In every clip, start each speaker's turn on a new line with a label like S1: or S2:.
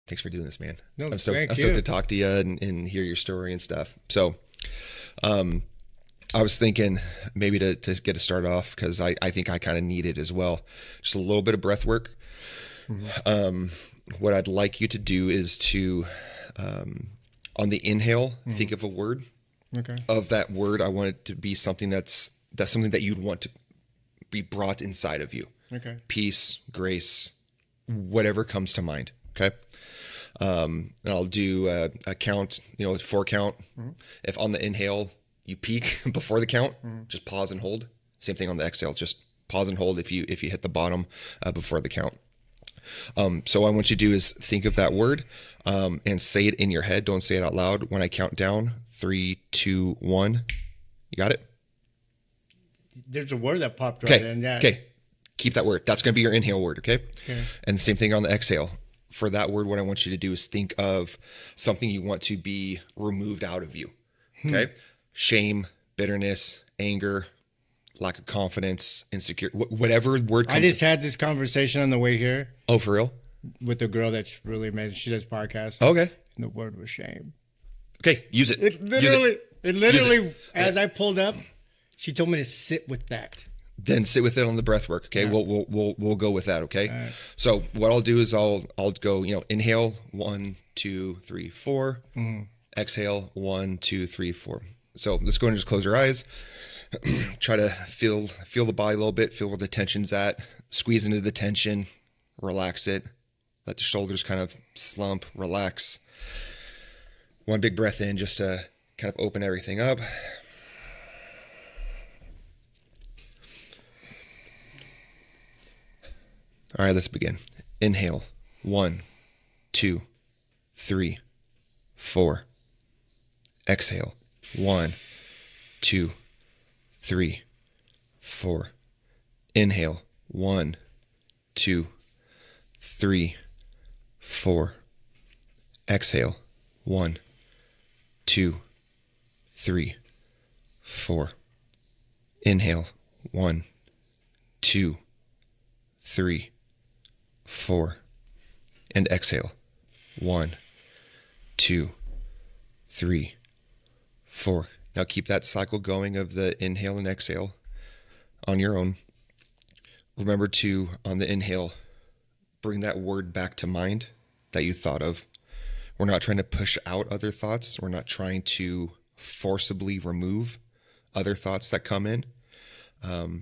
S1: Thanks for doing this, man.
S2: No,
S1: I'm
S2: thank
S1: stoked
S2: you.
S1: to talk to you and hear your story and stuff. So, I was thinking maybe to get it started off, because I think I kind of need it as well. Just a little bit of breath work.
S2: Mm-hmm.
S1: What I'd like you to do is to, on the inhale, think of a word.
S2: Okay.
S1: Of that word, I want it to be something that's something that you'd want to be brought inside of you.
S2: Okay.
S1: Peace, grace, whatever comes to mind. Okay. And I'll do a count, 4 count.
S2: Mm-hmm.
S1: If on the inhale you peak before the count, just pause and hold. Same thing on the exhale, just pause and hold if you hit the bottom before the count. So what I want you to do is think of that word and say it in your head. Don't say it out loud. When I count down, 3, 2, 1. You got it?
S2: There's a word that popped right in. Yeah.
S1: Okay. Keep that word. That's going to be your inhale word. Okay. And the same thing on the exhale. For that word, what I want you to do is think of something you want to be removed out of you. Okay. Shame, bitterness, anger, lack of confidence, insecurity, whatever word comes.
S2: I just had this conversation on the way here
S1: Oh, for real?
S2: with a girl that's really amazing. She does podcasts.
S1: Okay.
S2: And the word was shame.
S1: Okay. Use it.
S2: It literally, as I pulled up, she told me to sit with that.
S1: Then sit with it on the breath work. Okay.
S2: Yeah.
S1: We'll go with that. Okay.
S2: Right.
S1: So what I'll do is I'll go, inhale 1, 2, 3, 4. Exhale 1, 2, 3, 4. So let's go and just close your eyes. Try to feel the body a little bit. Feel where the tension's at. Squeeze into the tension. Relax it. Let the shoulders kind of slump. Relax. One big breath in, just to kind of open everything up. All right, let's begin. Inhale. 1, 2, 3, 4. Exhale. 1, 2, 3, 4. Inhale. 1, 2, 3, 4. Exhale. 1, 2, 3, 4. Inhale. 1, 2, 3, 4. And exhale. 1, 2, 3, 4. Now keep that cycle going of the inhale and exhale on your own. Remember to, on the inhale, bring that word back to mind that you thought of. We're not trying to push out other thoughts. We're not trying to forcibly remove other thoughts that come in.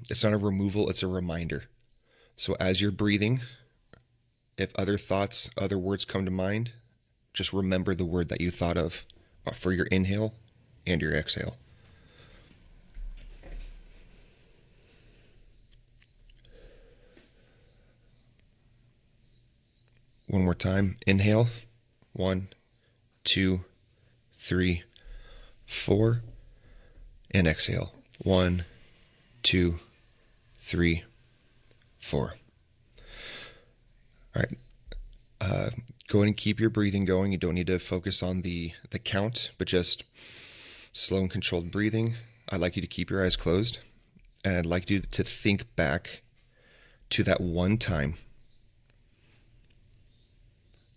S1: It's not a removal, it's a reminder. So as you're breathing, if other thoughts, other words come to mind, just remember the word that you thought of for your inhale and your exhale. One more time. Inhale. 1, 2, 3, 4. And exhale. 1, 2, 3, 4. All right. Go ahead and keep your breathing going. You don't need to focus on the count, but just slow and controlled breathing. I'd like you to keep your eyes closed, and I'd like you to think back to that one time.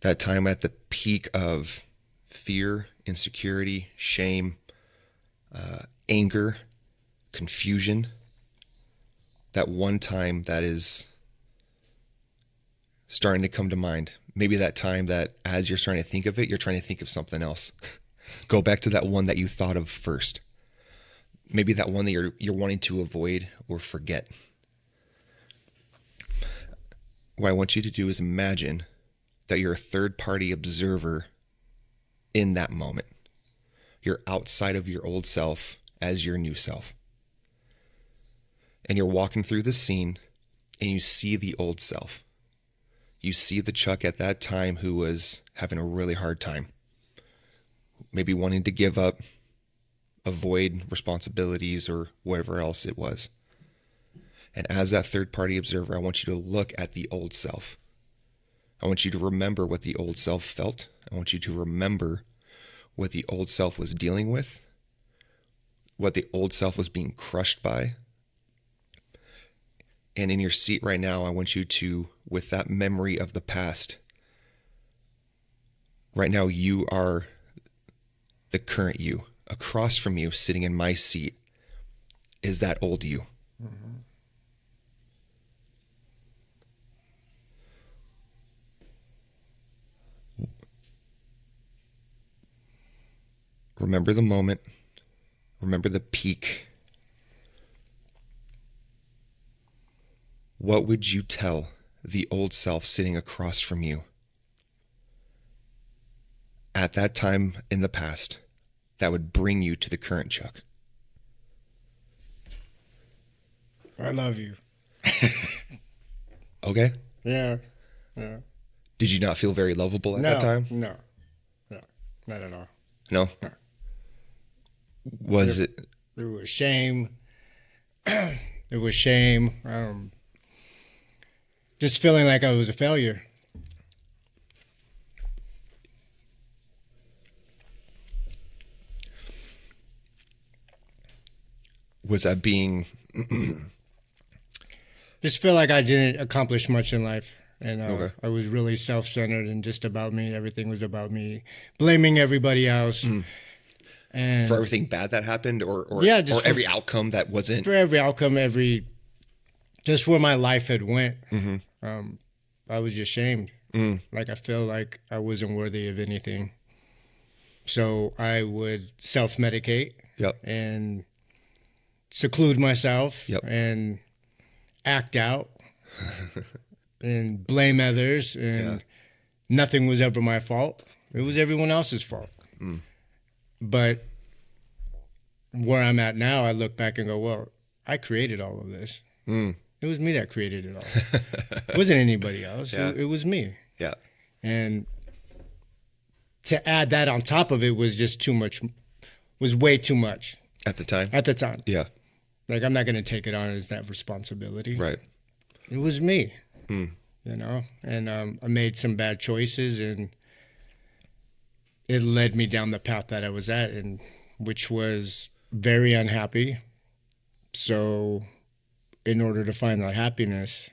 S1: That time at the peak of fear, insecurity, shame, anger, confusion. That one time that is starting to come to mind. Maybe that time that as you're starting to think of it, you're trying to think of something else. Go back to that one that you thought of first. Maybe that one that you're wanting to avoid or forget. What I want you to do is imagine that you're a third-party observer in that moment. You're outside of your old self as your new self. And you're walking through the scene and you see the old self. You see the Chuck at that time who was having a really hard time. Maybe wanting to give up, avoid responsibilities or whatever else it was. And as that third-party observer, I want you to look at the old self. I want you to remember what the old self felt. I want you to remember what the old self was dealing with, what the old self was being crushed by. And in your seat right now, I want you to, with that memory of the past, Right now, you are the current you. Across from you, sitting in my seat, is that old you.
S2: Mm-hmm.
S1: Remember the moment. Remember the peak. What would you tell the old self sitting across from you at that time in the past that would bring you to the current Chuck?
S2: I love you.
S1: Okay.
S2: Yeah. Yeah.
S1: Did you not feel very lovable at that time?
S2: No. No. Not at all.
S1: No?
S2: No.
S1: Was it?
S2: There was shame. There was shame. Just feeling like I was a failure.
S1: Was that being...
S2: Just feel like I didn't accomplish much in life. And
S1: Okay.
S2: I was really self-centered and just about me. Everything was about me. Blaming everybody else. And
S1: for everything bad that happened, or
S2: Yeah, just
S1: every outcome that wasn't...
S2: for every outcome, just where my life had went, I was just shamed. Like I feel like I wasn't worthy of anything. So I would self-medicate
S1: Yep.
S2: and seclude myself
S1: Yep.
S2: and act out and blame others, and nothing was ever my fault. It was everyone else's fault. But where I'm at now, I look back and go, well, I created all of this. It was me that created it all. It wasn't anybody else.
S1: Yeah.
S2: It was me.
S1: Yeah.
S2: And to add that on top of it was just too much, was way too much
S1: At the time?
S2: at the time.
S1: Yeah.
S2: Like, I'm not going to take it on as that responsibility.
S1: Right.
S2: It was me, you know, and I made some bad choices, and it led me down the path that I was at, and which was very unhappy. So in order to find that happiness,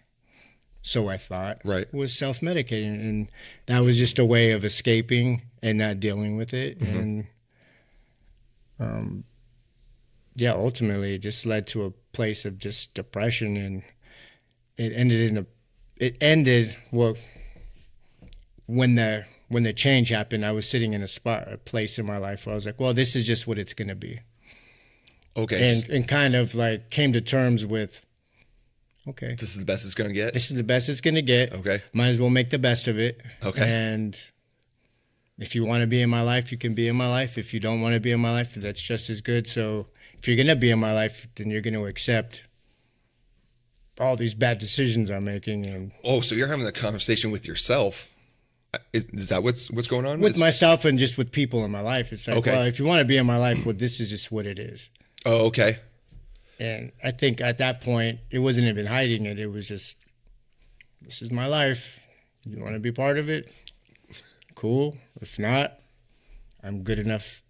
S2: so I thought,
S1: Right.
S2: was self-medicating, and that was just a way of escaping and not dealing with it. And ultimately it just led to a place of just depression, and it ended when the change happened. I was sitting in a place in my life where I was like, well, this is just what it's going to be.
S1: Okay.
S2: And kind of like came to terms with, okay,
S1: This is the best it's going to get?
S2: this is the best it's going to get.
S1: Okay.
S2: Might as well make the best of it.
S1: Okay.
S2: And if you want to be in my life, you can be in my life. If you don't want to be in my life, that's just as good. So if you're going to be in my life, then you're going to accept all these bad decisions I'm making. And
S1: Oh, so you're having a conversation with yourself. Is that what's going on?
S2: with myself and just with people in my life. It's like,
S1: Okay.
S2: well, if you want to be in my life, well, this is just what it is.
S1: Oh, okay.
S2: And I think at that point, it wasn't even hiding it. It was just, this is my life. You want to be part of it? Cool. If not, I'm good enough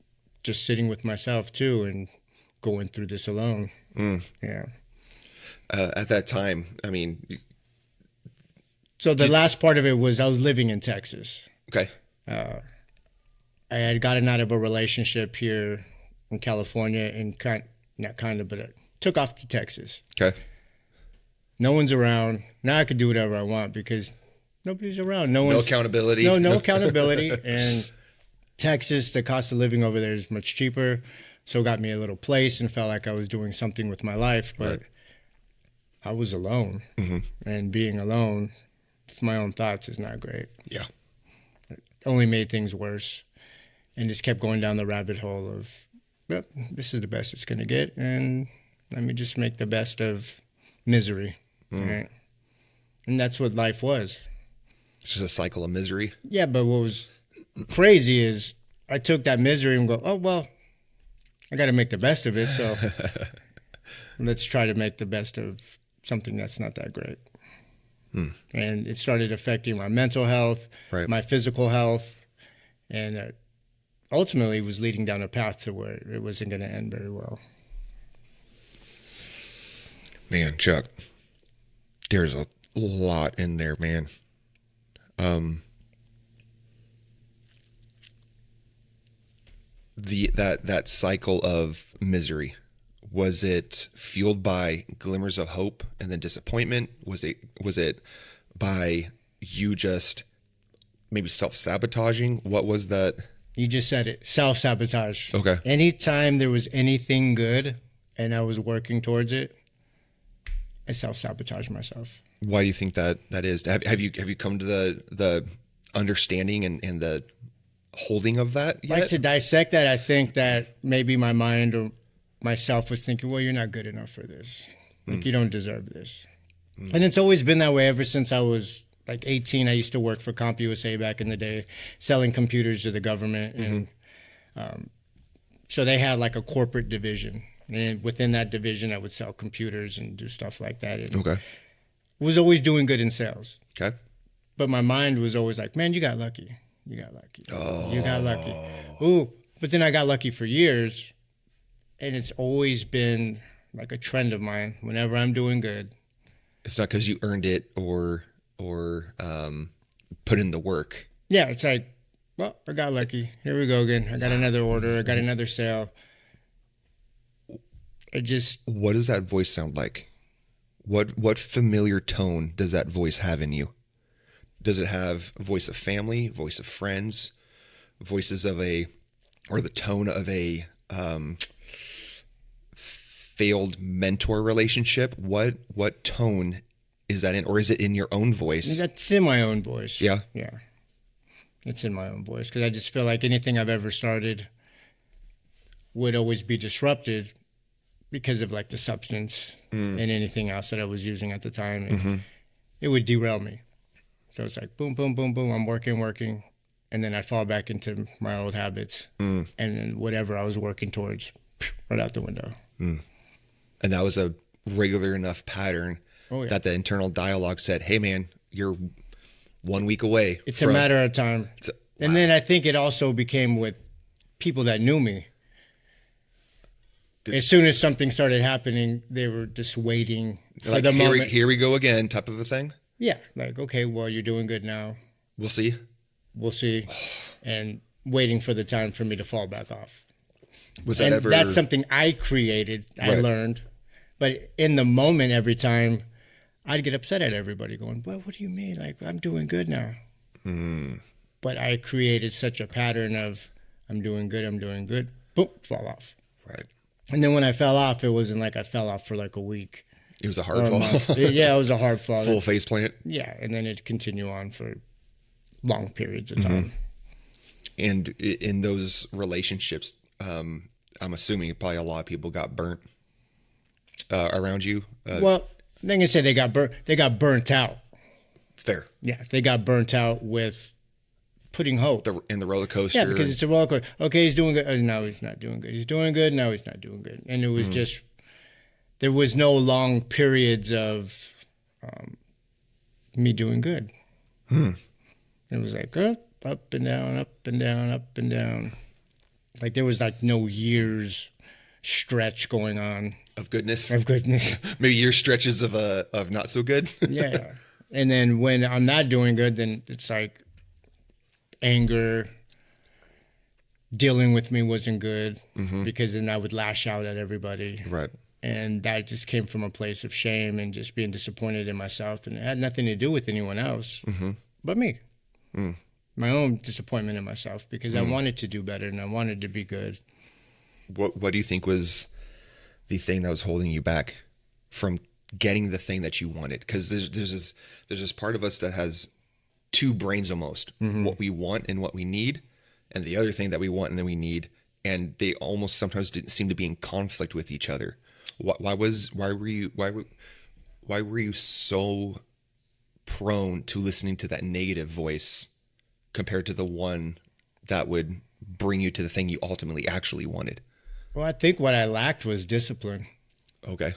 S2: just sitting with myself too and going through this alone. Yeah.
S1: At that time, I mean,
S2: So the last part of it was I was living in Texas.
S1: okay.
S2: I had gotten out of a relationship here in California and but I took off to Texas.
S1: Okay.
S2: No one's around. Now I could do whatever I want because nobody's around. No
S1: accountability.
S2: No accountability. And Texas, the cost of living over there is much cheaper. So it got me a little place and felt like I was doing something with my life. But
S1: Right.
S2: I was alone. And being alone with my own thoughts is not great.
S1: Yeah.
S2: It only made things worse. And just kept going down the rabbit hole of, yep, this is the best it's going to get. And let me just make the best of misery. Right? And that's what life was.
S1: It's just a cycle of misery.
S2: Yeah, but what was crazy is I took that misery and go, oh, well, I got to make the best of it. So let's try to make the best of something that's not that great. And it started affecting my mental health,
S1: Right.
S2: my physical health, and ultimately was leading down a path to where it wasn't going to end very well.
S1: Man, Chuck, there's a lot in there, man. that cycle of misery, was it fueled by glimmers of hope and then disappointment? Was it by you just maybe self-sabotaging? What was that?
S2: You just said it. Self-sabotage.
S1: Okay.
S2: Anytime there was anything good and I was working towards it, I self-sabotage myself.
S1: Why do you think that is? Have you come to the understanding and the holding of that yet?
S2: Like to dissect that, I think that maybe my mind or myself was thinking, well, you're not good enough for this. Like, you don't deserve this. And it's always been that way ever since I was like 18. I used to work for CompUSA back in the day, selling computers to the government. And so they had like a corporate division. And within that division, I would sell computers and do stuff like that. And
S1: Okay.
S2: was always doing good in sales.
S1: Okay.
S2: But my mind was always like, man, you got lucky. You got lucky.
S1: Oh.
S2: You got lucky. Ooh. But then I got lucky for years. And it's always been like a trend of mine. Whenever I'm doing good.
S1: It's not because you earned it or put in the work.
S2: Yeah, it's like, well, I got lucky. Here we go again. I got another order. I got another sale. It just...
S1: What does that voice sound like? What familiar tone does that voice have in you? Does it have a voice of family, voice of friends, voices of or the tone of a failed mentor relationship? What tone is that in? Or is it in your own voice?
S2: That's in my own voice.
S1: Yeah?
S2: Yeah. It's in my own voice. Because I just feel like anything I've ever started would always be disrupted because of like the substance and anything else that I was using at the time. And it would derail me. So it's like boom, boom, boom, boom. I'm working. And then I'd fall back into my old habits. And then whatever I was working towards, right out the window.
S1: And that was a regular enough pattern that the internal dialogue said, hey, man, you're 1 week away.
S2: It's a matter of time. And then I think it also became with people that knew me. As soon as something started happening, they were just waiting for
S1: like,
S2: the moment.
S1: Here we go again, type of a thing?
S2: Yeah. Like, okay, well, you're doing good now.
S1: We'll see.
S2: We'll see. And waiting for the time for me to fall back off.
S1: Was that ever...
S2: That's something I created, I learned. But in the moment, every time, I'd get upset at everybody going, well, what do you mean? Like, I'm doing good now. But I created such a pattern of, I'm doing good, boom, fall off.
S1: Right.
S2: And then when I fell off, it wasn't like I fell off for like a week.
S1: It was a hard fall.
S2: Yeah, it was a hard fall.
S1: Full face plant.
S2: Yeah, and then it'd continue on for long periods of time.
S1: And in those relationships, I'm assuming probably a lot of people got burnt around you.
S2: Well, I'm not gonna say they got burnt out.
S1: Fair.
S2: Yeah, they got burnt out with putting hope.
S1: In the roller coaster.
S2: Yeah, because it's a roller coaster. Okay, he's doing good. Oh, no, he's not doing good. He's doing good. No, he's not doing good. And it was just, there was no long periods of me doing good. It was like up and down, up and down, up and down. Like there was like no years stretch going on.
S1: Of goodness.
S2: Maybe
S1: year stretches of not so good.
S2: Yeah. And then when I'm not doing good, then it's like anger, dealing with me wasn't good because then I would lash out at everybody.
S1: Right.
S2: And that just came from a place of shame and just being disappointed in myself. And it had nothing to do with anyone else but me. My own disappointment in myself because I wanted to do better and I wanted to be good.
S1: What do you think was the thing that was holding you back from getting the thing that you wanted? Because there's this part of us that has two brains almost, what we want and what we need, and the other thing that we want and then we need, and they almost sometimes didn't seem to be in conflict with each other. Why were you so prone to listening to that negative voice compared to the one that would bring you to the thing you ultimately actually wanted?
S2: Well, I think what I lacked was discipline.
S1: Okay.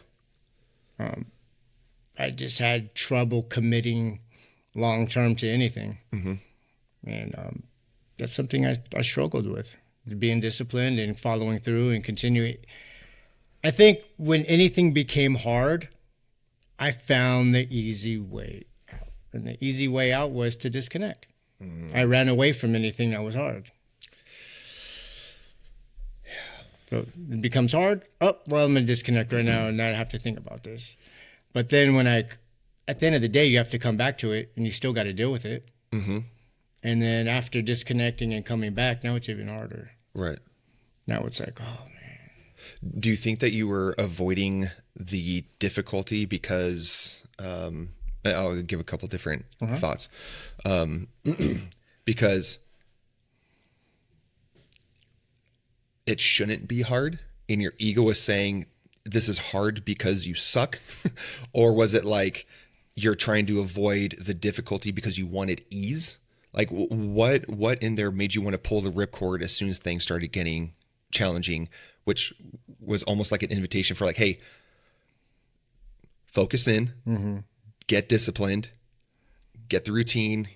S2: I just had trouble committing long-term to anything. And that's something I struggled with, being disciplined and following through and continuing. I think when anything became hard, I found the easy way out. And the easy way out was to disconnect. I ran away from anything that was hard. So it becomes hard. Oh, well, I'm going to disconnect right now and not have to think about this. But then at the end of the day, you have to come back to it and you still got to deal with it.
S1: Mm-hmm.
S2: And then after disconnecting and coming back, now it's even harder.
S1: Right.
S2: Now it's like, oh, man.
S1: Do you think that you were avoiding the difficulty because, I'll give a couple different thoughts. Because it shouldn't be hard and your ego is saying this is hard because you suck? Or was it like you're trying to avoid the difficulty because you wanted ease? Like what in there made you want to pull the ripcord as soon as things started getting challenging, which was almost like an invitation for like, hey, focus in, get disciplined, get the routine,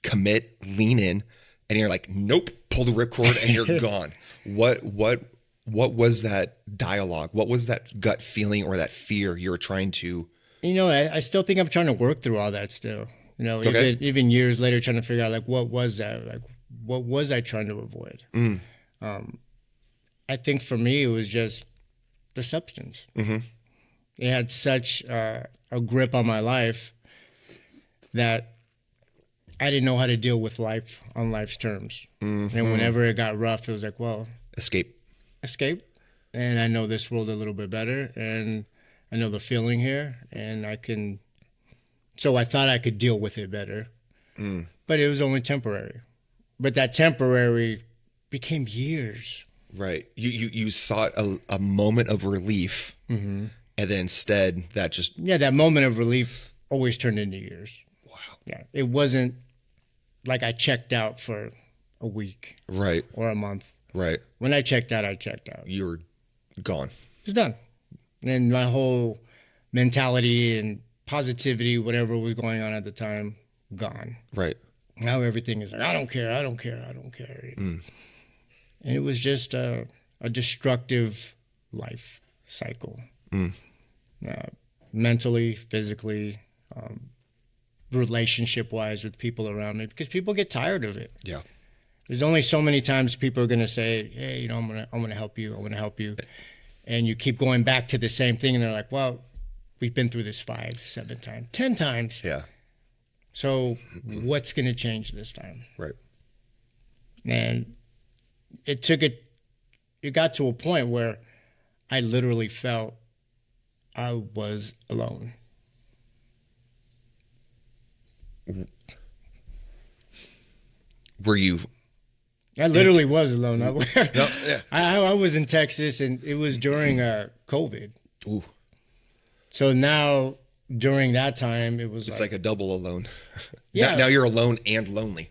S1: commit, lean in, and you're like, nope, pull the ripcord and you're gone. What was that dialogue? What was that gut feeling or that fear you were trying to?
S2: I still think I'm trying to work through all that still. Even years later, trying to figure out like what was that? Like what was I trying to avoid? I think for me it was just the substance. Mm-hmm. It had such a grip on my life that I didn't know how to deal with life on life's terms. Mm-hmm. And whenever it got rough, it was like, well, escape. And I know this world a little bit better, and I know the feeling here, and so I thought I could deal with it better, but it was only temporary. But that temporary became years.
S1: Right. You sought a moment of relief, and then instead that just...
S2: Yeah, that moment of relief always turned into years.
S1: Wow.
S2: Yeah, it wasn't like I checked out for a week.
S1: Right.
S2: Or a month.
S1: Right.
S2: When I checked out, I checked out.
S1: You were gone.
S2: It was done. And my whole mentality and positivity, whatever was going on at the time, gone.
S1: Right.
S2: Now everything is like, I don't care. And it was just a destructive life cycle. Mentally, physically, relationship-wise with people around me, because people get tired of it.
S1: Yeah.
S2: There's only so many times people are going to say, hey, I'm going to help you. I want to help you. And you keep going back to the same thing. And they're like, well, we've been through this 5, 7 times, 10 times.
S1: Yeah.
S2: So what's going to change this time?
S1: Right.
S2: And it got to a point where I literally felt I was alone.
S1: Were you...
S2: I literally was alone. I was in Texas, and it was during COVID.
S1: Ooh.
S2: So now, during that time, it's
S1: like a double alone.
S2: Yeah.
S1: Now you're alone and lonely.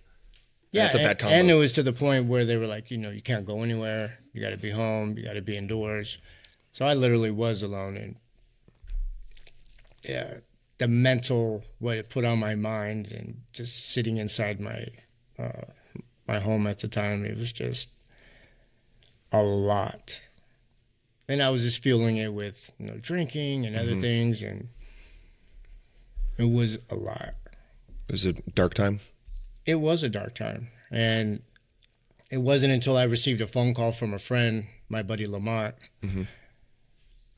S2: Yeah,
S1: that's a bad combo.
S2: And it was to the point where they were like, you can't go anywhere. You got to be home. You got to be indoors. So I literally was alone, and yeah, the mental what it put on my mind, and just sitting inside my home at the time, it was just a lot. And I was just fueling it with drinking and other things, and it was a lot.
S1: It was a dark time?
S2: It was a dark time. And it wasn't until I received a phone call from a friend, my buddy Lamont.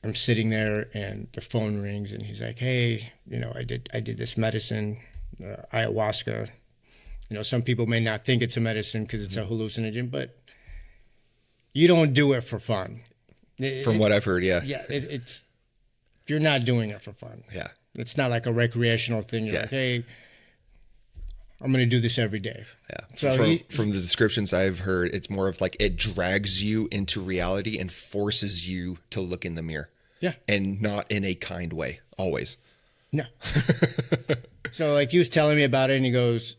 S2: I'm sitting there and the phone rings, and he's like, hey, I did this medicine, ayahuasca. Some people may not think it's a medicine because it's a hallucinogen, but you don't do it for fun.
S1: From what I've heard, yeah.
S2: Yeah, you're not doing it for fun.
S1: Yeah.
S2: It's not like a recreational thing. You're like, hey, I'm going to do this every day.
S1: Yeah. So from the descriptions I've heard, it's more of like it drags you into reality and forces you to look in the mirror.
S2: Yeah.
S1: And not in a kind way, always.
S2: No. So like he was telling me about it, and he goes,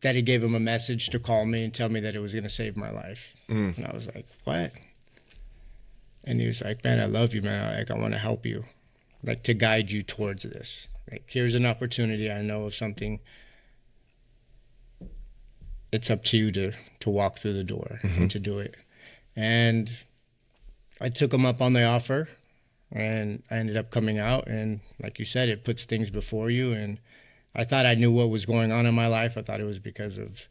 S2: Daddy gave him a message to call me and tell me that it was going to save my life. And I was like, what? And he was like, man, I love you, man. I want to help you, like to guide you towards this. Like, here's an opportunity. I know of something. It's up to you to walk through the door and to do it. And I took him up on the offer, and I ended up coming out. And like you said, it puts things before you. And I thought I knew what was going on in my life. I thought it was because of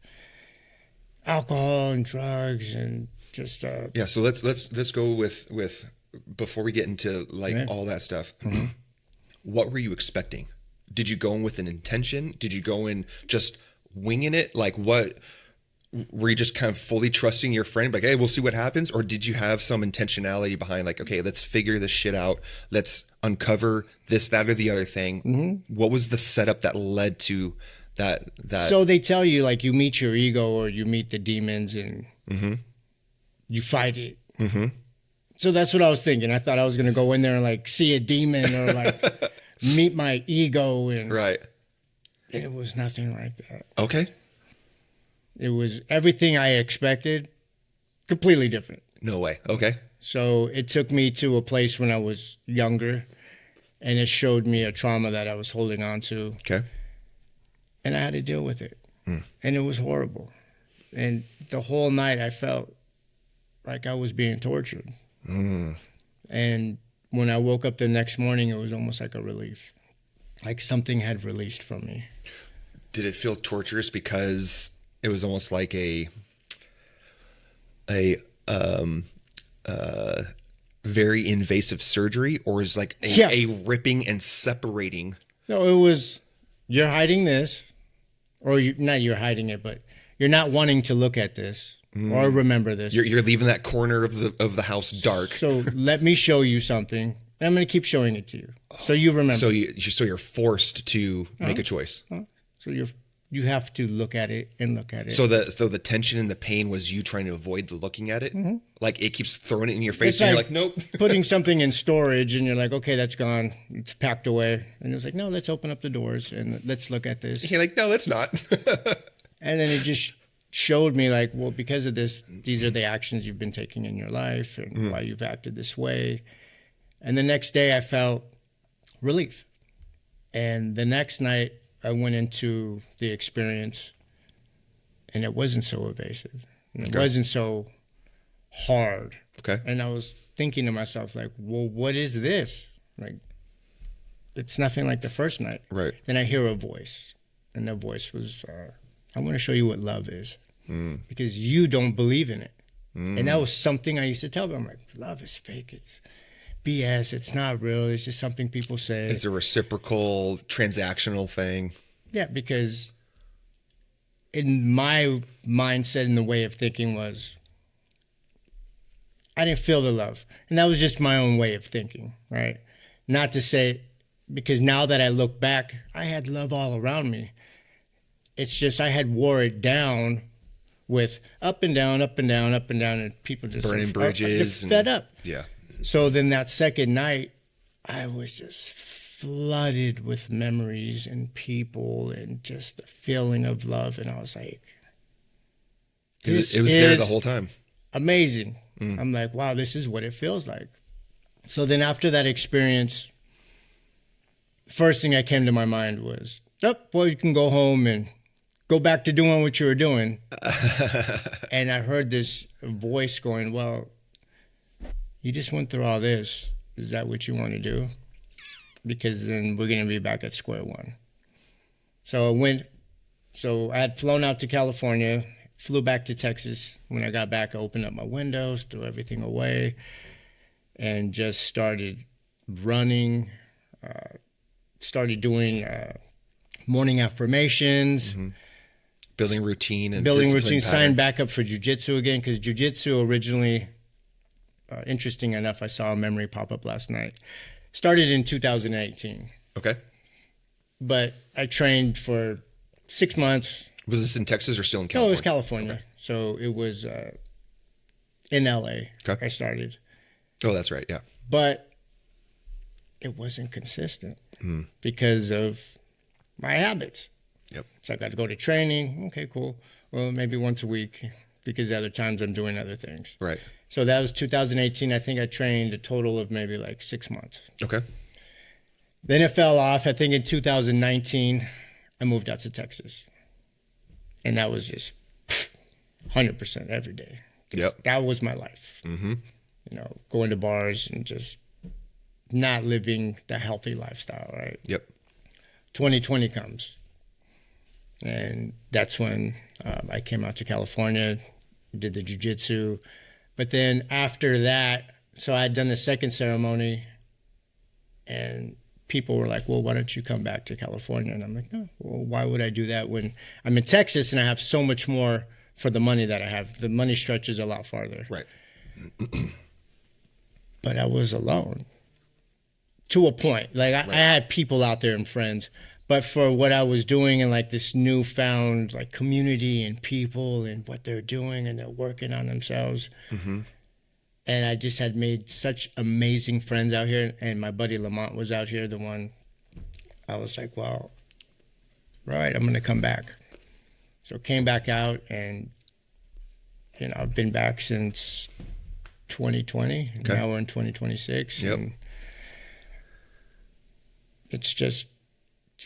S2: alcohol and drugs and just
S1: Yeah. So let's go with before we get into like all that stuff. Mm-hmm. What were you expecting? Did you go in with an intention? Did you go in just winging it? Like what? Were you just kind of fully trusting your friend? Like, hey, we'll see what happens. Or did you have some intentionality behind like, okay, let's figure this shit out. Let's uncover this, that, or the other thing. Mm-hmm. What was the setup that led to that?
S2: So they tell you like you meet your ego or you meet the demons and mm-hmm. you fight it. Mm-hmm. So that's what I was thinking. I thought I was going to go in there and like see a demon or like meet my ego. And
S1: right.
S2: It was nothing like that.
S1: Okay.
S2: It was everything I expected, completely different.
S1: No way. Okay.
S2: So it took me to a place when I was younger, and it showed me a trauma that I was holding on to.
S1: Okay.
S2: And I had to deal with it. And it was horrible. And the whole night I felt like I was being tortured. And when I woke up the next morning, it was almost like a relief. Like something had released from me.
S1: Did it feel torturous because it was almost like a very invasive surgery, or is like a ripping and separating?
S2: No, it was, you're hiding this, or not you're hiding it, but you're not wanting to look at this or remember this.
S1: You're leaving that corner of the house dark.
S2: So let me show you something. And I'm going to keep showing it to you, so you remember.
S1: So you're forced to make a choice.
S2: So you have to look at it and look at it.
S1: So the tension and the pain was you trying to avoid the looking at it? Mm-hmm. Like it keeps throwing it in your face and you're like, nope.
S2: Putting something in storage and you're like, okay, that's gone. It's packed away. And it was like, no, let's open up the doors and let's look at this.
S1: You're like, no, that's not.
S2: And then it just showed me like, well, because of this, these are the actions you've been taking in your life and why you've acted this way. And the next day I felt relief. And the next night I went into the experience and it wasn't so evasive. And it wasn't so hard.
S1: Okay.
S2: And I was thinking to myself like, well, what is this? Like, it's nothing like the first night.
S1: Right.
S2: Then I hear a voice. And the voice was, I want to show you what love is. Because you don't believe in it. And that was something I used to tell them. I'm like, love is fake. It's BS. It's not real. It's just something people say.
S1: It's a reciprocal, transactional thing.
S2: Yeah, because in my mindset and the way of thinking was, I didn't feel the love. And that was just my own way of thinking, right? Not to say, because now that I look back, I had love all around me. It's just I had wore it down with up and down, up and down, up and down, and people just
S1: burning bridges.
S2: Fed up.
S1: Yeah.
S2: So then that second night, I was just flooded with memories and people and just the feeling of love. And I was like,
S1: it was there the whole time.
S2: Amazing. I'm like, wow, this is what it feels like. So then after that experience, first thing that came to my mind was, well, you can go home and go back to doing what you were doing. And I heard this voice going, well, you just went through all this. Is that what you want to do? Because then we're going to be back at square one. So I had flown out to California, flew back to Texas. When I got back, I opened up my windows, threw everything away, and just started running, started doing morning affirmations.
S1: Building routine.
S2: Signed back up for Jujitsu again, because Jujitsu originally... interesting enough, I saw a memory pop up last night. Started in 2018.
S1: Okay.
S2: But I trained for 6 months.
S1: Was this in Texas or still in California?
S2: No, it was California. Okay. So it was in LA.
S1: Okay.
S2: I started.
S1: Oh, that's right. Yeah.
S2: But it wasn't consistent because of my habits.
S1: Yep.
S2: So I got to go to training. Okay, cool. Well, maybe once a week, because the other times I'm doing other things.
S1: Right.
S2: So that was 2018. I think I trained a total of maybe like 6 months.
S1: Okay.
S2: Then it fell off. I think in 2019, I moved out to Texas. And that was just 100% every day. That was my life. You know, going to bars and just not living the healthy lifestyle, right?
S1: Yep.
S2: 2020 comes. And that's when I came out to California, did the jiu-jitsu. But then after that, so I had done the second ceremony, and people were like, well, why don't you come back to California? And I'm like, no, well, why would I do that when I'm in Texas and I have so much more for the money that I have? The money stretches a lot farther.
S1: Right.
S2: But I was alone to a point. Like I had people out there and friends, but for what I was doing and like this newfound like community and people and what they're doing and they're working on themselves. Mm-hmm. And I just had made such amazing friends out here. And my buddy Lamont was out here, the one I was like, well, all right, I'm going to come back. So came back out, and, you know, I've been back since 2020. Okay. Now we're in 2026. Yep. And it's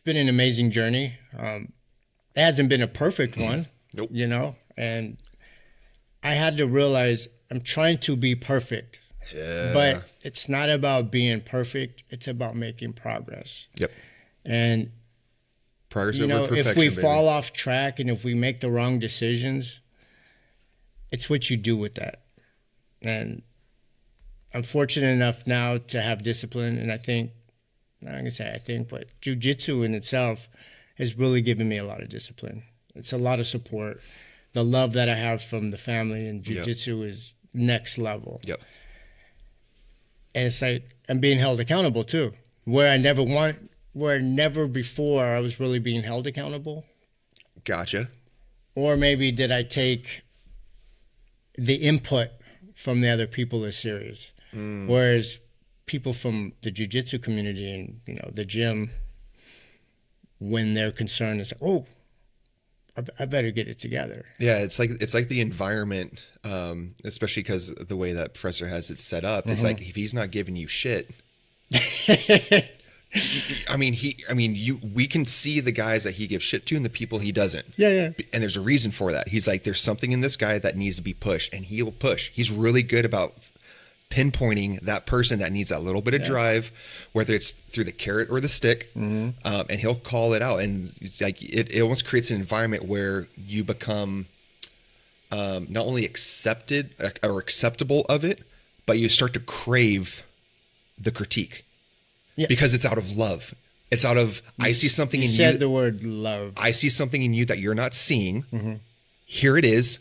S2: been an amazing journey. It hasn't been a perfect one,
S1: nope.
S2: You know, and I had to realize I'm trying to be perfect, but it's not about being perfect. It's about making progress.
S1: Yep.
S2: And
S1: progress,
S2: you know, if we fall off track and if we make the wrong decisions, it's what you do with that. And I'm fortunate enough now to have discipline, and I think, I'm not gonna say I think, but Jujitsu in itself has really given me a lot of discipline. It's a lot of support. The love that I have from the family in Jujitsu is next level.
S1: Yep.
S2: And it's like I'm being held accountable too, where never before I was really being held accountable.
S1: Gotcha.
S2: Or maybe did I take the input from the other people as serious? Whereas people from the jiu-jitsu community and, you know, the gym, when they're concerned, it's like, oh, I better get it together.
S1: Yeah, it's like the environment, especially because the way that Professor has it set up. It's like, if he's not giving you shit, we can see the guys that he gives shit to and the people he doesn't.
S2: Yeah.
S1: And there's a reason for that. He's like, there's something in this guy that needs to be pushed, and he will push. He's really good about pinpointing that person that needs that little bit of drive, whether it's through the carrot or the stick, and he'll call it out. And it's like it almost creates an environment where you become not only accepted or acceptable of it, but you start to crave the critique because it's out of love. It's out of I see something in you.
S2: You said the word love.
S1: I see something in you that you're not seeing. Here it is.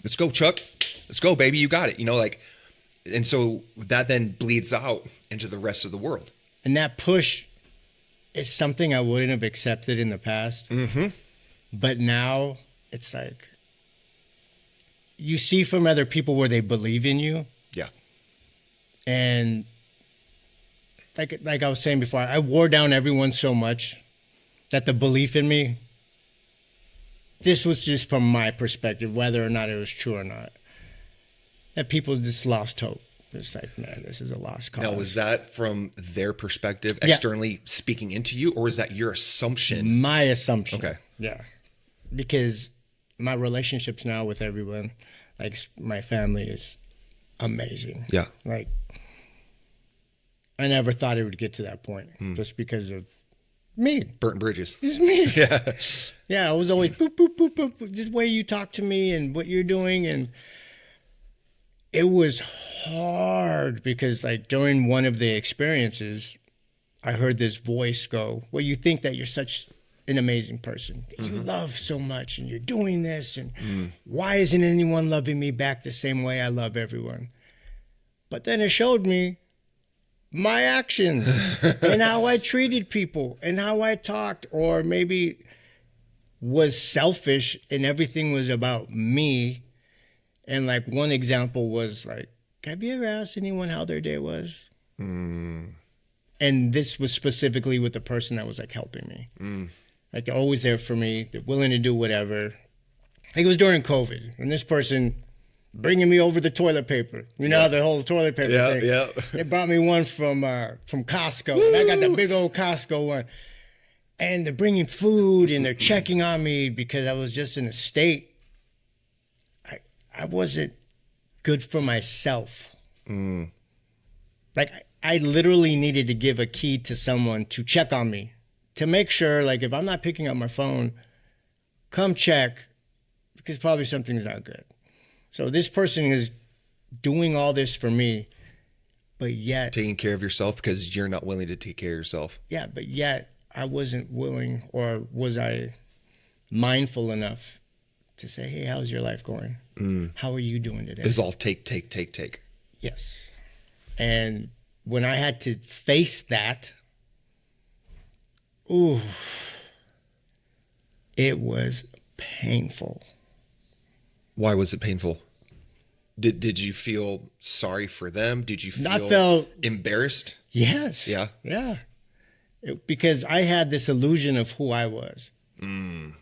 S1: Let's go, Chuck. Let's go, baby. You got it. You know, like. And so that then bleeds out into the rest of the world.
S2: And that push is something I wouldn't have accepted in the past. But now it's like you see from other people where they believe in you.
S1: Yeah.
S2: And like I was saying before, I wore down everyone so much that the belief in me, this was just from my perspective, whether or not it was true or not, that people just lost hope. It's like, man, this is a lost cause.
S1: Now, was that from their perspective, externally speaking into you, or is that your assumption?
S2: My assumption.
S1: Okay.
S2: Yeah. Because my relationships now with everyone, like my family, is amazing.
S1: Yeah.
S2: Like, I never thought it would get to that point just because of me.
S1: Burnt bridges.
S2: It's me.
S1: Yeah.
S2: Yeah, I was always boop, boop, boop, boop, boop, this way you talk to me and what you're doing. And it was hard because, like, during one of the experiences, I heard this voice go, well, you think that you're such an amazing person. You love so much and you're doing this. And why isn't anyone loving me back the same way I love everyone? But then it showed me my actions and how I treated people and how I talked, or maybe was selfish and everything was about me. And like one example was like, have you ever asked anyone how their day was? And this was specifically with the person that was like helping me. Like they're always there for me. They're willing to do whatever. Like it was during COVID, and this person bringing me over the toilet paper. You know, the whole toilet paper thing. Yeah. They brought me one from Costco. And I got the big old Costco one. And they're bringing food and they're checking on me because I was just in a state. I wasn't good for myself. Like I literally needed to give a key to someone to check on me, to make sure, like, if I'm not picking up my phone, come check, because probably something's not good. So this person has doing all this for me, but yet
S1: taking care of yourself because you're not willing to take care of yourself.
S2: Yeah, but yet I wasn't willing, or was I mindful enough to say, hey, how's your life going? How are you doing today?
S1: It's all take.
S2: Yes. And when I had to face that, ooh, it was painful.
S1: Why was it painful? Did you feel sorry for them? Did you feel embarrassed?
S2: Yes.
S1: Yeah.
S2: Yeah. Because I had this illusion of who I was.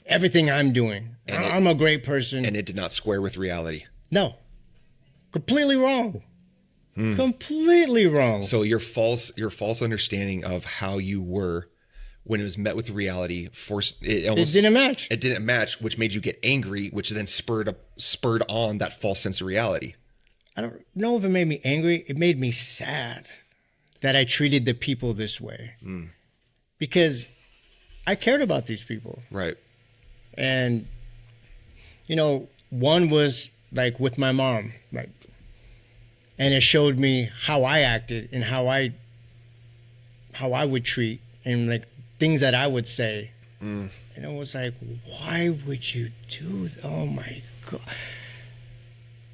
S2: Everything I'm doing. I'm a great person.
S1: And it did not square with reality.
S2: No. Completely wrong. Completely wrong.
S1: So your false understanding of how you were when it was met with reality it
S2: didn't match.
S1: It didn't match, which made you get angry, which then spurred on that false sense of reality.
S2: I don't know if it made me angry. It made me sad that I treated the people this way. Because I cared about these people.
S1: Right.
S2: And, one was like with my mom, and it showed me how I acted and how I would treat and like things that I would say. And it was like, why would you do that? Oh my God.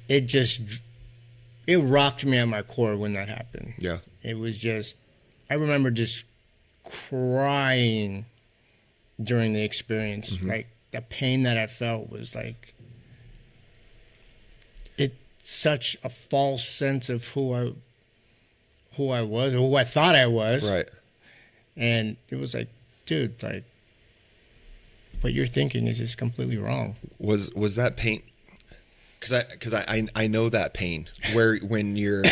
S2: It rocked me at my core when that happened.
S1: Yeah.
S2: It was I remember just crying during the experience. Like the pain that I felt was like, it's such a false sense of who I was, or who I thought I was.
S1: Right.
S2: And it was like, dude, like what you're thinking is just completely wrong.
S1: Was that pain? Because I know that pain when you're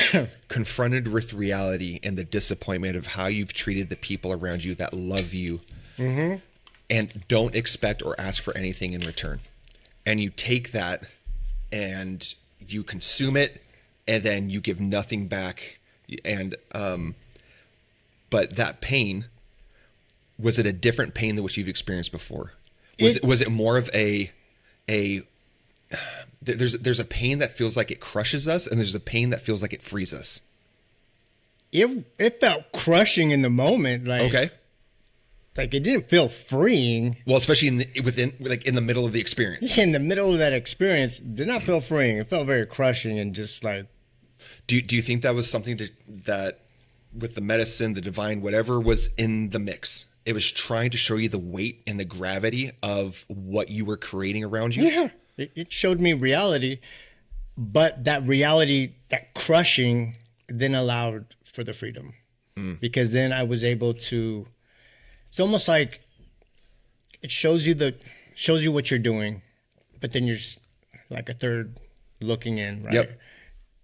S1: confronted with reality and the disappointment of how you've treated the people around you that love you and don't expect or ask for anything in return. And you take that and you consume it and then you give nothing back. And, but that pain, was it a different pain than what you've experienced before? Was it more of there's a pain that feels like it crushes us, and there's a pain that feels like it frees us.
S2: It felt crushing in the moment. Like,
S1: okay.
S2: Like it didn't feel freeing.
S1: Well, especially in the middle of the experience.
S2: In the middle of that experience, it did not feel freeing. It felt very crushing and just like.
S1: Do you think that was something that with the medicine, the divine, whatever was in the mix? It was trying to show you the weight and the gravity of what you were creating around you?
S2: Yeah. It showed me reality, but that reality, that crushing, then allowed for the freedom. Because then I was able to, it's almost like it shows you what you're doing, but then you're like a third looking in, right?
S1: Yep.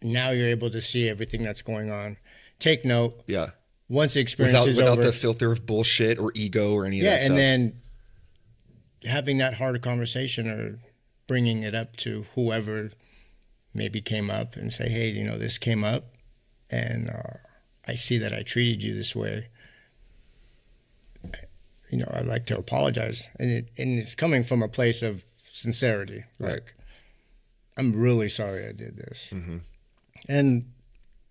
S2: Now you're able to see everything that's going on. Take note.
S1: Yeah.
S2: Once the experience is
S1: without
S2: over,
S1: the filter of bullshit or ego or any of that stuff.
S2: Yeah, and then having that hard conversation or bringing it up to whoever maybe came up and say, hey, this came up and I see that I treated you this way. I'd like to apologize. And it's coming from a place of sincerity.
S1: Right.
S2: Like, I'm really sorry I did this. And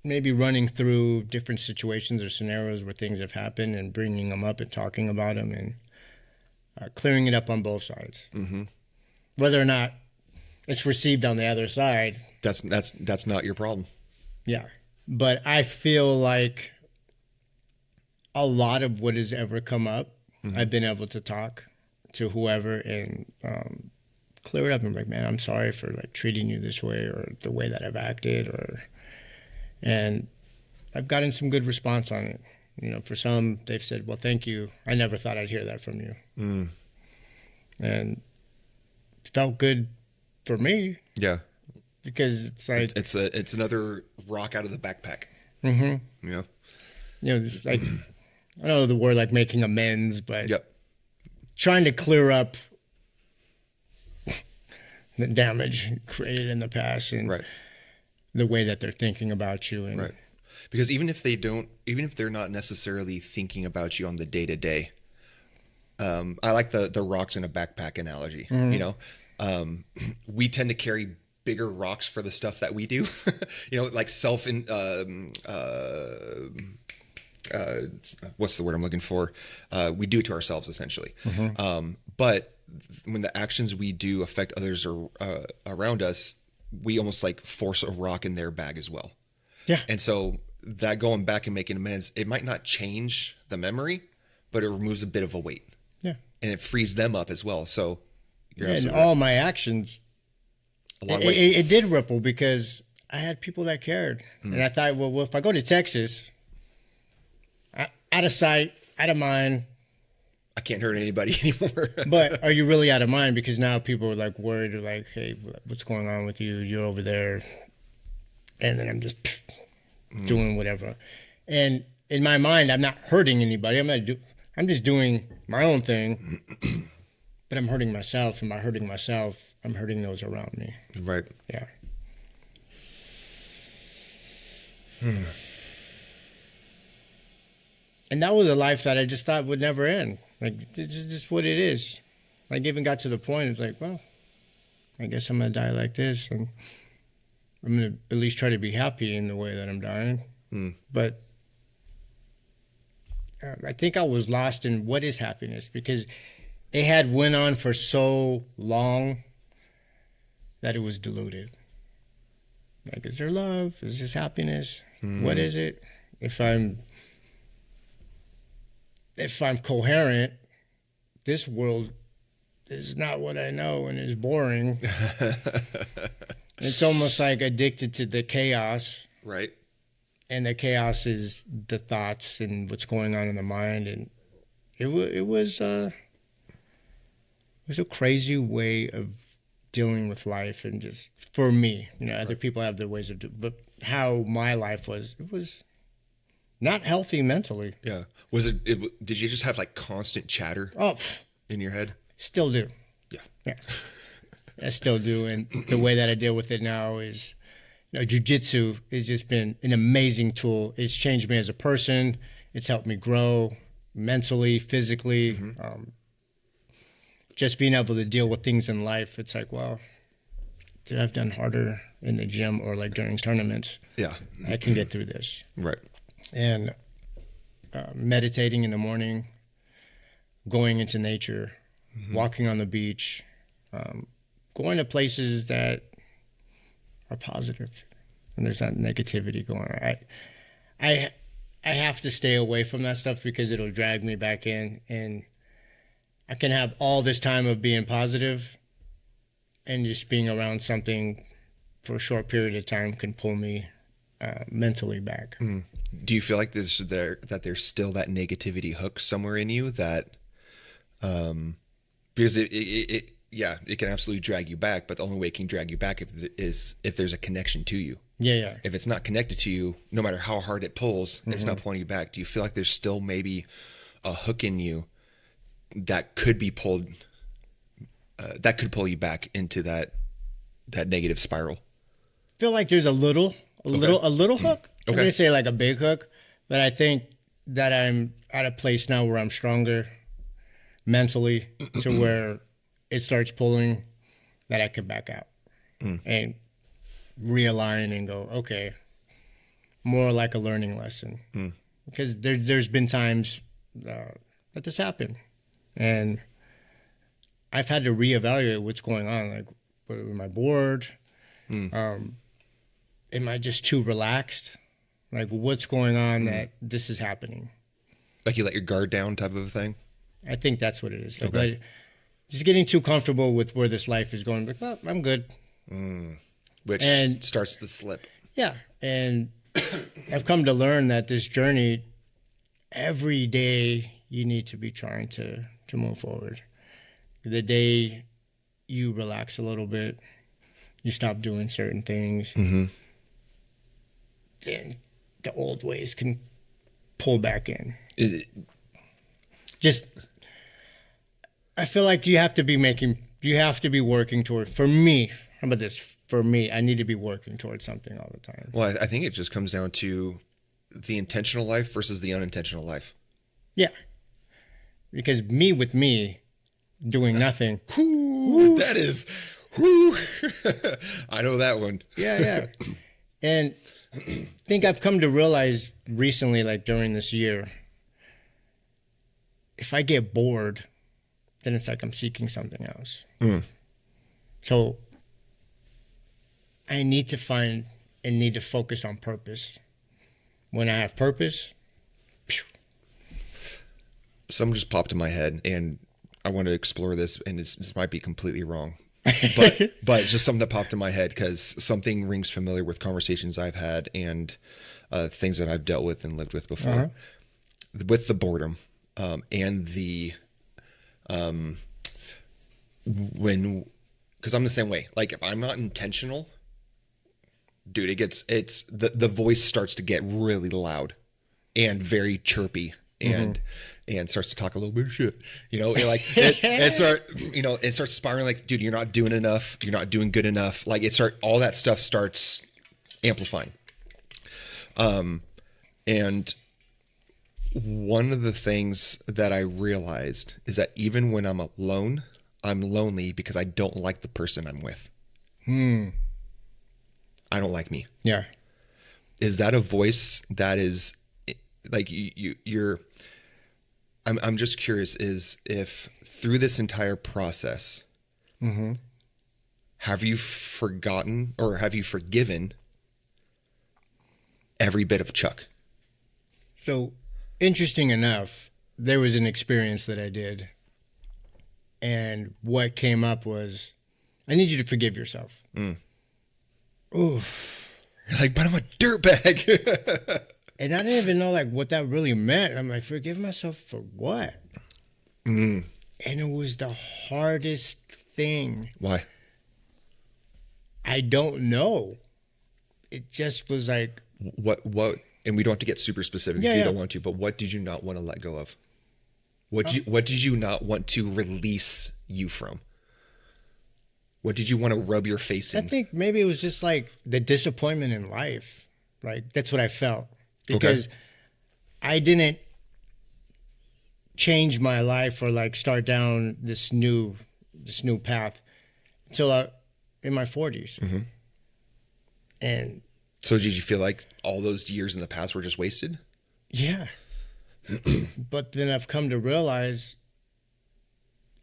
S2: maybe running through different situations or scenarios where things have happened and bringing them up and talking about them and clearing it up on both sides. Whether or not it's received on the other side.
S1: That's not your problem.
S2: Yeah. But I feel like a lot of what has ever come up, I've been able to talk to whoever and clear it up and be like, man, I'm sorry for like treating you this way or the way that I've acted and I've gotten some good response on it. For some, they've said, well, thank you. I never thought I'd hear that from you. And it felt good for me.
S1: Yeah.
S2: Because it's like...
S1: It's another rock out of the backpack. Yeah.
S2: It's like, I don't know the word like making amends, but
S1: yep.
S2: Trying to clear up the damage created in the past and
S1: right.
S2: the way that they're thinking about you. And
S1: right. Because even if they're not necessarily thinking about you on the day to day, I like the rocks in a backpack analogy. We tend to carry bigger rocks for the stuff that we do. Like what's the word I'm looking for? We do it to ourselves, essentially. But when the actions we do affect others around us, we almost like force a rock in their bag as well.
S2: Yeah.
S1: And so that going back and making amends, it might not change the memory, but it removes a bit of a weight.
S2: Yeah.
S1: And it frees them up as well. So
S2: and all my actions, it did ripple because I had people that cared. And I thought, well, if I go to Texas, out of sight, out of mind,
S1: I can't hurt anybody anymore.
S2: But are you really out of mind? Because now people are like worried, or like, hey, what's going on with you? You're over there. And then I'm just doing whatever. And in my mind, I'm not hurting anybody. I'm just doing my own thing. But I'm hurting myself. And by hurting myself, I'm hurting those around me.
S1: Right.
S2: Yeah. And that was a life that I just thought would never end. Like, this is just what it is. Like, even got to the point, it's like, well, I guess I'm going to die like this. And I'm going to at least try to be happy in the way that I'm dying. But I think I was lost in what is happiness, because it had went on for so long that it was diluted. Like, is there love? Is this happiness? What is it? If I'm coherent, this world is not what I know and is boring. It's almost like addicted to the chaos.
S1: Right.
S2: And the chaos is the thoughts and what's going on in the mind. And it was a crazy way of dealing with life. And just for me, other people have their ways of doing, but how my life was, it was not healthy mentally.
S1: Yeah. Was it did you just have like constant chatter in your head?
S2: Still do. Yeah. I still do. And the way that I deal with it now is, Jujitsu has just been an amazing tool. It's changed me as a person. It's helped me grow mentally, physically. Just being able to deal with things in life. It's like, well, I've done harder in the gym or like during tournaments.
S1: Yeah.
S2: I can get through this.
S1: Right.
S2: And meditating in the morning, going into nature, walking on the beach, going to places that are positive, and there's not negativity going on. I have to stay away from that stuff because it'll drag me back in, and I can have all this time of being positive, and just being around something for a short period of time can pull me mentally back.
S1: Do you feel like there's still that negativity hook somewhere in you that, because it can absolutely drag you back, but the only way it can drag you back is if there's a connection to you.
S2: Yeah.
S1: If it's not connected to you, no matter how hard it pulls, it's not pulling you back. Do you feel like there's still maybe a hook in you that could be pulled, that could pull you back into that negative spiral?
S2: I feel like there's a little hook. I'm gonna say like a big hook, but I think that I'm at a place now where I'm stronger mentally to where it starts pulling, that I can back out and realign and go, okay, more like a learning lesson. Because there's been times that this happened, and I've had to reevaluate what's going on. Like, am I bored? Am I just too relaxed? Like, what's going on that this is happening?
S1: Like you let your guard down type of a thing?
S2: I think that's what it is. Like, just getting too comfortable with where this life is going. Like, well, I'm good.
S1: Which starts the slip.
S2: Yeah. And I've come to learn that this journey, every day you need to be trying to move forward. The day you relax a little bit, you stop doing certain things, then the old ways can pull back in. I feel like you have to be working toward, for me, how about this? For me, I need to be working towards something all the time.
S1: Well, I think it just comes down to the intentional life versus the unintentional life.
S2: Yeah. Because me, doing nothing.
S1: That is, Whew. I know that one.
S2: Yeah. And I think I've come to realize recently, like during this year, if I get bored, then it's like I'm seeking something else. So I need to find and need to focus on purpose. When I have purpose,
S1: Something just popped in my head, and I want to explore this, and this might be completely wrong. But just something that popped in my head because something rings familiar with conversations I've had and things that I've dealt with and lived with before. With the boredom and the because I'm the same way. Like if I'm not intentional, dude, the voice starts to get really loud and very chirpy and starts to talk a little bit of shit, it starts spiraling like, dude, you're not doing enough. You're not doing good enough. Like all that stuff starts amplifying. And one of the things that I realized is that even when I'm alone, I'm lonely because I don't like the person I'm with. I don't like me.
S2: Yeah.
S1: Is that a voice that is like you're I'm just curious is if through this entire process, have you forgotten or have you forgiven every bit of Chuck?
S2: So interesting enough, there was an experience that I did. And what came up was, I need you to forgive yourself. Oof.
S1: You're like, but I'm a dirtbag.
S2: And I didn't even know like what that really meant. I'm like, forgive myself for what? And it was the hardest thing.
S1: Why?
S2: I don't know. It just was like,
S1: what, and we don't have to get super specific if you don't want to, but what did you not want to let go of? What did you not want to release you from? What did you want to rub your face in?
S2: I think maybe it was just like the disappointment in life. Like that's what I felt because I didn't change my life or like start down this new path until in my 40s. And
S1: so did you feel like all those years in the past were just wasted?
S2: Yeah. But then I've come to realize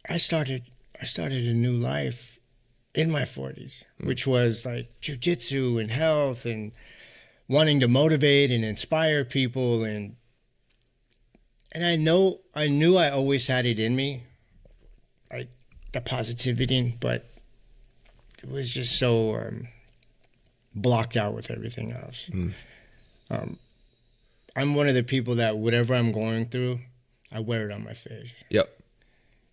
S2: I started a new life in my 40s, which was like jujitsu and health and wanting to motivate and inspire people. And I knew I always had it in me, like the positivity, but it was just so blocked out with everything else. I'm one of the people that whatever I'm going through, I wear it on my face.
S1: Yep.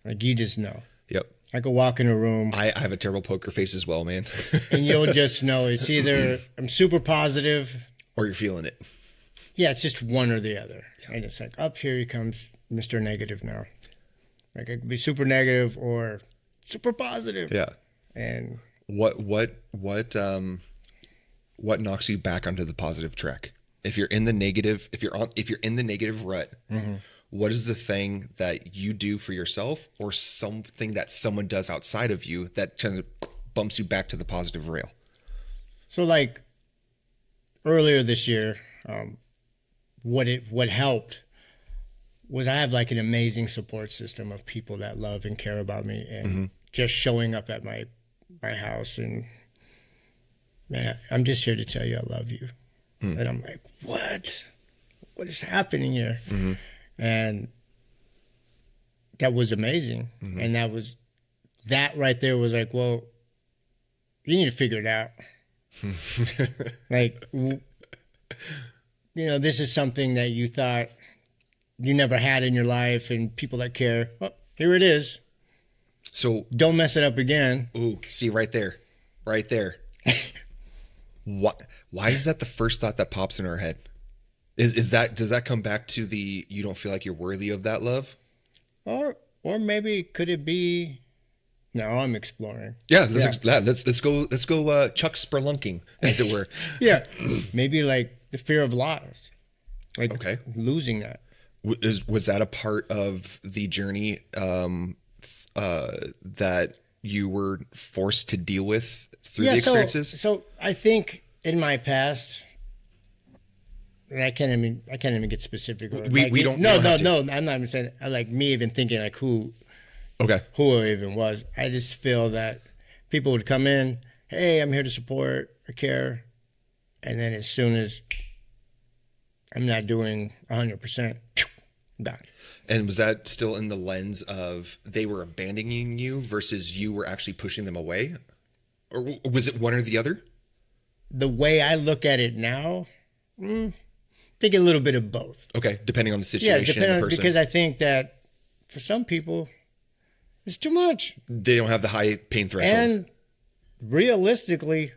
S2: Like you just know.
S1: Yep.
S2: I could walk in a room.
S1: I have a terrible poker face as well, man.
S2: And you'll just know it's either I'm super positive.
S1: Or you're feeling it.
S2: Yeah, it's just one or the other. Yep. And it's like, up here comes Mr. Negative now. Like it could be super negative or super positive.
S1: Yeah.
S2: And
S1: what knocks you back onto the positive track? If you're in the negative, if you're in the negative rut, what is the thing that you do for yourself or something that someone does outside of you that kind of bumps you back to the positive rail?
S2: So like earlier this year, what helped was I have like an amazing support system of people that love and care about me and just showing up at my house and man, I'm just here to tell you I love you. And I'm like, what is happening here? And that was amazing. And that right there was like, well, you need to figure it out. Like, this is something that you thought you never had in your life and people that care. Well, here it is.
S1: So
S2: don't mess it up again.
S1: Ooh, see right there. Why is that the first thought that pops in our head? Does that come back to you don't feel like you're worthy of that love?
S2: Or maybe could it be? No, I'm exploring.
S1: Yeah, let's go Chuck spelunking, as it were.
S2: Yeah, maybe like the fear of loss, like losing that.
S1: Was that a part of the journey that you were forced to deal with through the experiences?
S2: So I think in my past, and I can't even get specific.
S1: We don't.
S2: No. I'm not even saying like me even thinking like who it even was. I just feel that people would come in, hey, I'm here to support or care, and then as soon as I'm not doing 100%, gone.
S1: And was that still in the lens of they were abandoning you versus you were actually pushing them away? Or was it one or the other?
S2: The way I look at it now, I think a little bit of both.
S1: Okay, depending on the situation and the person.
S2: Because I think that for some people, it's too much.
S1: They don't have the high pain threshold.
S2: And realistically,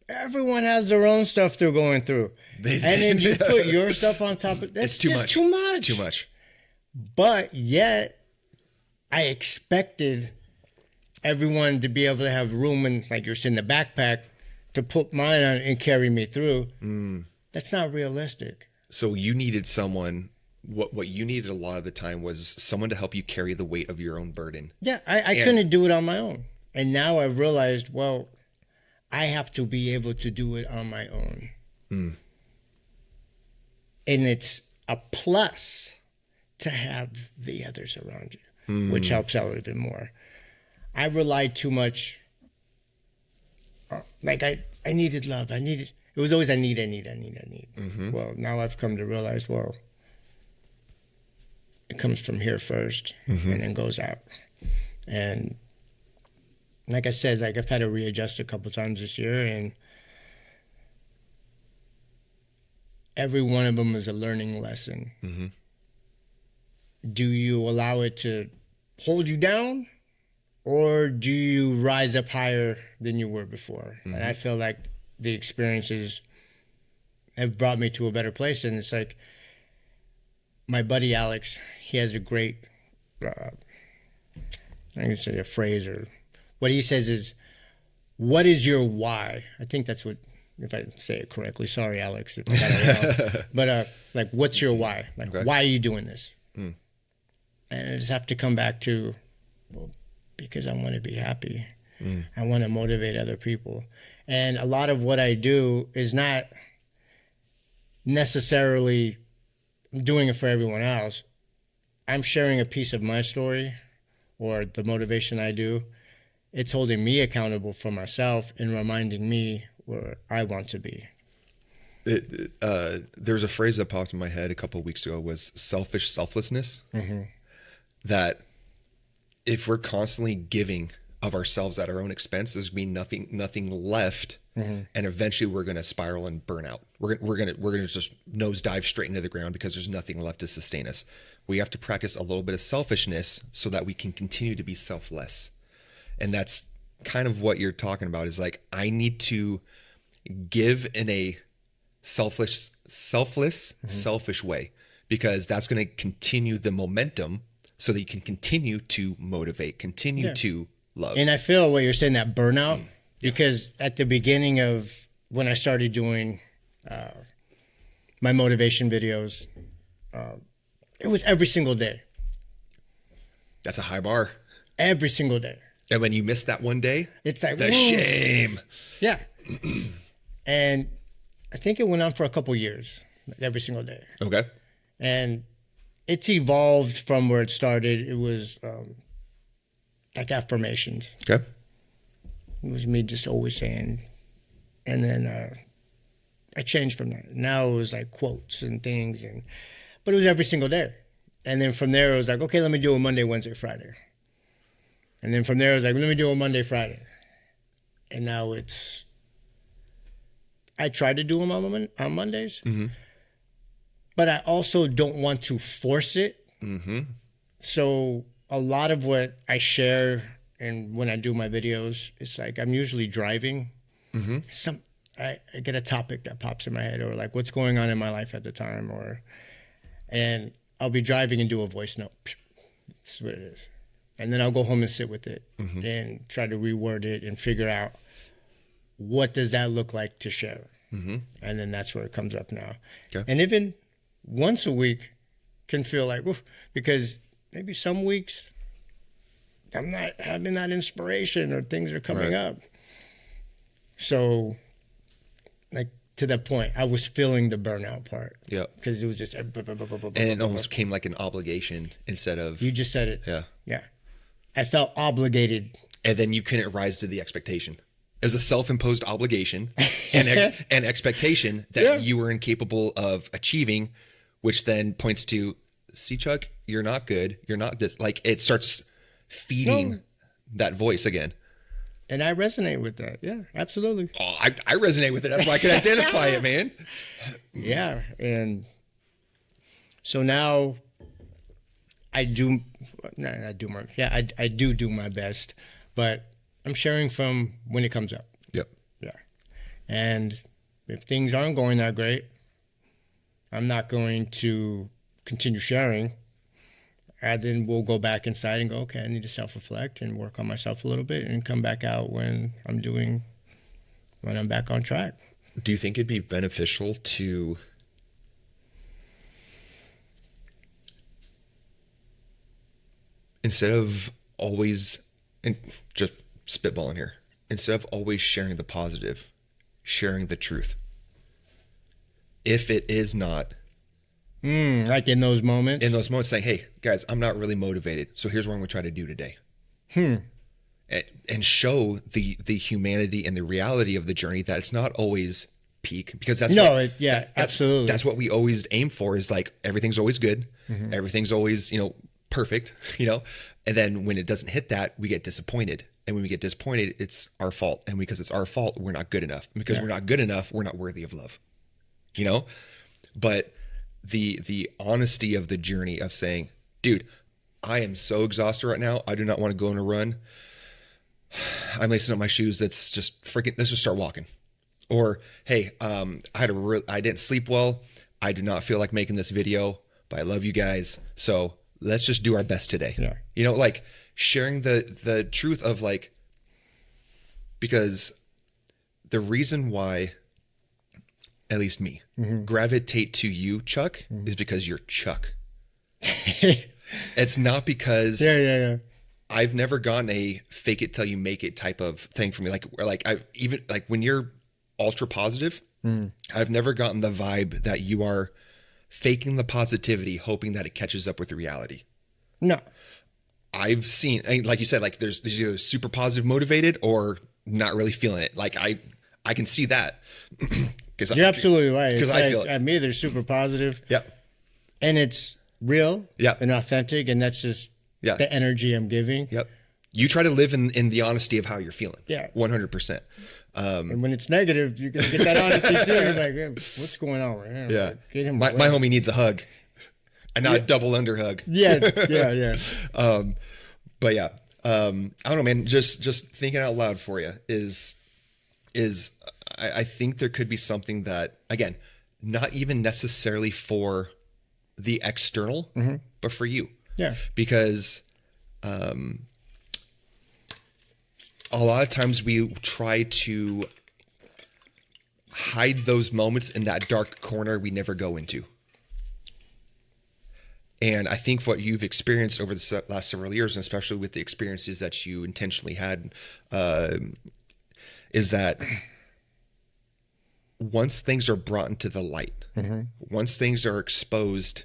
S2: everyone has their own stuff they're going through. And then you put your stuff on top of that's too much.
S1: It's too much.
S2: But yet, I expected everyone to be able to have room and, like you're saying, the backpack to put mine on and carry me through. That's not realistic.
S1: So you needed someone. What you needed a lot of the time was someone to help you carry the weight of your own burden.
S2: Yeah, I couldn't do it on my own. And now I've realized, well, I have to be able to do it on my own. And it's a plus to have the others around you, which helps out even more. I relied too much. Like I needed love. It was always I need. Well, now I've come to realize, well, it comes from here first and then goes out. And like I said, like I've had to readjust a couple times this year, and every one of them is a learning lesson. Do you allow it to hold you down, or do you rise up higher than you were before? And I feel like the experiences have brought me to a better place. And it's like my buddy Alex, he has a great, I can say a phrase, or what he says is, what is your why? I think that's what, if I say it correctly, sorry, Alex, if I got it wrong. But like, what's your why? Like, why are you doing this? And I just have to come back to, well, because I want to be happy. I want to motivate other people. And a lot of what I do is not necessarily doing it for everyone else. I'm sharing a piece of my story or the motivation I do. It's holding me accountable for myself and reminding me where I want to be.
S1: There's a phrase that popped in my head a couple of weeks ago was selfish selflessness. That if we're constantly giving of ourselves at our own expense, there's going to be nothing left. And eventually we're going to spiral and burn out. We're going to just nosedive straight into the ground because there's nothing left to sustain us. We have to practice a little bit of selfishness so that we can continue to be selfless. And that's kind of what you're talking about, is like, I need to give in a selfish way, because that's going to continue the momentum so that you can continue to motivate, continue to love.
S2: And I feel what you're saying, that burnout, because at the beginning of when I started doing my motivation videos, it was every single day.
S1: That's a high bar.
S2: Every single day.
S1: And when you miss that one day,
S2: it's like
S1: the shame.
S2: Yeah. And I think it went on for a couple years, every single day.
S1: Okay.
S2: And it's evolved from where it started. It was like affirmations.
S1: Okay.
S2: It was me just always saying. And then I changed from that. Now it was like quotes and things. But it was every single day. And then from there, it was like, okay, let me do a Monday, Wednesday, Friday. And then from there, I was like, let me do a Monday, Friday. And now I try to do them on Mondays. But I also don't want to force it. So a lot of what I share and when I do my videos, it's like I'm usually driving. I get a topic that pops in my head, or like what's going on in my life at the time, and I'll be driving and do a voice note. That's what it is. And then I'll go home and sit with it and try to reword it and figure out what does that look like to share. And then that's where it comes up now. Okay. And even once a week can feel like, oof, because maybe some weeks I'm not having that inspiration, or things are coming
S1: Right.
S2: up. So, like, to that point, I was feeling the burnout part.
S1: Yeah.
S2: Because it was just...
S1: And it almost became like an obligation instead of...
S2: You just said it.
S1: Yeah.
S2: Yeah. I felt obligated.
S1: And then you couldn't rise to the expectation. It was a self-imposed obligation and expectation that you were incapable of achieving, which then points to, see, Chuck, you're not good. You're not this. Like, it starts feeding that voice again.
S2: And I resonate with that. Yeah, absolutely.
S1: Oh, I resonate with it. That's why I can identify it, man.
S2: Yeah. And so now I do my best, but I'm sharing from when it comes up.
S1: Yep.
S2: Yeah. And if things aren't going that great, I'm not going to continue sharing. And then we'll go back inside and go, okay, I need to self-reflect and work on myself a little bit and come back out when I'm back on track.
S1: Do you think it'd be beneficial to instead of always, and just spitballing here, instead of always sharing the positive, sharing the truth? If it is not,
S2: like in those moments,
S1: saying, hey guys, I'm not really motivated, so here's what I'm gonna try to do today. And show the humanity and the reality of the journey, that it's not always peak, because
S2: absolutely.
S1: That's what we always aim for, is like, everything's always good. Everything's always, perfect, and then when it doesn't hit that, we get disappointed. And when we get disappointed, it's our fault. And because it's our fault, we're not good enough. And because we're not good enough, we're not worthy of love, but the honesty of the journey of saying, dude, I am so exhausted right now. I do not want to go on a run. I'm lacing up my shoes. Let's just start walking. Or, hey, I didn't sleep well. I do not feel like making this video, but I love you guys. So let's just do our best today.
S2: Yeah.
S1: Like sharing the truth of, like, because the reason why, at least me, gravitate to you, Chuck, is because you're Chuck. It's not because I've never gotten a fake it till you make it type of thing from me. Like I even like when you're ultra positive, I've never gotten the vibe that you are faking the positivity, hoping that it catches up with the reality.
S2: No. I've
S1: seen, like you said, like there's either super positive motivated or not really feeling it. Like I can see that.
S2: You're absolutely right.
S1: Because I feel it.
S2: At me, they're super positive.
S1: Yep.
S2: And it's real.
S1: Yep.
S2: And authentic. And that's just the energy I'm giving.
S1: Yep. You try to live in the honesty of how you're feeling.
S2: Yeah.
S1: 100%.
S2: And when it's negative, you're going to get that honesty too. You're like, hey, what's going on right now?
S1: Yeah.
S2: Like, get him
S1: my homie needs a hug. And not a double under hug.
S2: Yeah.
S1: But yeah. I don't know, man. Just thinking out loud for you is I think there could be something that, again, not even necessarily for the external, but for you.
S2: Yeah.
S1: Because a lot of times we try to hide those moments in that dark corner we never go into. And I think what you've experienced over the last several years, and especially with the experiences that you intentionally had, is that once things are brought into the light, once things are exposed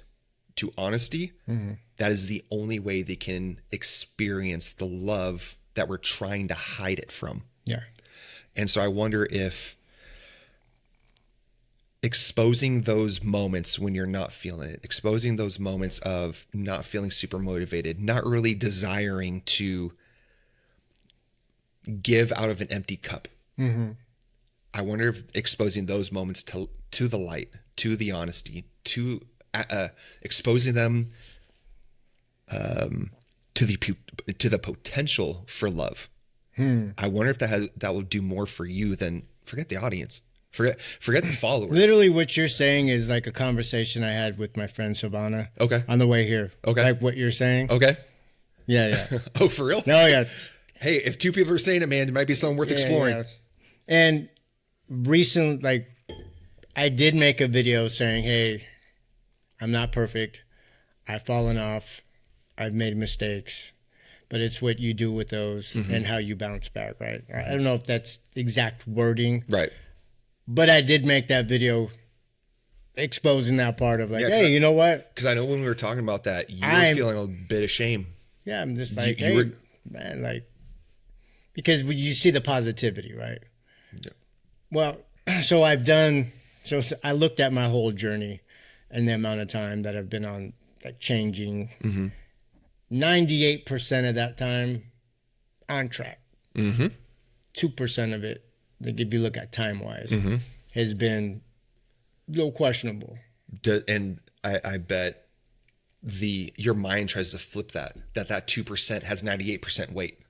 S1: to honesty, that is the only way they can experience the love that we're trying to hide it from.
S2: Yeah.
S1: And so I wonder if exposing those moments when you're not feeling it, exposing those moments of not feeling super motivated, not really desiring to give out of an empty cup. I wonder if exposing those moments to the light, to the honesty, to exposing them to the potential for love. I wonder if that will do more for you than, forget the audience. Forget the followers.
S2: Literally what you're saying is like a conversation I had with my friend Savannah.
S1: Okay.
S2: On the way here.
S1: Okay.
S2: Like what you're saying.
S1: Okay.
S2: Yeah.
S1: Oh, for real?
S2: No, yeah.
S1: Hey, if two people are saying it, man, it might be something worth exploring.
S2: Yeah. And recently, like, I did make a video saying, hey, I'm not perfect. I've fallen off. I've made mistakes. but it's what you do with those and how you bounce back, right? I don't know if that's exact wording.
S1: Right.
S2: But I did make that video exposing that part of like, hey, you know what?
S1: Because I know when we were talking about that, you were feeling a bit of shame.
S2: Yeah, I'm just like, hey, man, like, because you see the positivity, right? Yeah. Well, so I looked at my whole journey and the amount of time that I've been on, like, changing. 98% of that time on track. 2% of it, like if you look at time-wise, has been a little questionable.
S1: And I bet your mind tries to flip that 2% has 98% weight.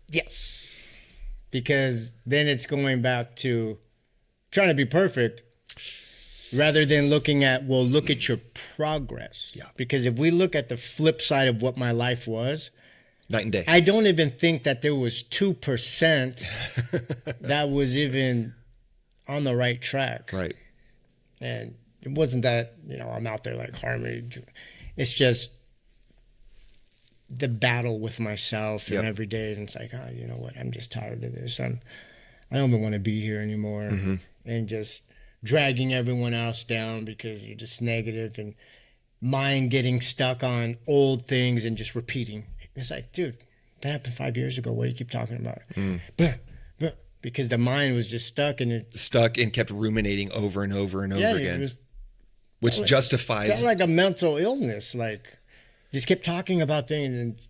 S2: Yes. Because then it's going back to trying to be perfect rather than looking at, well, look at your progress.
S1: Yeah.
S2: Because if we look at the flip side of what my life was,
S1: night and day.
S2: I don't even think that there was 2% that was even on the right track.
S1: Right.
S2: And it wasn't that, I'm out there like harming. It's just the battle with myself and every day. And it's like, oh, you know what? I'm just tired of this. I don't even want to be here anymore. And just dragging everyone else down because you're just negative and mind getting stuck on old things and just repeating. It's like, dude, that happened 5 years ago. What do you keep talking about? Because the mind was just stuck and
S1: kept ruminating over and over and over again, which justifies.
S2: It's like a mental illness. Like, just kept talking about things, and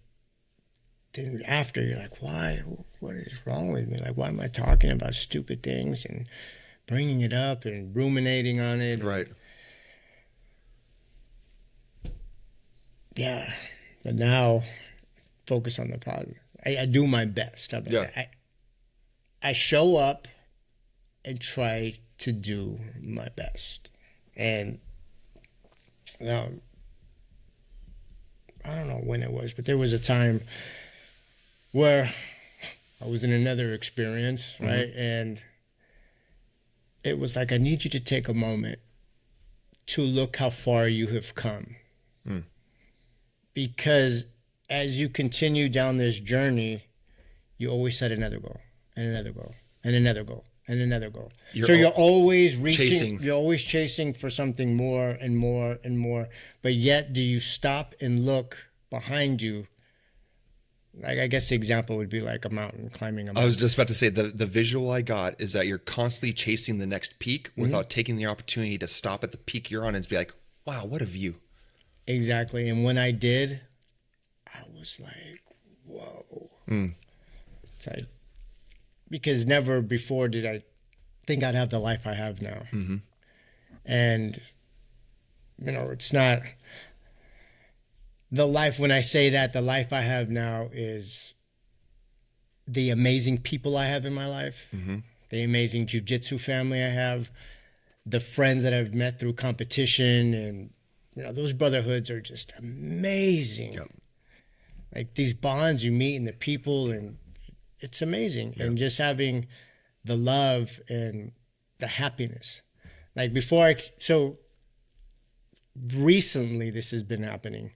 S2: then after you're like, why? What is wrong with me? Like, why am I talking about stupid things and bringing it up and ruminating on it?
S1: Right.
S2: Yeah, but now focus on the positive. I do my best. I show up and try to do my best. And I don't know when it was, but there was a time where I was in another experience, right? And it was like, I need you to take a moment to look how far you have come. Because as you continue down this journey, you always set another goal and another goal and another goal and another goal. You're always you're always chasing for something more and more and more. But yet, do you stop and look behind you? Like, I guess the example would be like a mountain, climbing a mountain.
S1: I was just about to say, the visual I got is that you're constantly chasing the next peak without taking the opportunity to stop at the peak you're on and be like, wow, what a view.
S2: Exactly. And when I did, I was like, whoa. It's like, because never before did I think I'd have the life I have now. And, it's not the life. When I say that, the life I have now is the amazing people I have in my life, the amazing Jujitsu family I have, the friends that I've met through competition, and those brotherhoods are just amazing. Like, these bonds you meet and the people, and it's amazing. And just having the love and the happiness. Like, so recently this has been happening.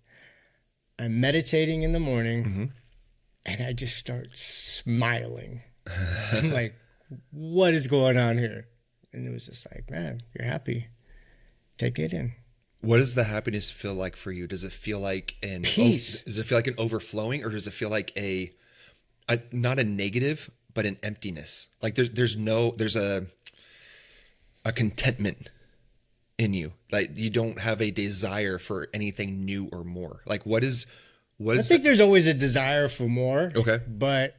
S2: I'm meditating in the morning and I just start smiling. I'm like, what is going on here? And it was just like, man, you're happy. Take it in.
S1: What does the happiness feel like for you? Does it feel like
S2: peace?
S1: Does it feel like an overflowing, or does it feel like a not a negative, but an emptiness? Like there's a contentment in you. Like, you don't have a desire for anything new or more. Like, I
S2: think there's always a desire for more.
S1: Okay.
S2: But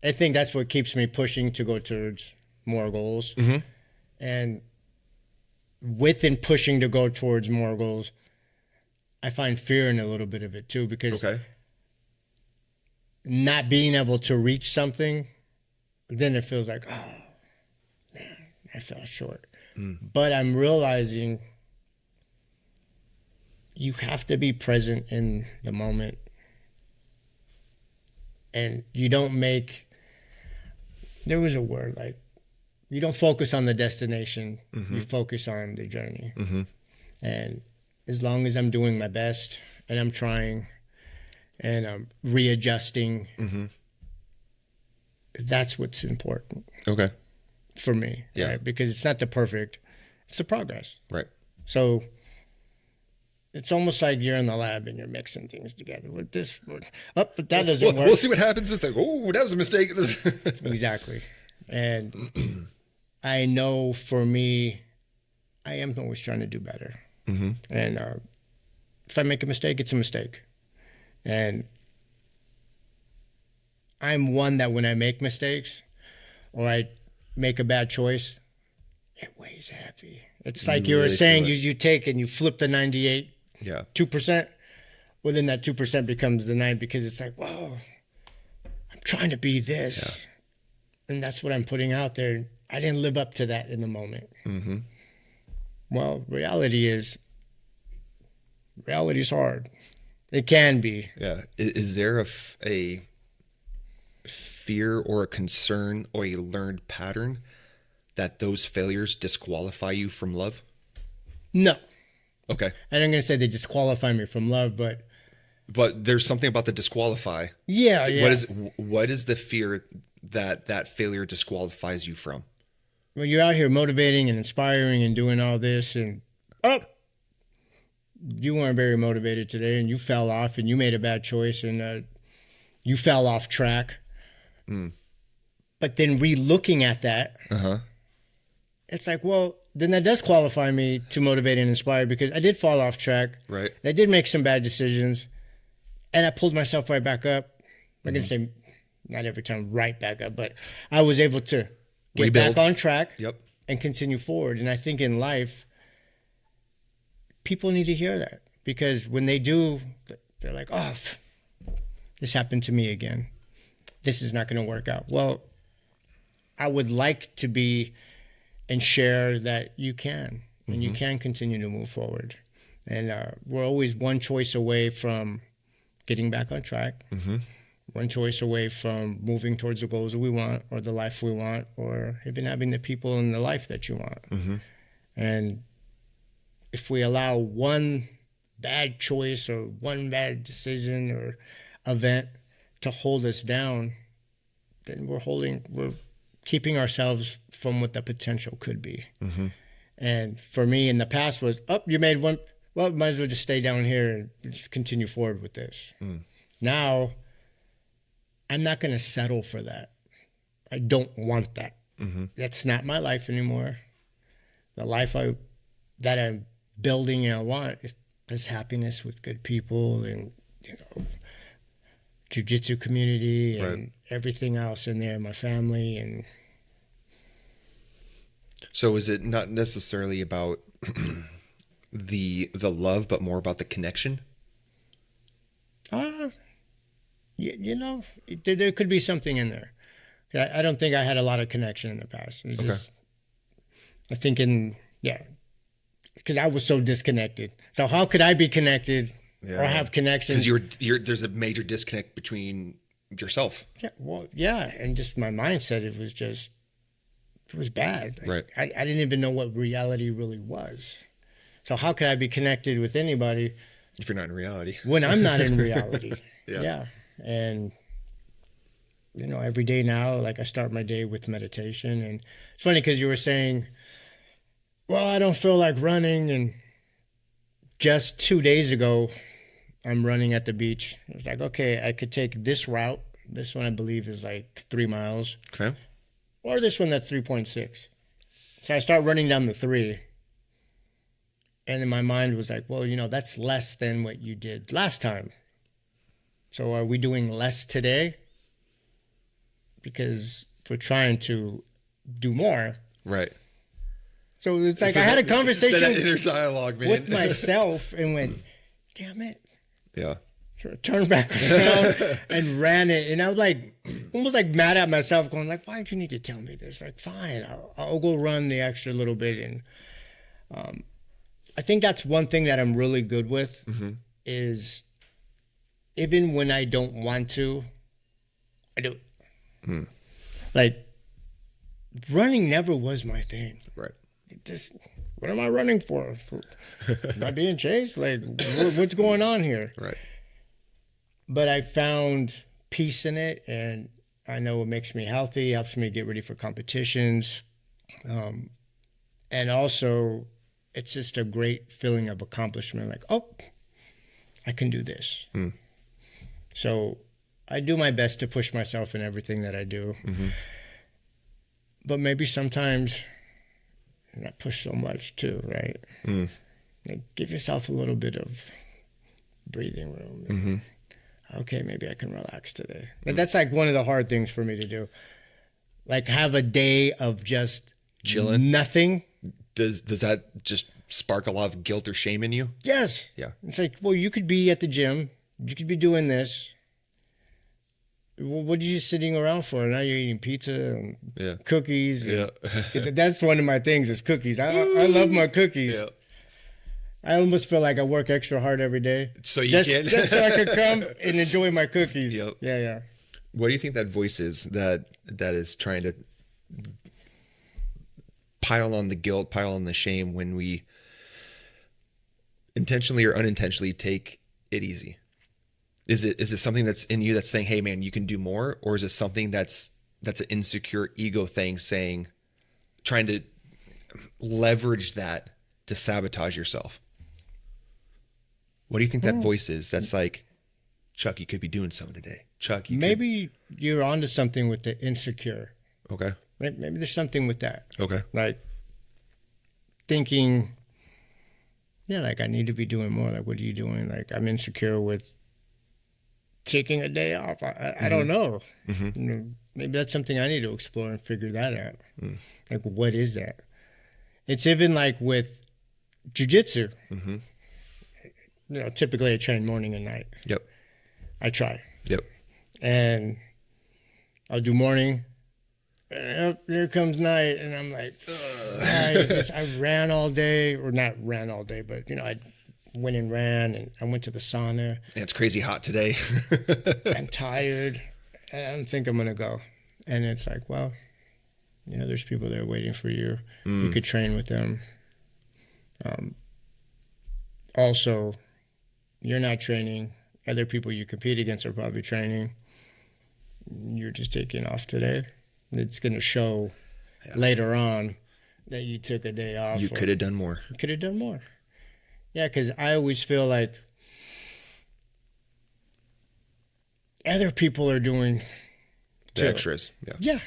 S2: I think that's what keeps me pushing to go towards more goals. And within pushing to go towards more goals, I find fear in a little bit of it too, because not being able to reach something, then it feels like, oh man, I fell short. But I'm realizing you have to be present in the moment, and you don't there was a word, like, you don't focus on the destination, you focus on the journey. And as long as I'm doing my best and I'm trying, and readjusting.
S1: Mm-hmm.
S2: That's what's important.
S1: Okay.
S2: For me.
S1: Yeah.
S2: Right? Because it's not the perfect, it's the progress.
S1: Right.
S2: So it's almost like you're in the lab and you're mixing things together with this. But that doesn't work.
S1: We'll see what happens. It's like, oh, that was a mistake.
S2: Exactly. And I know for me, I am always trying to do better.
S1: Mm-hmm.
S2: And if I make a mistake, it's a mistake. And I'm one that when I make mistakes or I make a bad choice, it weighs heavy. It's like you were
S1: really
S2: saying,
S1: feel it.
S2: you take and you flip the 98,
S1: Yeah.
S2: 2%. Well, then that 2% becomes the 9 because it's like, whoa, I'm trying to be this. Yeah. And that's what I'm putting out there. I didn't live up to that in the moment.
S1: Mm-hmm.
S2: Well, reality's hard. It can be.
S1: Yeah. Is there a fear or a concern or a learned pattern that those failures disqualify you from love?
S2: No.
S1: Okay.
S2: And I'm going to say they disqualify me from love, but
S1: there's something about the disqualify.
S2: Yeah.
S1: What is the fear that failure disqualifies you from?
S2: Well, you're out here motivating and inspiring and doing all this, and you weren't very motivated today, and you fell off, and you made a bad choice, and you fell off track.
S1: Mm.
S2: But then re-looking at that, it's like, well, then that does qualify me to motivate and inspire because I did fall off track.
S1: Right.
S2: I did make some bad decisions, and I pulled myself right back up. I'm going to say not every time right back up, but I was able to get
S1: rebuild.
S2: Back on track.
S1: Yep.
S2: And continue forward. And I think in life, people need to hear that because when they do, they're like, oh, this happened to me again. This is not going to work out. Well, I would like to be and share that you can, and you can continue to move forward. And we're always one choice away from getting back on track, one choice away from moving towards the goals that we want or the life we want or even having the people in the life that you want. And if we allow one bad choice or one bad decision or event to hold us down, then we're keeping ourselves from what the potential could be. And for me in the past was, you made one, well, might as well just stay down here and just continue forward with this. Now, I'm not going to settle for that. I don't want that. That's not my life anymore. The life that I'm building and I want is happiness with good people and, Jiu-Jitsu community and everything else in there, my family. And
S1: so is it not necessarily about the love, but more about the connection?
S2: There could be something in there. I don't think I had a lot of connection in the past. It's just, I think because I was so disconnected. So how could I be connected or have connections?
S1: Because there's a major disconnect between yourself.
S2: And just my mindset, it was bad.
S1: Right.
S2: I didn't even know what reality really was. So how could I be connected with anybody
S1: if you're not in reality?
S2: When I'm not in reality?
S1: Yeah.
S2: And, every day now, like I start my day with meditation. And it's funny because you were saying, well, I don't feel like running. And just 2 days ago, I'm running at the beach. I was like, okay, I could take this route. This one I believe is like 3 miles.
S1: Okay.
S2: Or this one that's 3.6. So I start running down the 3. And then my mind was like, well, that's less than what you did last time. So are we doing less today? Because we're trying to do more.
S1: Right.
S2: So it's like I had a conversation
S1: that inner dialogue, man,
S2: with myself and went, damn it.
S1: Yeah.
S2: So I turned back around and ran it. And I was like, almost like mad at myself going like, why did you need to tell me this? Like, fine, I'll go run the extra little bit. And I think that's one thing that I'm really good with is even when I don't want to, I do it. Like, running never was my thing.
S1: Right.
S2: What am I running for? Am I being chased? Like, what's going on here?
S1: Right.
S2: but I found peace in it, and I know it makes me healthy, helps me get ready for competitions. And also, it's just a great feeling of accomplishment. Like, oh, I can do this. So I do my best to push myself in everything that I do. But maybe sometimes not push so much too, right? Like, give yourself a little bit of breathing room. Okay, maybe I can relax today. But that's like one of the hard things for me to do. Like, have a day of just
S1: Chilling.
S2: nothing.
S1: Does that just spark a lot of guilt or shame in you?
S2: Yes.
S1: Yeah.
S2: It's like, well, you could be at the gym. You could be doing this. Well, what are you sitting around for? Now you're eating pizza and cookies. And that's one of my things is cookies. I love my cookies. Yeah. I almost feel like I work extra hard every day.
S1: So you
S2: just,
S1: can.
S2: Just so I could come and enjoy my cookies.
S1: Yep.
S2: Yeah.
S1: What do you think that voice is that is trying to pile on the guilt, pile on the shame when we intentionally or unintentionally take it easy? Is it something that's in you that's saying, hey man, you can do more? Or is it something that's an insecure ego thing trying to leverage that to sabotage yourself? What do you think that voice is that's like, Chuck, you could be doing something today. Chuck,
S2: maybe you're onto something with the insecure.
S1: Okay.
S2: Maybe there's something with that.
S1: Okay.
S2: Like thinking, like I need to be doing more. Like, what are you doing? Like, I'm insecure with taking a day off. I don't know. You know. Maybe that's something I need to explore and figure that out. Like, what is that? It's even like with jujitsu. You know, typically I train morning and night.
S1: Yep.
S2: I try.
S1: Yep.
S2: And I'll do morning. And here comes night, and I'm like, I ran all day, or not ran all day, but I went and ran, and I went to the sauna.
S1: And it's crazy hot today.
S2: I'm tired. I don't think I'm gonna go. And it's like, well, there's people there waiting for you. You could train with them. Also, you're not training. Other people you compete against are probably training. You're just taking off today. It's going to show later on that you took a day off.
S1: You could have done more.
S2: You could have done more. Yeah, because I always feel like other people are doing
S1: the extras.
S2: Yeah.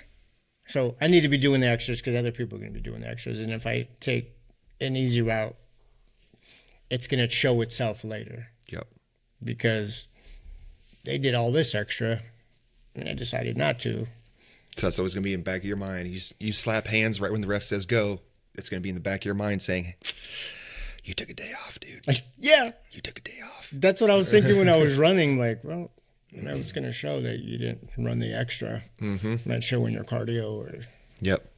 S2: So I need to be doing the extras because other people are going to be doing the extras. And if I take an easy route, it's going to show itself later.
S1: Yep.
S2: Because they did all this extra and I decided not to.
S1: So that's always going to be in the back of your mind. You slap hands right when the ref says go. It's going to be in the back of your mind saying, you took a day off, dude.
S2: Yeah.
S1: You took a day off.
S2: That's what I was thinking when I was running. Like, well, it's going to show that you didn't run the extra. Not showing your cardio. Or...
S1: Yep.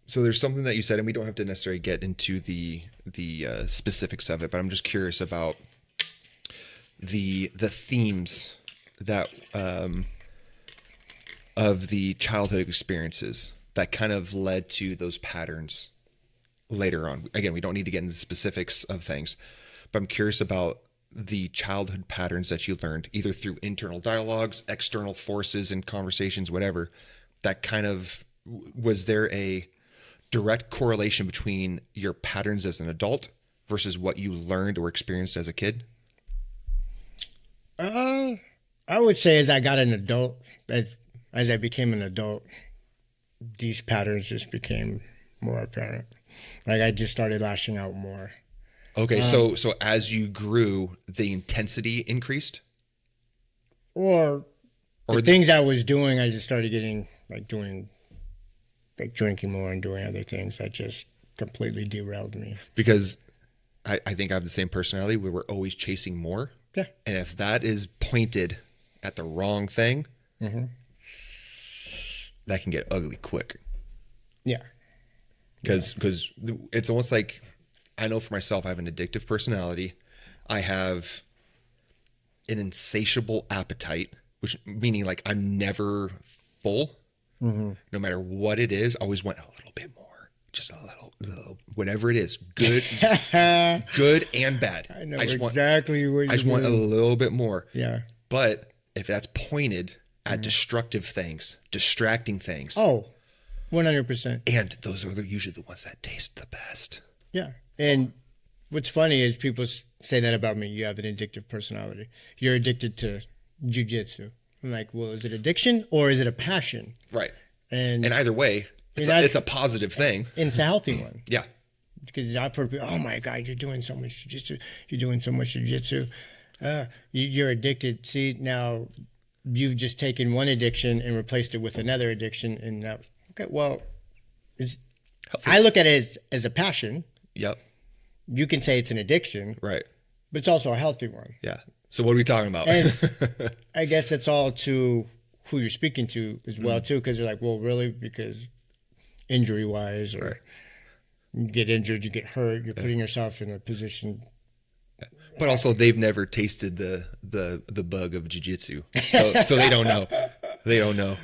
S1: So there's something that you said, and we don't have to necessarily get into the specifics of it, but I'm just curious about the themes that of the childhood experiences that kind of led to those patterns later on. Again, we don't need to get into the specifics of things, but I'm curious about the childhood patterns that you learned, either through internal dialogues, external forces and conversations, whatever, that kind of, was there a direct correlation between your patterns as an adult versus what you learned or experienced as a kid?
S2: I would say as I got an adult, as I became an adult, these patterns just became more apparent. Like I just started lashing out more.
S1: Okay, so as you grew, the intensity increased?
S2: Or the things I was doing, I just started getting drinking more and doing other things that just completely derailed me.
S1: Because I think I have the same personality where we're always chasing more.
S2: Yeah.
S1: And if that is pointed at the wrong thing, that can get ugly quick.
S2: Yeah.
S1: Because it's almost like, I know for myself, I have an addictive personality. I have an insatiable appetite, which meaning like I'm never full. No matter what it is, I always want a little bit more. just a little, whatever it is, good, good and bad.
S2: I know
S1: just
S2: exactly what you mean.
S1: I just want a little bit more.
S2: Yeah.
S1: But if that's pointed at destructive things, distracting things.
S2: Oh, 100%.
S1: And those are usually the ones that taste the best.
S2: Yeah. And what's funny is people say that about me. You have an addictive personality. You're addicted to jujitsu. I'm like, well, is it addiction or is it a passion?
S1: Right.
S2: And
S1: either way, it's a positive thing.
S2: And it's a healthy one.
S1: Yeah.
S2: Because I've heard people, oh my God, you're doing so much jujitsu. You're doing so much jujitsu. You're addicted. See, now you've just taken one addiction and replaced it with another addiction. And now, okay, well, I look at it as a passion.
S1: Yep.
S2: You can say it's an addiction.
S1: Right.
S2: But it's also a healthy one.
S1: Yeah. So what are we talking about?
S2: And I guess that's all to who you're speaking to as well, too, because they're like, well, really? Because injury-wise, or you get injured, you get hurt, you're putting yourself in a position.
S1: But also, they've never tasted the bug of jiu-jitsu, so they don't know. They don't know.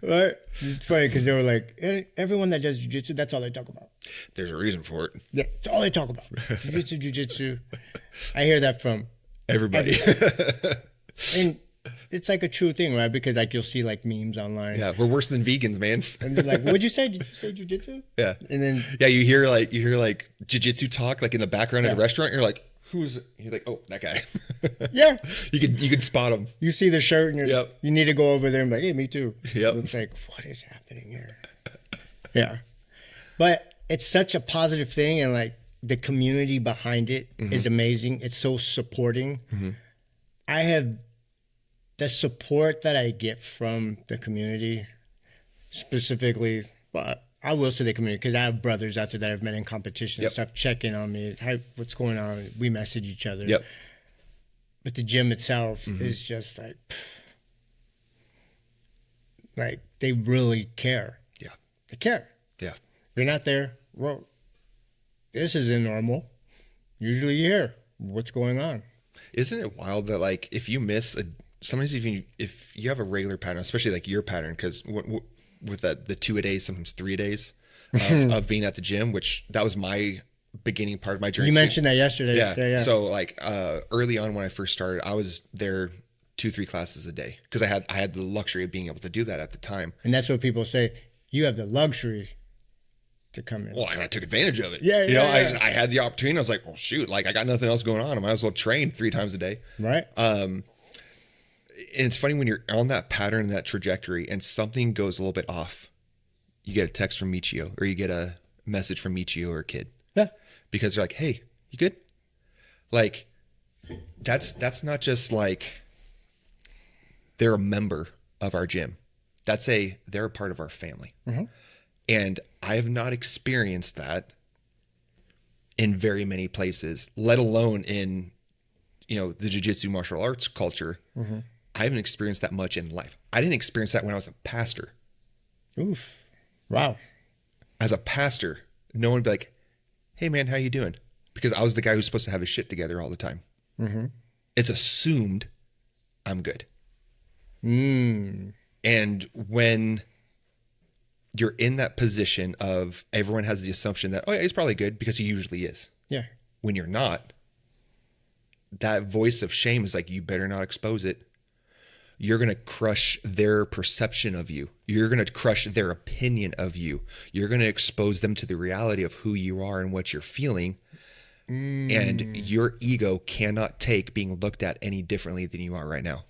S2: Right? It's funny because they were like, everyone that does jiu-jitsu, that's all they talk about.
S1: There's a reason for it.
S2: Yeah, it's all they talk about. Jiu-jitsu, jiu-jitsu. I hear that from
S1: everybody.
S2: And it's like a true thing, right? Because like you'll see like memes online.
S1: Yeah, we're worse than vegans, man.
S2: And they're like, what'd you say? Did you say jiu-jitsu?
S1: Yeah.
S2: And then
S1: you hear like jiu-jitsu talk like in the background at a restaurant. You're like, who is it? You're like, oh, that guy.
S2: Yeah.
S1: You could spot him.
S2: You see the shirt and you need to go over there and be like, hey, me too.
S1: Yep.
S2: It's like, what is happening here? Yeah. But it's such a positive thing, and like the community behind it is amazing. It's so supporting. I have the support that I get from the community, specifically, but I will say the community, because I have brothers out there that I've met in competition and stuff, checking on me. Hey, what's going on? We message each other.
S1: Yep.
S2: But the gym itself is just like they really care.
S1: Yeah.
S2: They care.
S1: Yeah.
S2: If you're not there, well, this isn't normal. Usually you hear what's going on.
S1: Isn't it wild that like if you miss sometimes if you have a regular pattern, especially like your pattern, because with the 2-a-days, sometimes 3-a-days of being at the gym, which that was my beginning part of my journey.
S2: You mentioned that yesterday.
S1: Yeah. So like early on when I first started, I was there 2-3 classes a day because I had the luxury of being able to do that at the time.
S2: And that's what people say. You have the luxury to come in.
S1: Well, and I took advantage of it.
S2: Yeah.
S1: I had the opportunity. I was like, well, shoot, like I got nothing else going on. I might as well train 3 times a day.
S2: Right.
S1: And it's funny when you're on that pattern, that trajectory, and something goes a little bit off. You get a text from Michio, or you get a message from Michio or a kid.
S2: Yeah.
S1: Because they're like, hey, you good? Like, that's not just like they're a member of our gym. They're a part of our family. And I have not experienced that in very many places, let alone in, the jiu-jitsu martial arts culture. I haven't experienced that much in life. I didn't experience that when I was a pastor.
S2: Oof. Wow.
S1: As a pastor, no one would be like, hey man, how you doing? Because I was the guy who's supposed to have his shit together all the time. It's assumed I'm good. And when you're in that position of everyone has the assumption that, oh yeah, he's probably good because he usually is.
S2: Yeah.
S1: When you're not, that voice of shame is like, you better not expose it. You're going to crush their perception of you. You're going to crush their opinion of you. You're going to expose them to the reality of who you are and what you're feeling. And your ego cannot take being looked at any differently than you are right now.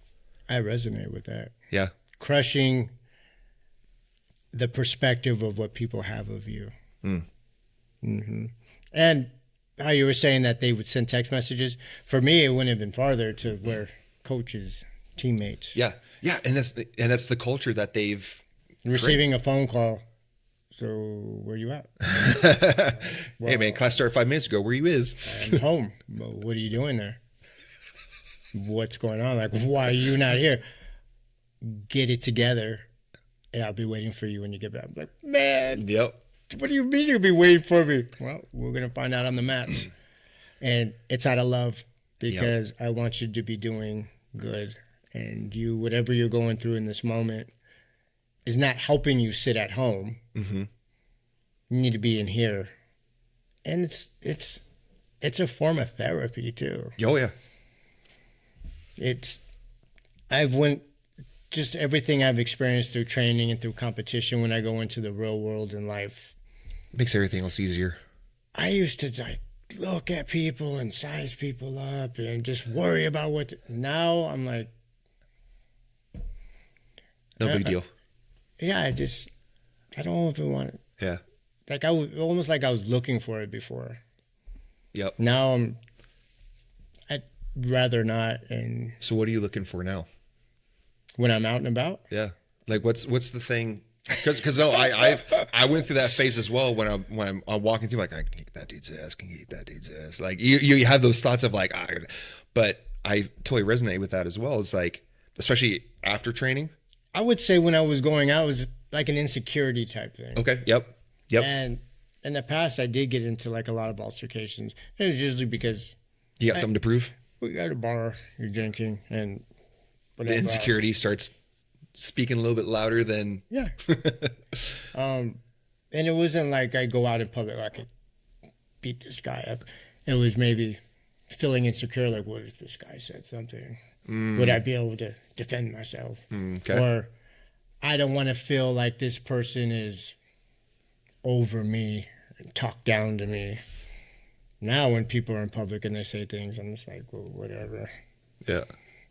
S2: I resonate with that.
S1: Yeah.
S2: Crushing the perspective of what people have of you. And how you were saying that they would send text messages. For me, it wouldn't have been farther to where coaches, teammates.
S1: Yeah. And that's the culture that they've
S2: receiving a phone call. So where you at?
S1: Hey man, class started 5 minutes ago. Where you is?
S2: I'm home. Well, what are you doing there? What's going on? Like, why are you not here? Get it together, and I'll be waiting for you when you get back. I'm like, man.
S1: Yep.
S2: What do you mean you'll be waiting for me? Well, we're gonna find out on the mats, and it's out of love because I want you to be doing good, and whatever you're going through in this moment is not helping you sit at home. You need to be in here. And it's a form of therapy too.
S1: Oh yeah.
S2: I've went just everything I've experienced through training and through competition when I go into the real world in life.
S1: Makes everything else easier.
S2: I used to like look at people and size people up and just worry about now I'm like,
S1: no big deal.
S2: Yeah, I don't know if I want it.
S1: Yeah.
S2: Like I was almost like I was looking for it before.
S1: Yep.
S2: Now I'd rather not. And
S1: so what are you looking for now?
S2: When I'm out and about?
S1: Yeah. Like what's the thing? Because no, I went through that phase as well when I'm walking through, like, I can kick that dude's ass, can eat that dude's ass. Like you have those thoughts of like, but I totally resonate with that as well. It's like, especially after training.
S2: I would say when I was going out, it was like an insecurity type thing.
S1: Okay. Yep.
S2: And in the past, I did get into like a lot of altercations. It was usually because
S1: you got something to prove.
S2: We got a bar, you're drinking, and whatever.
S1: The insecurity starts speaking a little bit louder than.
S2: Yeah. And it wasn't like I go out in public, I could beat this guy up. It was maybe feeling insecure, like, what if this guy said something? Would I be able to defend myself?
S1: Okay.
S2: Or I don't want to feel like this person is over me and talk down to me. Now when people are in public and they say things, I'm just like, well, whatever.
S1: Yeah.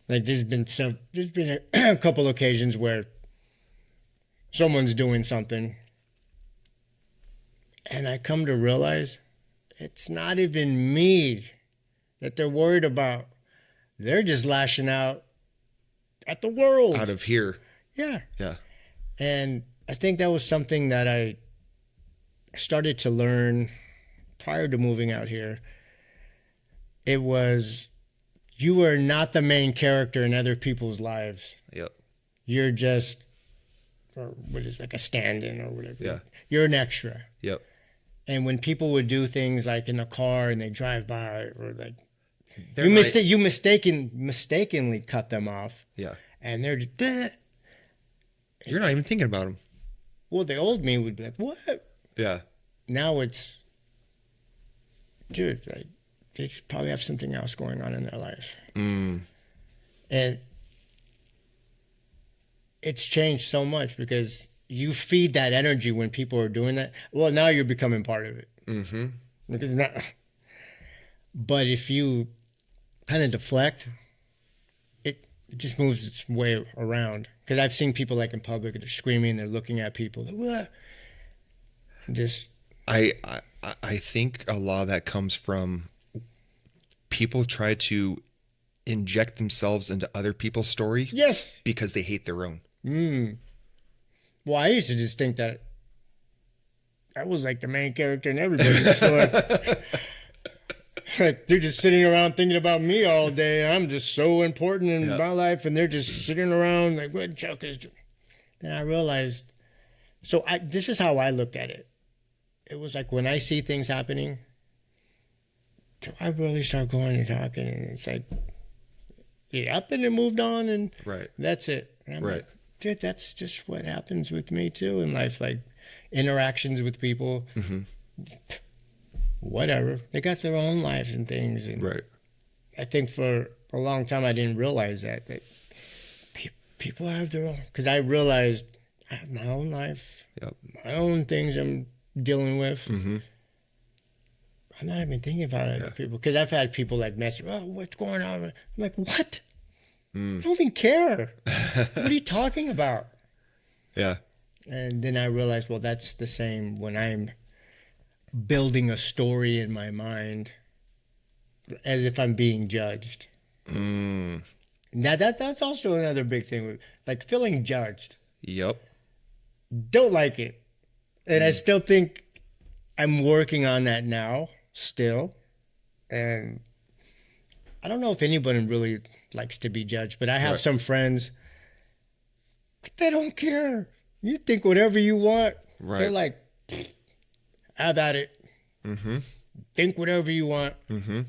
S2: Like there's been a couple occasions where someone's doing something and I come to realize it's not even me that they're worried about. They're just lashing out at the world.
S1: Out of here.
S2: Yeah.
S1: Yeah.
S2: And I think that was something that I started to learn prior to moving out here. It was, you are not the main character in other people's lives.
S1: Yep.
S2: You're just, or what is like a stand-in or whatever.
S1: Yeah.
S2: You're an extra.
S1: Yep.
S2: And when people would do things like in the car and they drive by or like,
S1: They're
S2: you mistakenly cut them off.
S1: Yeah.
S2: And they're just, bleh.
S1: You're not even thinking about them.
S2: Well, the old me would be like, what?
S1: Yeah.
S2: Now it's, dude, like, they probably have something else going on in their life. And it's changed so much because you feed that energy when people are doing that. Well, now you're becoming part of it. Mm-hmm. Because not, but if you kind of deflect, it just moves its way around. Because I've seen people like in public, they're screaming, they're looking at people. Like, what? Just.
S1: I think a lot of that comes from people try to inject themselves into other people's story.
S2: Yes.
S1: Because they hate their own.
S2: Well, I used to just think that I was like the main character in everybody's story. Like they're just sitting around thinking about me all day. I'm just so important in my life, and they're just sitting around like, what Chuck is doing? And I realized, this is how I looked at it. It was like when I see things happening, do I really start going and talking? And it's like, it happened and moved on, and that's it. And I'm like, dude, that's just what happens with me too in life. Like interactions with people, whatever. They got their own lives and things. And I think for a long time I didn't realize that people have their own. Because I realized I have my own life, my own things I'm dealing with. I'm not even thinking about other people. Because I've had people like message, oh, what's going on? I'm like, what? I don't even care. What are you talking about? Yeah. And then I realized, well, that's the same when I'm building a story in my mind as if I'm being judged. Now that's also another big thing, like feeling judged. Yep. Don't like it. And I still think I'm working on that now still. And I don't know if anybody really likes to be judged, but I have some friends, they don't care. You think whatever you want. They're like, have at it. Think whatever you want.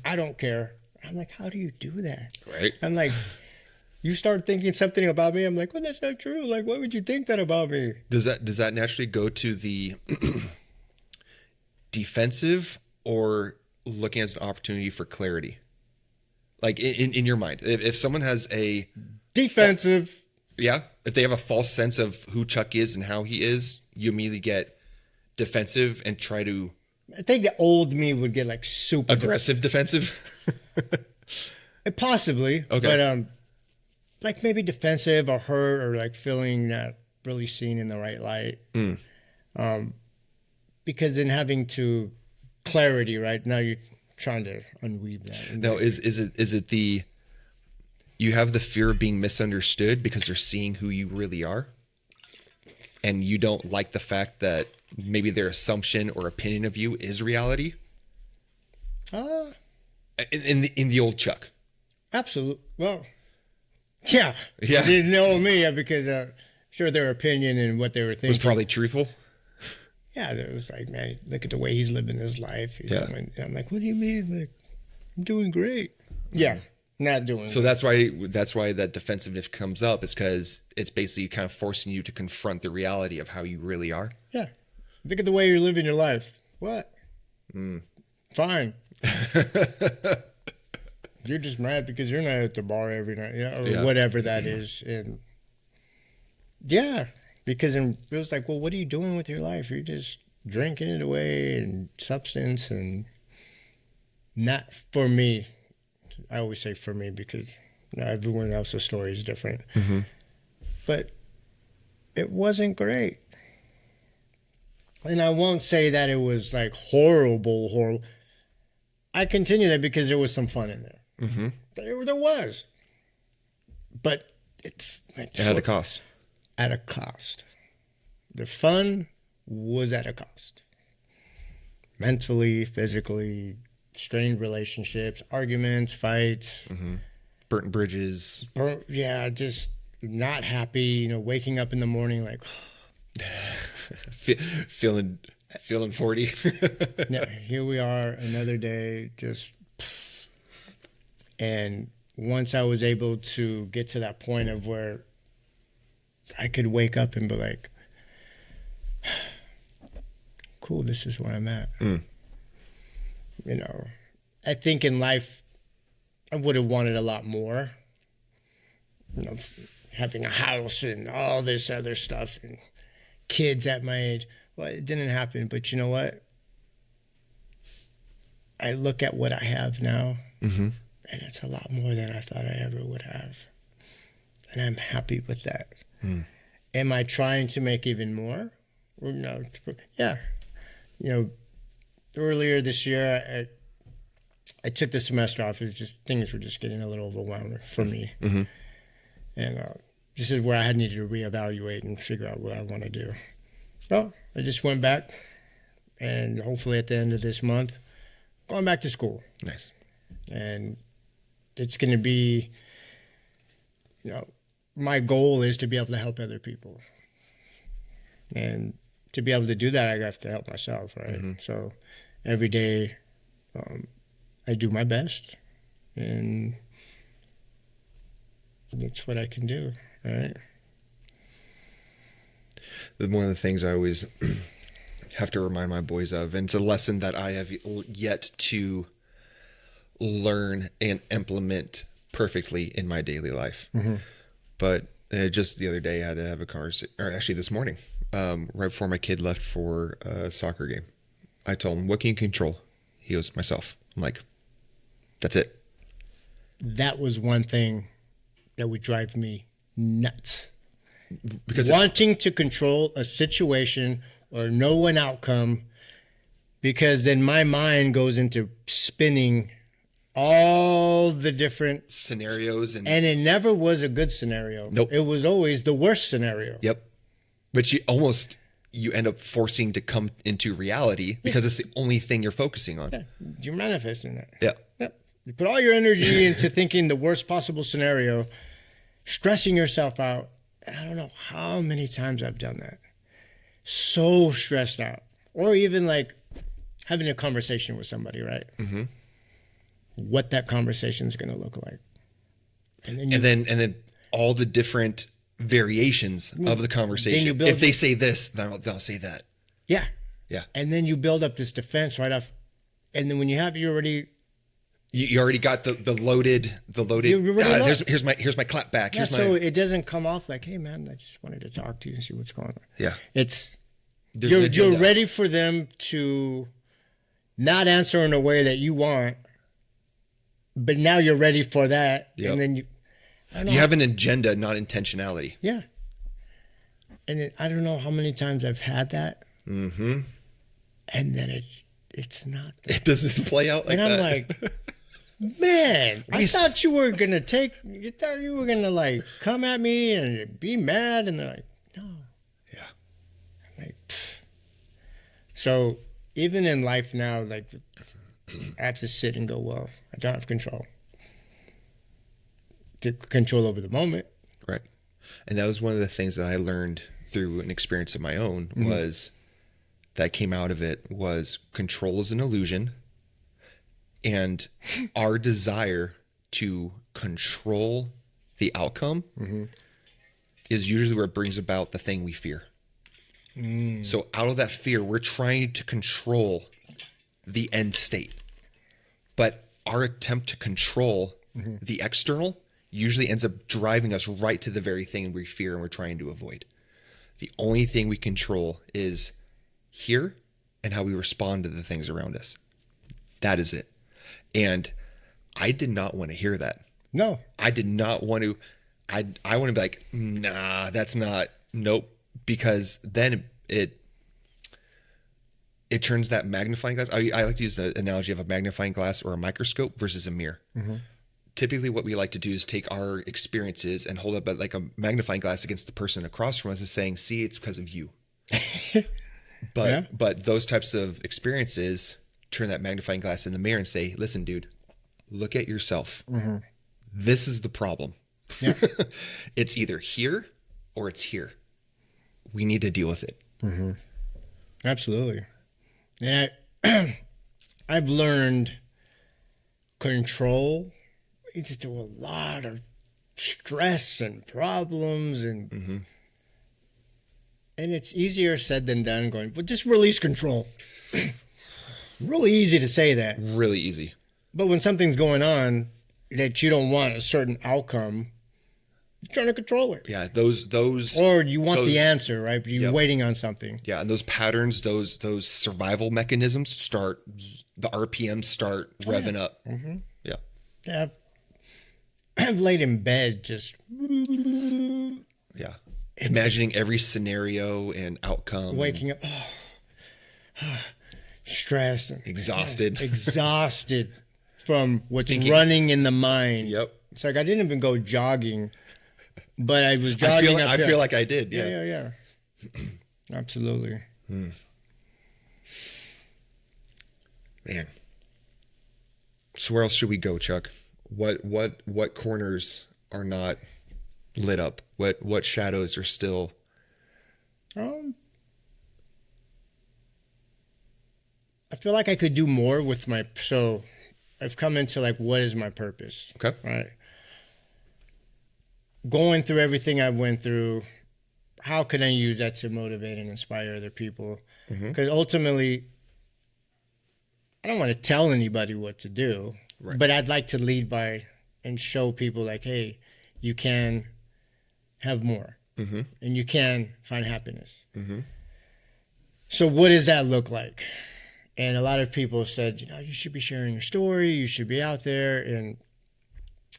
S2: I don't care. I'm like, how do you do that? I'm like, you start thinking something about me. I'm like, well, that's not true. Like, why would you think that about me?
S1: Does that naturally go to the defensive or looking as an opportunity for clarity? Like in your mind, if someone has a
S2: defensive,
S1: if they have a false sense of who Chuck is and how he is, you immediately get defensive and try to.
S2: I think the old me would get like super
S1: aggressive, defensive.
S2: Possibly,
S1: okay.
S2: But like maybe defensive or hurt or like feeling not really seen in the right light. Because then having to clarity, right now you're trying to unweave that.
S1: No, is it the you have the fear of being misunderstood because they're seeing who you really are, and you don't like the fact that maybe their assumption or opinion of you is reality? In the old Chuck.
S2: Absolutely. Well, yeah.
S1: Yeah.
S2: They didn't know me because sure their opinion and what they were thinking
S1: was probably truthful.
S2: Yeah, it was like, man, look at the way he's living his life. And I'm like, what do you mean? Like, I'm doing great. Yeah, not doing.
S1: So that's why that defensiveness comes up, is because it's basically kind of forcing you to confront the reality of how you really are.
S2: Yeah, look at the way you're living your life. What? Fine. You're just mad because you're not at the bar every night, or whatever that is, and because it was like, well, what are you doing with your life? You're just drinking it away and substance, and not for me. I always say for me because everyone else's story is different. Mm-hmm. But it wasn't great. And I won't say that it was like horrible. I continue that because there was some fun in there. Mm-hmm. There was. But it's like,
S1: it had a cost.
S2: At a cost. The fun was at a cost. Mentally, physically, strained relationships, arguments, fights.
S1: Mm-hmm. Burnt bridges.
S2: Just not happy, waking up in the morning like...
S1: feeling 40.
S2: Yeah, here we are, another day, just... And once I was able to get to that point of where I could wake up and be like, cool, this is where I'm at. I think in life, I would have wanted a lot more. Having a house and all this other stuff and kids at my age. Well, it didn't happen, but you know what? I look at what I have now, and it's a lot more than I thought I ever would have. And I'm happy with that. Am I trying to make even more? Or no? Yeah. Earlier this year, I took the semester off. It's just things were just getting a little overwhelming for me. Mm-hmm. And this is where I had needed to reevaluate and figure out what I want to do. So I just went back, and hopefully at the end of this month, going back to school.
S1: Nice.
S2: And it's going to be, my goal is to be able to help other people. And to be able to do that, I have to help myself, right? Mm-hmm. So every day I do my best, and that's what I can do, right?
S1: One of the things I always have to remind my boys of, and it's a lesson that I have yet to learn and implement perfectly in my daily life. Mm-hmm. But just the other day I had to have a conversation, or actually this morning, right before my kid left for a soccer game. I told him, what can you control? He goes, myself. I'm like, that's it.
S2: That was one thing that would drive me nuts.
S1: Because
S2: wanting to control a situation or know an outcome, because then my mind goes into spinning all the different
S1: scenarios, and
S2: it never was a good scenario.
S1: Nope.
S2: It was always the worst scenario.
S1: Yep. But you end up forcing to come into reality because it's the only thing you're focusing on.
S2: Yeah. You're manifesting that.
S1: Yeah.
S2: Yep. You put all your energy into thinking the worst possible scenario, stressing yourself out. And I don't know how many times I've done that. So stressed out. Or even like having a conversation with somebody, right? Mm-hmm. What that conversation is going to look like. And then all the different variations of the conversation. If they say this, then they'll say that. Yeah.
S1: Yeah.
S2: And then you build up this defense right off. And then when you already
S1: got the loaded. Here's my clap back.
S2: Yeah, so it doesn't come off like, hey man, I just wanted to talk to you and see what's going on.
S1: Yeah.
S2: You're ready for them to not answer in a way that you want, but now you're ready for that.
S1: Yep.
S2: And then you
S1: have an agenda, not intentionality.
S2: Yeah. And I don't know how many times I've had that.
S1: Mm-hmm.
S2: And then it's not that.
S1: It doesn't play out like that.
S2: And I'm like, man, I thought you were going to like come at me and be mad. And they're like, no.
S1: Yeah.
S2: I'm like, pfft. So even in life now, like I have to sit and go, well, I don't have control over the moment.
S1: Right. And that was one of the things that I learned through an experience of my own was that came out of it was control is an illusion. And our desire to control the outcome is usually where it brings about the thing we fear. So out of that fear, we're trying to control the end state. But our attempt to control the external usually ends up driving us right to the very thing we fear and we're trying to avoid. The only thing we control is here and how we respond to the things around us. That is it. And I did not want to hear that.
S2: No.
S1: I did not want to. I want to be like, nah, that's not, nope. Because then it turns that magnifying glass. I like to use the analogy of a magnifying glass or a microscope versus a mirror. Typically what we like to do is take our experiences and hold up like a magnifying glass against the person across from us and saying, see, it's because of you. But those types of experiences turn that magnifying glass in the mirror and say, listen, dude, look at yourself. This is the problem. Yeah. It's either here or it's here. We need to deal with it.
S2: Absolutely. And I've learned control leads to a lot of stress and problems and it's easier said than done going, but just release control. Really easy to say that.
S1: Really easy.
S2: But when something's going on that you don't want a certain outcome, you're trying to control it.
S1: Yeah, those
S2: or you want the answer, right? You're waiting on something.
S1: Yeah, and those patterns, those survival mechanisms the RPMs start revving up. Yeah.
S2: Yeah. I've laid in bed just
S1: imagining every scenario and outcome.
S2: Waking up stressed. Exhausted from what's running in the mind.
S1: Yep.
S2: It's like I didn't even go jogging, but I was jogging.
S1: I feel like I did.
S2: Yeah. Absolutely.
S1: Man. So where else should we go, Chuck? What corners are not lit up? What shadows are still?
S2: I feel like I could do more with so I've come into like, what is my purpose?
S1: Okay.
S2: Right. Going through everything I've went through, how can I use that to motivate and inspire other people? Because ultimately, I don't want to tell anybody what to do, but I'd like to lead by and show people like, hey, you can have more and you can find happiness. So what does that look like? And a lot of people said, you should be sharing your story. You should be out there.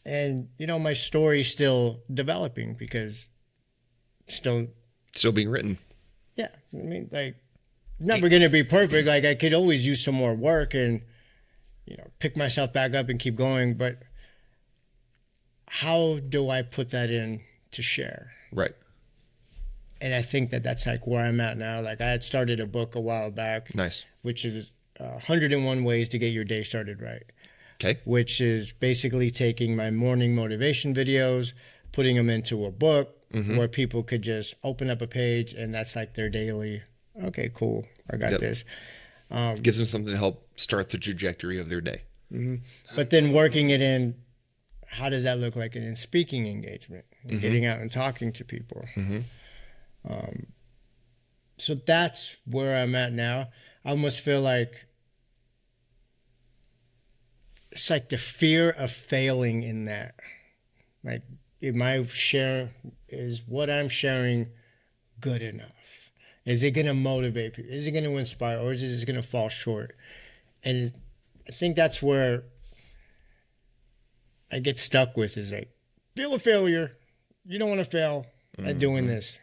S2: And my story's still developing because it's still
S1: being written.
S2: Yeah. I mean, like, never going to be perfect. Like, I could always use some more work and, pick myself back up and keep going. But how do I put that in to share?
S1: Right.
S2: And I think that's like where I'm at now. Like, I had started a book a while back.
S1: Nice.
S2: Which is 101 Ways to Get Your Day Started Right.
S1: Okay.
S2: Which is basically taking my morning motivation videos, putting them into a book where people could just open up a page and that's like their daily, okay, cool, I got this.
S1: Gives them something to help start the trajectory of their day.
S2: But then working it in, how does that look like in speaking engagement, getting out and talking to people? So that's where I'm at now. I almost feel like it's like the fear of failing in that. Like, if my share is what I'm sharing good enough? Is it going to motivate people? Is it going to inspire? Or is it just going to fall short? And I think that's where I get stuck with, is like, feel a failure. You don't want to fail at doing this.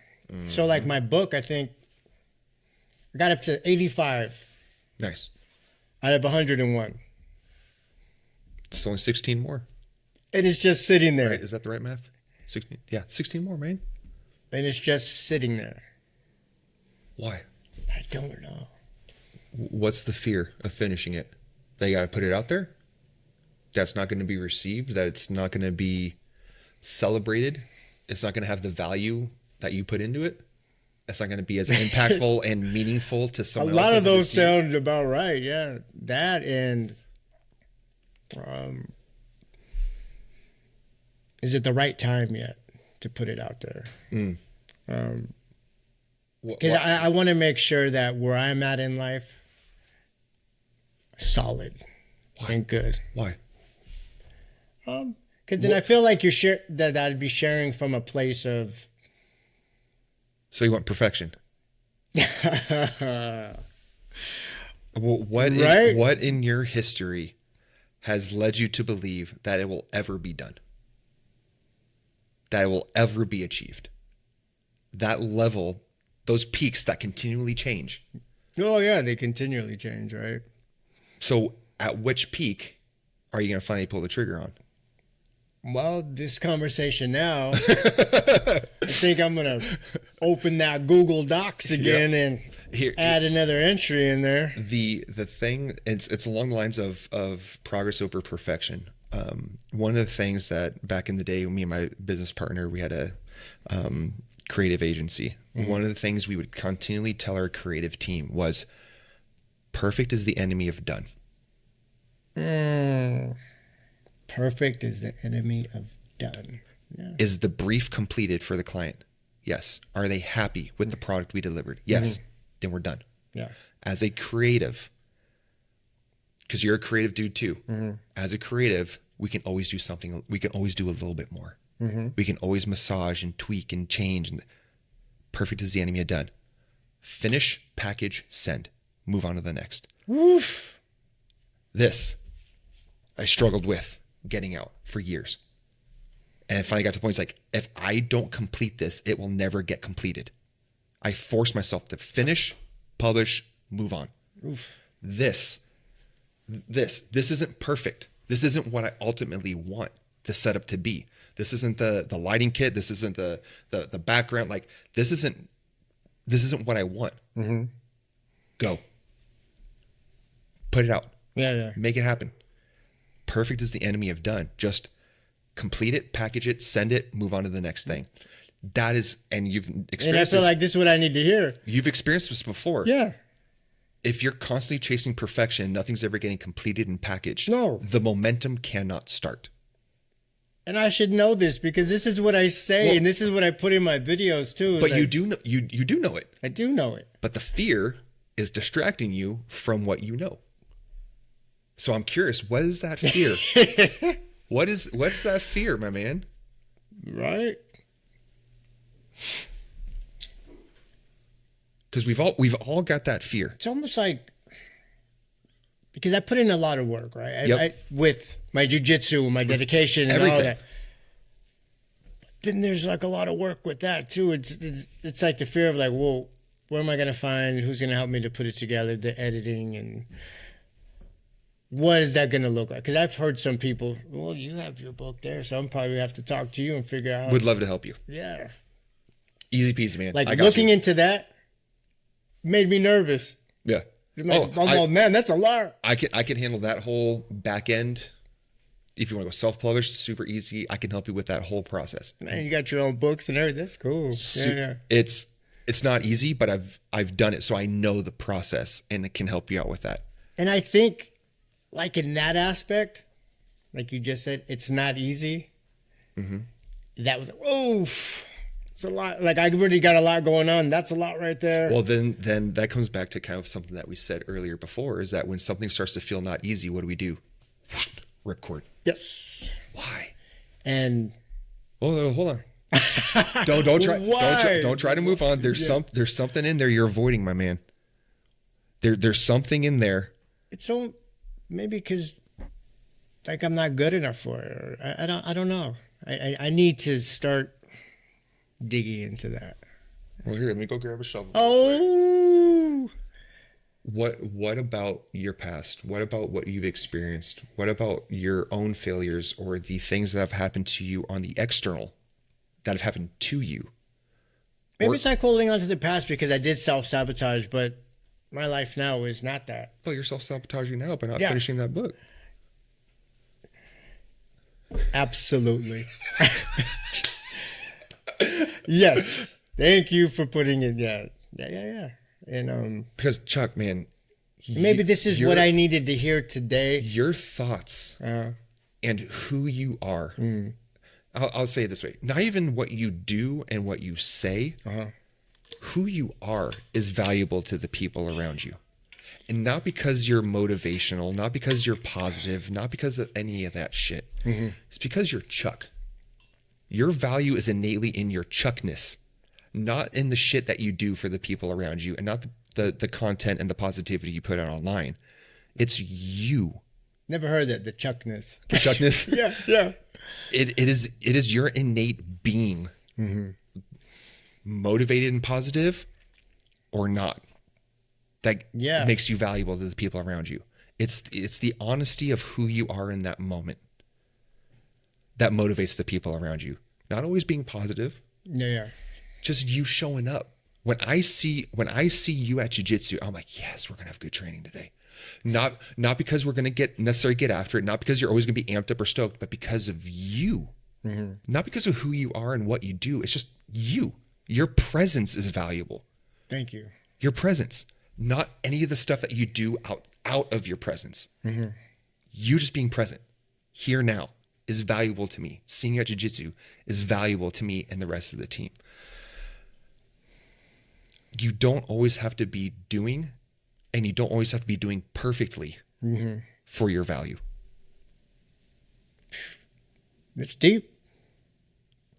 S2: So like my book, I think I got up to 85.
S1: Nice.
S2: Out of 101.
S1: It's only 16 more.
S2: And it's just sitting there.
S1: Right? Is that the right math? 16. Yeah, 16 more, man.
S2: And it's just sitting there.
S1: Why?
S2: I don't know.
S1: What's the fear of finishing it? That you got to put it out there? That's not going to be received? That it's not going to be celebrated? It's not going to have the value that you put into it? It's not going to be as impactful and meaningful to someone else?
S2: A lot of those sound about right, yeah. That and... is it the right time yet to put it out there? Because I want to make sure that where I'm at in life, solid and good.
S1: Why?
S2: Because then I feel like that I'd be sharing from a place of.
S1: So you want perfection? What in your history has led you to believe that it will ever be done? That it will ever be achieved? That level, those peaks that continually change.
S2: Oh, yeah, they continually change, right?
S1: So at which peak are you going to finally pull the trigger on?
S2: Well, this conversation now, I think I'm going to open that Google Docs again and add another entry in there.
S1: The thing, it's along the lines of progress over perfection. One of the things that back in the day, me and my business partner, we had a creative agency. Mm-hmm. One of the things we would continually tell our creative team was, perfect is the enemy of done.
S2: Perfect is the enemy of done. Yeah.
S1: Is the brief completed for the client? Yes. Are they happy with the product we delivered? Yes. Mm-hmm. Then we're done.
S2: Yeah.
S1: As a creative, because you're a creative dude too. Mm-hmm. As a creative, we can always do something. We can always do a little bit more. Mm-hmm. We can always massage and tweak and change. And perfect is the enemy of done. Finish, package, send. Move on to the next.
S2: Woof.
S1: This I struggled with getting out for years. And I finally got to the point, it's like, if I don't complete this, it will never get completed. I force myself to finish, publish, move on. Oof. This isn't perfect. This isn't what I ultimately want the setup to be. This isn't the lighting kit. This isn't the background. Like, this isn't what I want. Mm-hmm. Go. Put it out.
S2: Yeah.
S1: Make it happen. Perfect is the enemy of done. Just complete it, package it, send it, move on to the next thing. That is, and you've experienced
S2: and I feel like this is what I need to hear.
S1: You've experienced this before.
S2: Yeah.
S1: If you're constantly chasing perfection, nothing's ever getting completed and packaged.
S2: No.
S1: The momentum cannot start.
S2: And I should know this because this is what I say, and this is what I put in my videos too.
S1: But like, you do know it.
S2: I do know it.
S1: But the fear is distracting you from what you know. So I'm curious, what is that fear? What's that fear, my man?
S2: Right.
S1: Because we've all got that fear.
S2: It's almost like, because I put in a lot of work, right?
S1: Yep.
S2: With my jujitsu, my dedication, and
S1: everything.
S2: all that. But then there's like a lot of work with that too. It's like the fear of like, well, where am I going to find? Who's going to help me to put it together? The editing and what is that going to look like? Because I've heard some people, well, you have your book there, so I'm probably have to talk to you and figure out.
S1: Would love to help you.
S2: Yeah.
S1: Easy peasy, man.
S2: Like looking into that made me nervous.
S1: Yeah.
S2: Man, that's a lot.
S1: I can handle that whole back end. If you want to go self-publish, super easy. I can help you with that whole process.
S2: Man, you got your own books and everything. That's cool. Yeah.
S1: It's not easy, but I've done it, so I know the process, and it can help you out with that.
S2: And I think, like in that aspect, like you just said, it's not easy. Mm-hmm. That was It's a lot. Like, I really got a lot going on. That's a lot right there.
S1: Well, then that comes back to kind of something that we said earlier before, is that when something starts to feel not easy, what do? Ripcord.
S2: Yes.
S1: Why?
S2: And
S1: hold on. Don't try to move on. There's something in there you're avoiding, my man. There's something in there.
S2: It's so maybe because like I'm not good enough for it. Or I don't know. I need to start digging into that.
S1: Well, here, let me go grab a shovel.
S2: Oh.
S1: What about your past? What about what you've experienced? What about your own failures or the things that have happened to you on the external that have happened to you?
S2: Maybe it's like holding on to the past because I did self-sabotage, but my life now is not that.
S1: Well, you're self-sabotaging now by not finishing that book.
S2: Absolutely. Yes. Thank you for putting it. Yeah. And
S1: because Chuck, man,
S2: maybe this is what I needed to hear today.
S1: Your thoughts and who you are. I'll say it this way: not even what you do and what you say. Who you are is valuable to the people around you, and not because you're motivational, not because you're positive, not because of any of that shit. It's because you're Chuck. Your value is innately in your Chuckness, not in the shit that you do for the people around you, and not the content and the positivity you put out online. It's you.
S2: Never heard that, the Chuckness.
S1: The Chuckness?
S2: Yeah.
S1: It is your innate being, motivated and positive or not, that makes you valuable to the people around you. It's the honesty of who you are in that moment that motivates the people around you. Not always being positive.
S2: Yeah.
S1: Just you showing up. When I see you at Jiu-Jitsu, I'm like, yes, we're gonna have good training today. Not because we're gonna necessarily get after it, not because you're always gonna be amped up or stoked, but because of you. Not because of who you are and what you do. It's just you. Your presence is valuable.
S2: Thank you.
S1: Your presence, not any of the stuff that you do out of your presence. You just being present here now is valuable to me. Seeing you at Jiu-Jitsu is valuable to me and the rest of the team. You don't always have to be doing, and you don't always have to be doing perfectly for your value.
S2: It's deep.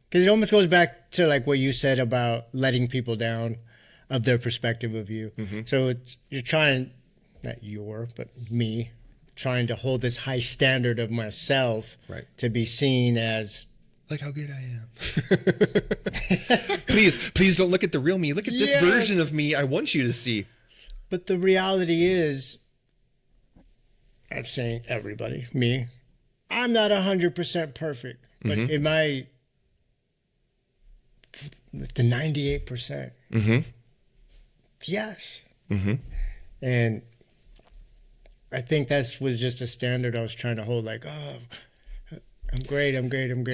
S2: Because it almost goes back to like what you said about letting people down of their perspective of you. So you're trying, not but me, trying to hold this high standard of myself to be seen as
S1: like how good I am. Please don't look at the real me. Look at this version of me I want you to see.
S2: But the reality is, I'm saying everybody, me, I'm not 100% perfect, but am I the 98%? Yes. And I think that was just a standard I was trying to hold, like, oh, I'm great. And then
S1: the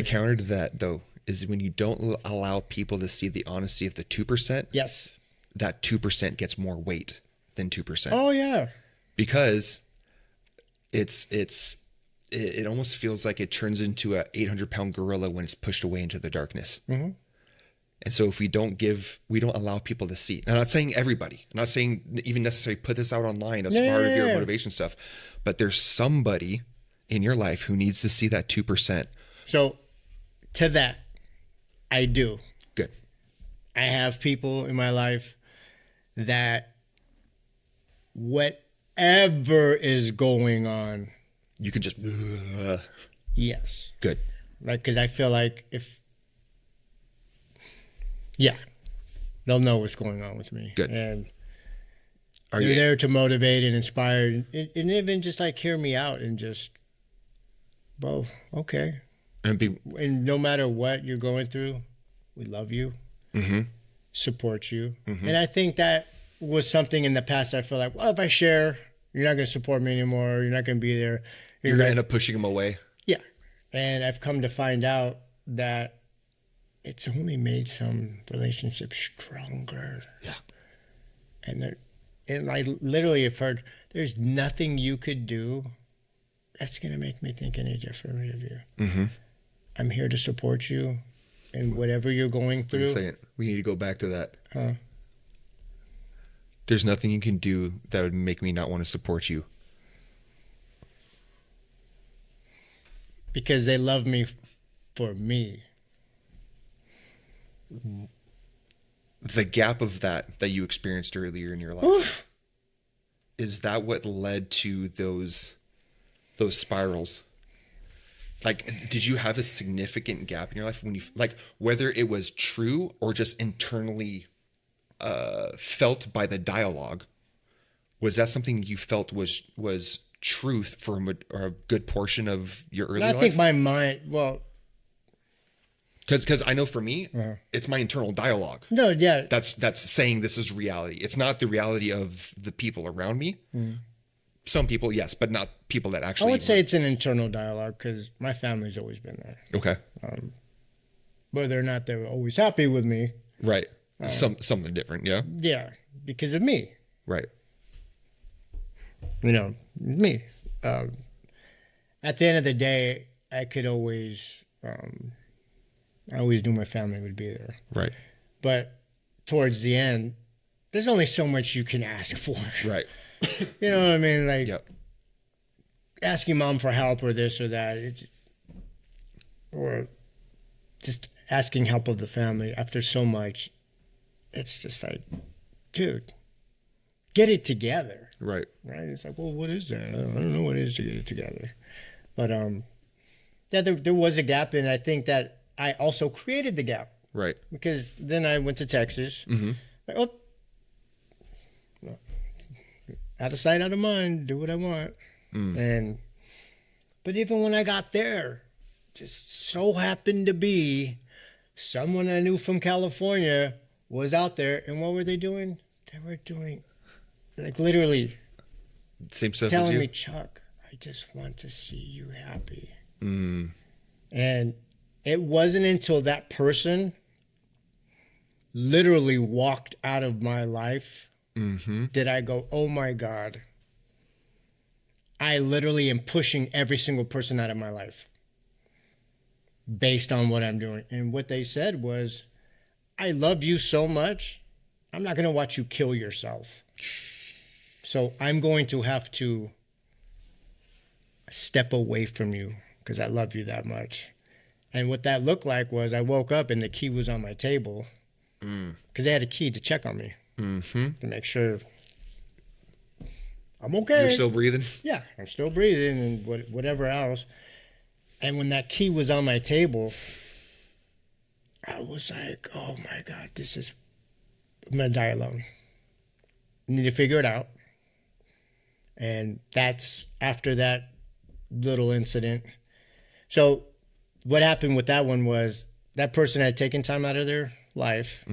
S1: counter to that, though, is when you don't allow people to see the honesty of the 2%.
S2: Yes.
S1: That 2% gets more weight than 2%.
S2: Oh, yeah.
S1: Because it almost feels like it turns into a 800-pound gorilla when it's pushed away into the darkness. And so if we don't allow people to see, I'm not saying everybody, I'm not saying even necessarily put this out online as part of your motivation stuff, but there's somebody in your life who needs to see that 2%.
S2: So to that, I do.
S1: Good.
S2: I have people in my life that whatever is going on,
S1: you can just,
S2: yes.
S1: Good.
S2: Like, because I feel like they'll know what's going on with me.
S1: Good.
S2: And they're there to motivate and inspire and even just like hear me out and just, well, okay. And no matter what you're going through, we love you, support you. And I think that was something in the past I feel like, well, if I share, you're not going to support me anymore. You're not going to be there.
S1: You're going to end up pushing them away.
S2: Yeah. And I've come to find out that it's only made some relationships stronger. Yeah. And I literally have heard there's nothing you could do that's going to make me think any differently of you. I'm here to support you in whatever you're going
S1: Wait a
S2: through.
S1: second. We need to go back to that.
S2: Huh?
S1: There's nothing you can do that would make me not want to support you.
S2: Because they love me for me.
S1: The gap of that you experienced earlier in your life,
S2: Oof.
S1: is that what led to those spirals? Like, did you have a significant gap in your life when you, like, whether it was true or just internally felt by the dialogue? Was that something you felt was truth for a good portion of your early life?
S2: I think my mind, well,
S1: because I know for me, it's my internal dialogue.
S2: no, yeah.
S1: That's saying this is reality. It's not the reality of the people around me. Some people, yes, but not people that
S2: I
S1: actually.
S2: would say it's an internal dialogue because my family's always been there.
S1: Okay.
S2: Whether or not they were always happy with me.
S1: Right. Something different. Yeah.
S2: Yeah, because of me.
S1: Right.
S2: You know, me. At the end of the day, I could always, I always knew my family would be there.
S1: Right.
S2: But towards the end, there's only so much you can ask for.
S1: Right.
S2: You know what I mean? Like
S1: Yep.
S2: asking mom for help or this or that, or just asking help of the family after so much. It's just like, dude, get it together.
S1: Right.
S2: Right? It's like, well, what is that? I don't know what it is to get it together. But yeah, there was a gap, and I think that I also created the gap.
S1: Right.
S2: Because then I went to Texas. Like, oh, well, out of sight, out of mind, do what I want. But even when I got there, just so happened to be someone I knew from California was out there. And what were they doing? They were doing, like, literally
S1: Same stuff as
S2: telling
S1: you.
S2: me, Chuck, I just want to see you happy. And it wasn't until that person literally walked out of my life did I go, oh my God. I literally am pushing every single person out of my life based on what I'm doing. And what they said was, I love you so much, I'm not going to watch you kill yourself. So I'm going to have to step away from you because I love you that much. And what that looked like was I woke up and the key was on my table because they had a key to check on me to make sure I'm okay.
S1: You're still breathing?
S2: Yeah, I'm still breathing and whatever else. And when that key was on my table, I was like, oh my God, I'm going to die alone. I need to figure it out. And that's after that little incident. So what happened with that one was that person had taken time out of their life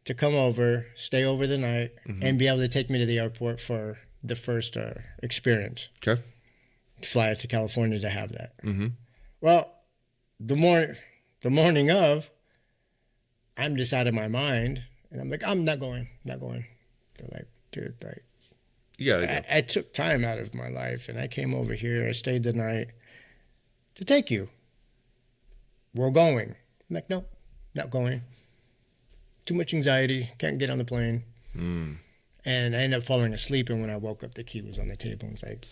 S2: to come over, stay over the night, and be able to take me to the airport for the first experience.
S1: Okay.
S2: Fly out to California to have that. Well, the morning of, I'm just out of my mind, and I'm like, I'm not going. They're like, dude, like,
S1: You gotta go.
S2: I took time out of my life, and I came over here. I stayed the night to take you. We're going. I'm like, no, not going. Too much anxiety. Can't get on the plane. And I ended up falling asleep, and when I woke up, the key was on the table. It's like,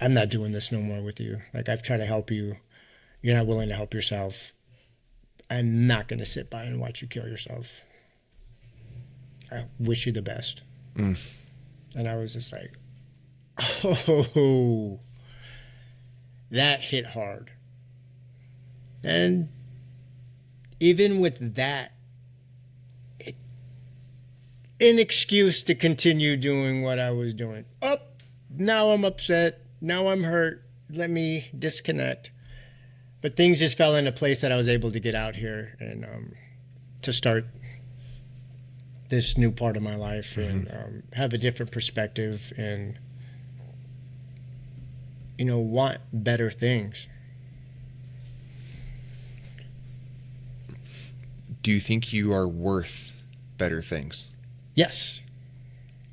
S2: I'm not doing this no more with you. Like, I've tried to help you. You're not willing to help yourself. I'm not going to sit by and watch you kill yourself. I wish you the best. And I was just like, oh, that hit hard. And even with that, an excuse to continue doing what I was doing. Now I'm upset. Now I'm hurt. Let me disconnect. But things just fell into place that I was able to get out here and to start this new part of my life and have a different perspective and, want better things.
S1: Do you think you are worth better things?
S2: Yes.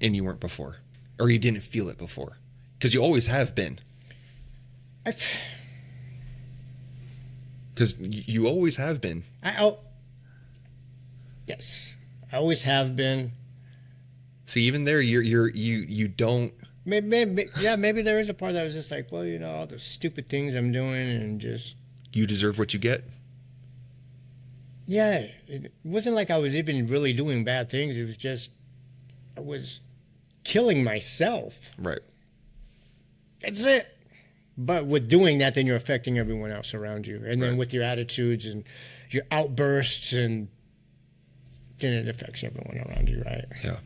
S1: And you weren't before? Or you didn't feel it before? Because you always have been. Because you always have been.
S2: Yes, I always have been.
S1: See, even there, you don't.
S2: Maybe there is a part that was just like, well, all the stupid things I'm doing and just.
S1: You deserve what you get.
S2: Yeah, it wasn't like I was even really doing bad things. It was just I was killing myself.
S1: Right.
S2: That's it. But with doing that, then you're affecting everyone else around you. And then
S1: Right.
S2: with your attitudes and your outbursts, and then it affects everyone around you, right?
S1: Yeah.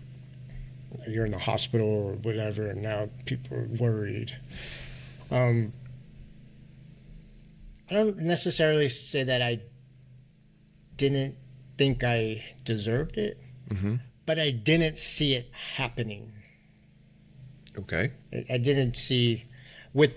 S2: You're in the hospital or whatever, and now people are worried. I don't necessarily say that I didn't think I deserved it, but I didn't see it happening.
S1: Okay.
S2: I didn't see, with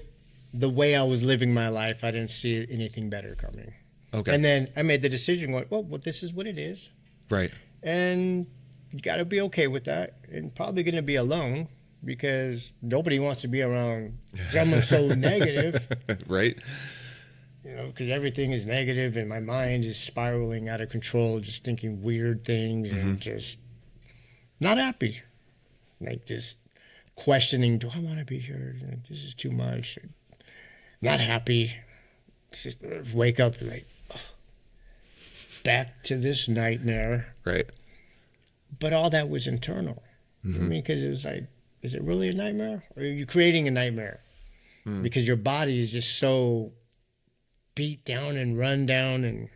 S2: the way I was living my life, I didn't see anything better coming.
S1: Okay.
S2: And then I made the decision, going, well, this is what it is.
S1: Right.
S2: And you got to be okay with that. And probably going to be alone, because nobody wants to be around someone so negative.
S1: Right.
S2: Because everything is negative and my mind is spiraling out of control, just thinking weird things and just not happy. Like just questioning, do I want to be here? This is too much. Not happy. It's just wake up like, back to this nightmare.
S1: Right.
S2: But all that was internal. I mean, because it was like, is it really a nightmare? Or are you creating a nightmare? Because your body is just so beat down and run down. And,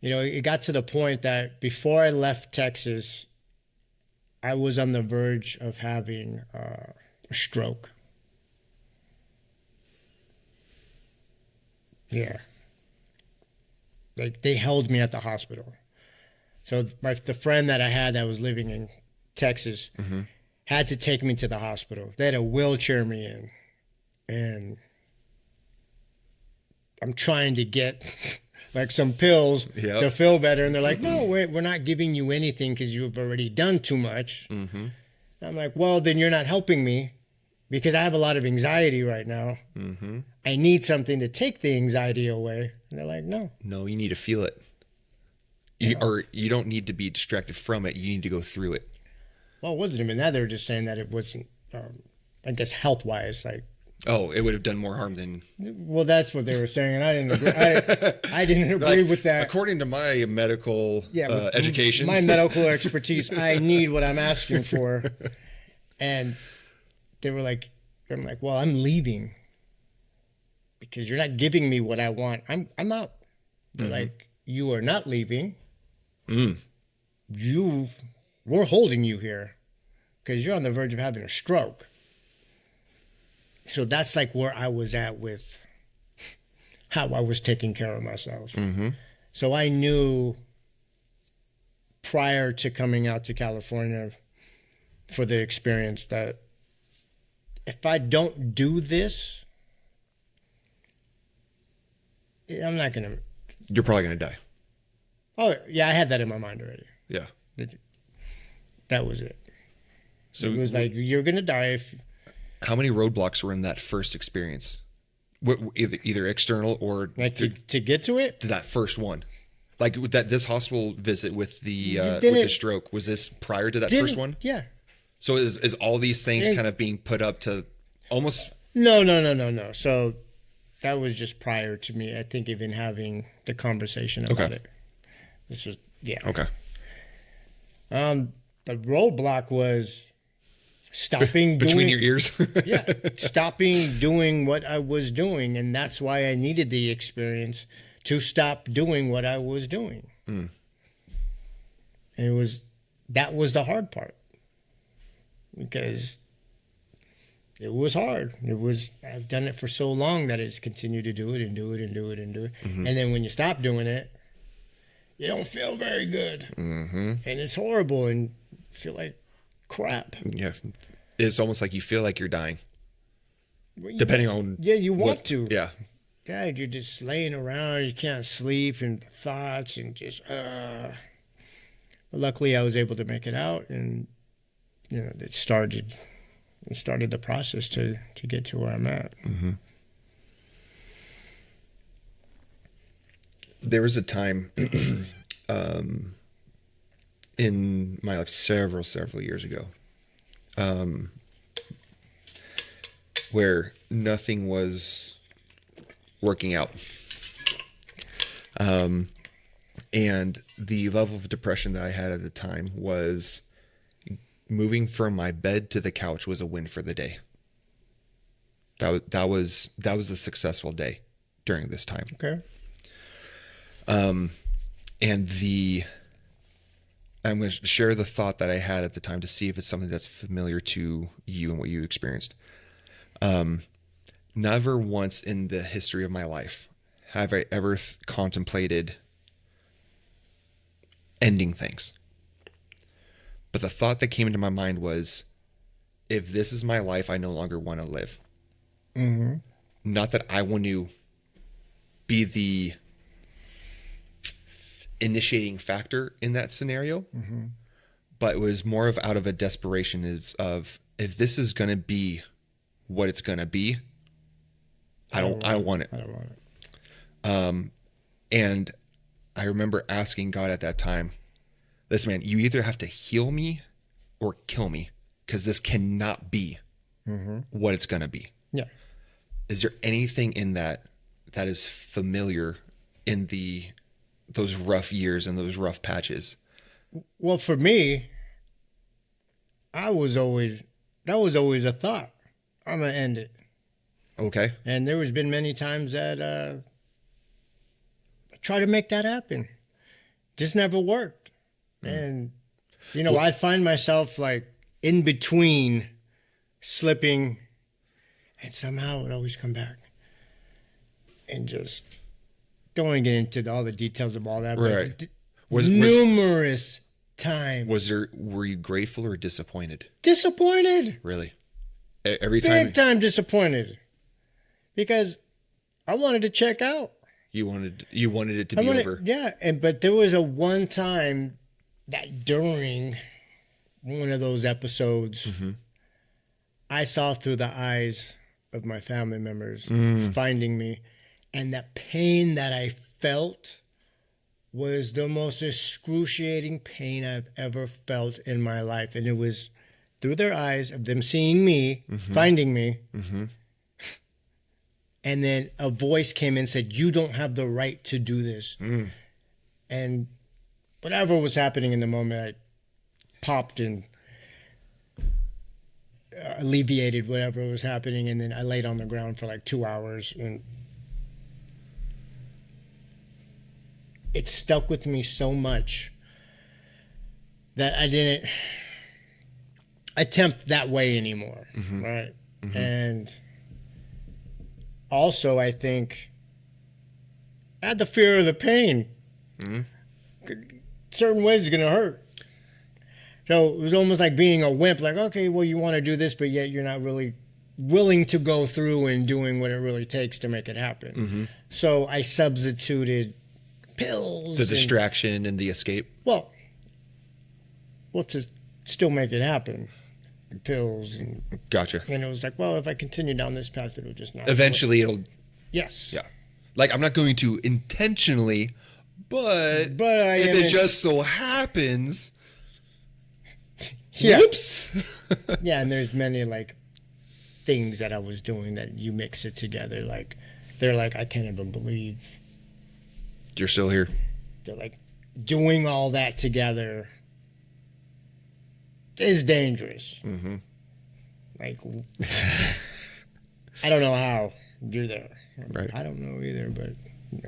S2: it got to the point that before I left Texas, I was on the verge of having a stroke. Yeah. Like, they held me at the hospital. So the friend that I had that was living in Texas had to take me to the hospital. They had to wheelchair me in. And I'm trying to get like some pills to feel better. And they're like, no, we're not giving you anything because you've already done too much. I'm like, well, then you're not helping me, because I have a lot of anxiety right now. I need something to take the anxiety away. And they're like, no.
S1: No, you need to feel it. Or you don't need to be distracted from it. You need to go through it.
S2: Well, it wasn't even that. They were just saying that it wasn't, I guess, health-wise, like.
S1: Oh, it would have done more harm than.
S2: Well, that's what they were saying, and I didn't agree. I didn't agree with that.
S1: According to my medical education,
S2: my medical expertise, I need what I'm asking for. And they were like, I'm like, well, I'm leaving because you're not giving me what I want. I'm out. They're like, you are not leaving. We're holding you here because you're on the verge of having a stroke. So that's like where I was at with how I was taking care of myself. So I knew prior to coming out to California for the experience that if I don't do this, I'm not going to.
S1: You're probably going to die.
S2: Oh, yeah, I had that in my mind already.
S1: Yeah.
S2: That was it.
S1: So
S2: it was like, you're going to die if.
S1: How many roadblocks were in that first experience? Either external or
S2: like to get to it?
S1: To that first one. Like with this hospital visit with the stroke, was this prior to that first one?
S2: Yeah.
S1: So is all these things kind of being put up to almost?
S2: No. So that was just prior to me, I think, even having the conversation about it. This was,
S1: Okay.
S2: The roadblock was stopping
S1: between your ears.
S2: Stopping doing what I was doing, and that's why I needed the experience to stop doing what I was doing. And that was the hard part, because it was hard. I've done it for so long that it's continued to do it and do it and do it and do it. And then when you stop doing it, you don't feel very good. And it's horrible and feel like crap.
S1: Yeah. It's almost like you feel like you're dying. Depending on.
S2: Yeah, you want to.
S1: Yeah.
S2: God, you're just laying around. You can't sleep, and thoughts and just. But luckily, I was able to make it out, and it started the process to get to where I'm at.
S1: There was a time in my life several years ago where nothing was working out. And the level of depression that I had at the time was moving from my bed to the couch was a win for the day. That was a successful day during this time.
S2: Okay.
S1: And I'm going to share the thought that I had at the time to see if it's something that's familiar to you and what you experienced. Never once in the history of my life have I ever contemplated ending things. But the thought that came into my mind was, if this is my life, I no longer want to live.
S2: Mm-hmm.
S1: Not that I want to be the initiating factor in that scenario,
S2: Mm-hmm.
S1: but it was more of out of a desperation of if this is going to be what it's going to be, I don't want it.
S2: I don't want it.
S1: And I remember asking God at that time, listen, man, you either have to heal me or kill me, because this cannot be what it's going to be.
S2: Yeah.
S1: Is there anything in that is familiar in those rough years and those rough patches?
S2: Well, for me, that was always a thought. I'm going to end it.
S1: Okay.
S2: And there has been many times that I try to make that happen. Just never worked. And, I'd find myself like in between slipping, and somehow it would always come back. And just don't want to get into all the details of all that.
S1: Right.
S2: But numerous times.
S1: Were you grateful or disappointed?
S2: Disappointed.
S1: Really? Every time?
S2: Big time disappointed. Because I wanted to check out.
S1: You wanted it to be over.
S2: Yeah, but there was a one time that during one of those episodes, I saw through the eyes of my family members finding me, and the pain that I felt was the most excruciating pain I've ever felt in my life. And it was through their eyes of them seeing me, finding me. And then a voice came in and said, you don't have the right to do this. And whatever was happening in the moment, I popped and alleviated whatever was happening. And then I laid on the ground for like 2 hours. And it stuck with me so much that I didn't attempt that way anymore. Right. And also, I think I had the fear of the pain. Certain ways it's going to hurt. So it was almost like being a wimp. Like, okay, well, you want to do this, but yet you're not really willing to go through and doing what it really takes to make it happen. So I substituted pills.
S1: The distraction and the escape.
S2: Well, to still make it happen. Pills. And
S1: Gotcha.
S2: it was like, well, if I continue down this path, it'll just not
S1: Eventually it'll...
S2: Yes.
S1: Yeah. Like, I'm not going to intentionally, but if it just so happens...
S2: Yeah.
S1: Whoops.
S2: Yeah, and there's many, like, things that I was doing that you mix it together. Like, they're like, I can't even believe...
S1: You're still here.
S2: They're like, doing all that together is dangerous. Like, I don't know how you're there.
S1: Right.
S2: I don't know either, but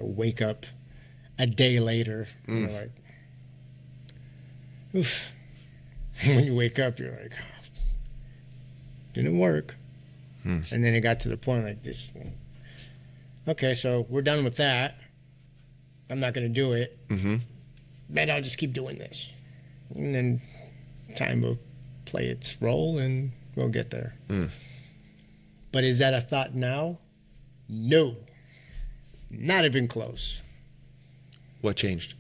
S2: wake up a day later, you're like, oof. When you wake up, you're like, oh, didn't work. And then it got to the point like this. Okay, so we're done with that. I'm not going to do it. Then I'll just keep doing this. And then time will play its role and we'll get there. But is that a thought now? No. Not even close.
S1: What changed?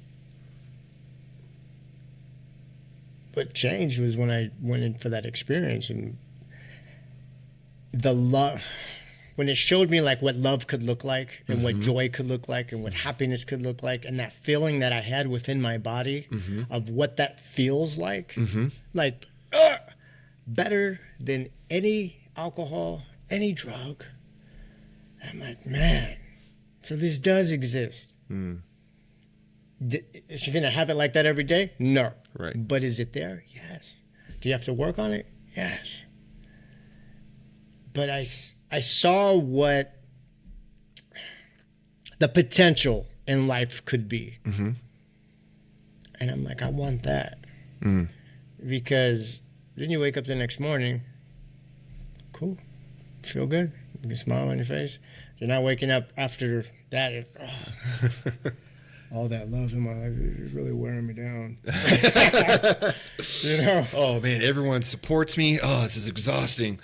S2: What changed was when I went in for that experience, and the love when it showed me like what love could look like and what joy could look like and what happiness could look like, and that feeling that I had within my body of what that feels like, like better than any alcohol, any drug. I'm like, man, so this does exist. Is she gonna have it like that every day? No.
S1: Right.
S2: But is it there? Yes. Do you have to work on it? Yes. But I saw what the potential in life could be. And I'm like, I want that. Because then you wake up the next morning, cool, feel good, you can smile on your face. You're not waking up after that, all that love in my life is really wearing me down. You know?
S1: Oh, man, everyone supports me. Oh, this is exhausting.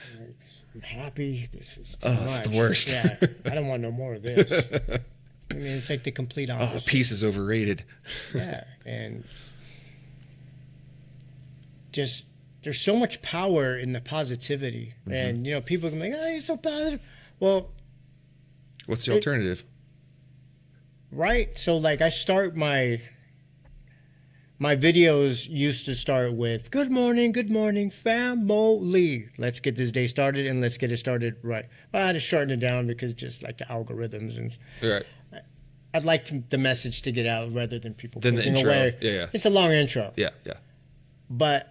S2: I'm happy. This is too
S1: It's
S2: much.
S1: the worst.
S2: Yeah, I don't want no more of this. I mean, it's like the complete opposite.
S1: Oh, peace is overrated.
S2: Yeah, and just there's so much power in the positivity. And, you know, people can be like, oh, you're so positive. Well,
S1: What's the alternative?
S2: right? So, like, I start my videos used to start with, good morning, family. Let's get this day started, and let's get it started right. Well, I had to shorten it down because just like the algorithms. And
S1: Right.
S2: I'd like the message to get out rather than people
S1: Then the
S2: clicking
S1: intro.
S2: away.
S1: Yeah.
S2: It's a long intro.
S1: Yeah.
S2: But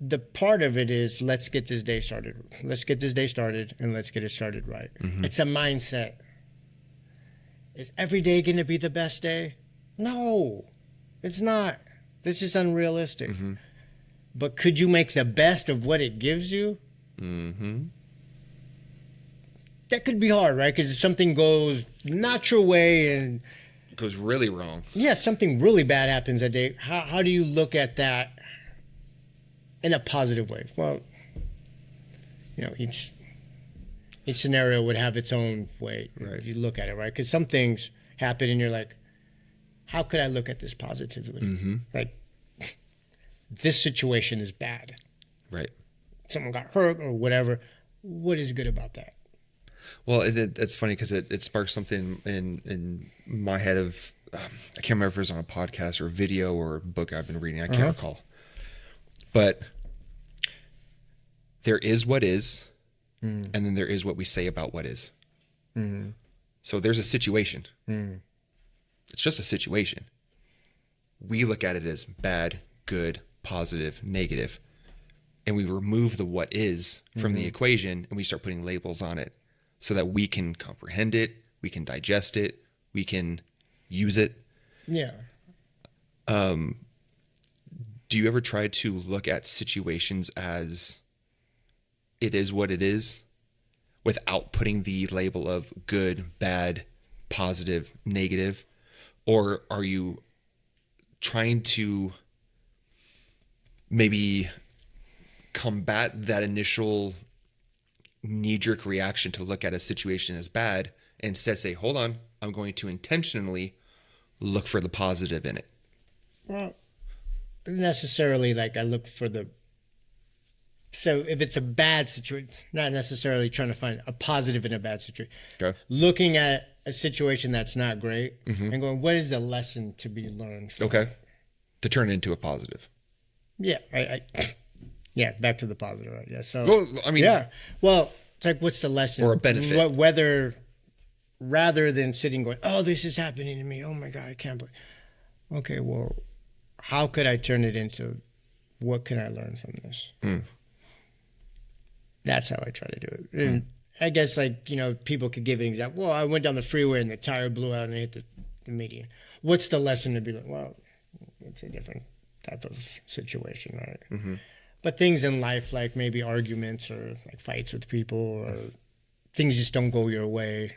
S2: the part of it is, let's get this day started. Let's get this day started, and let's get it started right. It's a mindset. Is every day going to be the best day? No, it's not. This is unrealistic. But could you make the best of what it gives you? That could be hard, right? Because if something goes not your way and
S1: It goes really wrong.
S2: yeah, something really bad happens that day, how do you look at that in a positive way? Well, you know, each scenario would have its own way.
S1: Right.
S2: You look at it, right? Because some things happen and you're like, how could I look at this positively? Like, this situation is bad.
S1: Right.
S2: Someone got hurt or whatever. What is good about that?
S1: Well, it's funny because it sparks something in my head of, I can't remember if it was on a podcast or a video or a book I've been reading. I can't recall. But there is what is, and then there is what we say about what is. So there's a situation. It's just a situation. We look at it as bad, good, positive, negative, and we remove the what is from the equation, and we start putting labels on it so that we can comprehend it, we can digest it, we can use it.
S2: Yeah.
S1: Do you ever try to look at situations as it is what it is without putting the label of good, bad, positive, negative? Or are you trying to maybe combat that initial knee-jerk reaction to look at a situation as bad and instead say, hold on, I'm going to intentionally look for the positive in it?
S2: Well, necessarily, like, I look for the... So if it's a bad situation, not necessarily trying to find a positive in a bad situation.
S1: Okay.
S2: Looking at a situation that's not great and going, what is the lesson to be learned from
S1: Okay.
S2: it?
S1: To turn it into a positive.
S2: Yeah. Yeah, back to the positive. Right? Yeah. So,
S1: Well, I mean...
S2: yeah. Well, it's like, what's the lesson?
S1: Or a benefit.
S2: Whether, rather than sitting going, oh, this is happening to me. Oh, my God, I can't believe... Okay, well, how could I turn it into, what can I learn from this? That's how I try to do it. And I guess, like, you know, people could give an example. Well, I went down the freeway and the tire blew out and I hit the median. What's the lesson to be like? Well, it's a different type of situation, right? But things in life, like maybe arguments or like fights with people or things just don't go your way.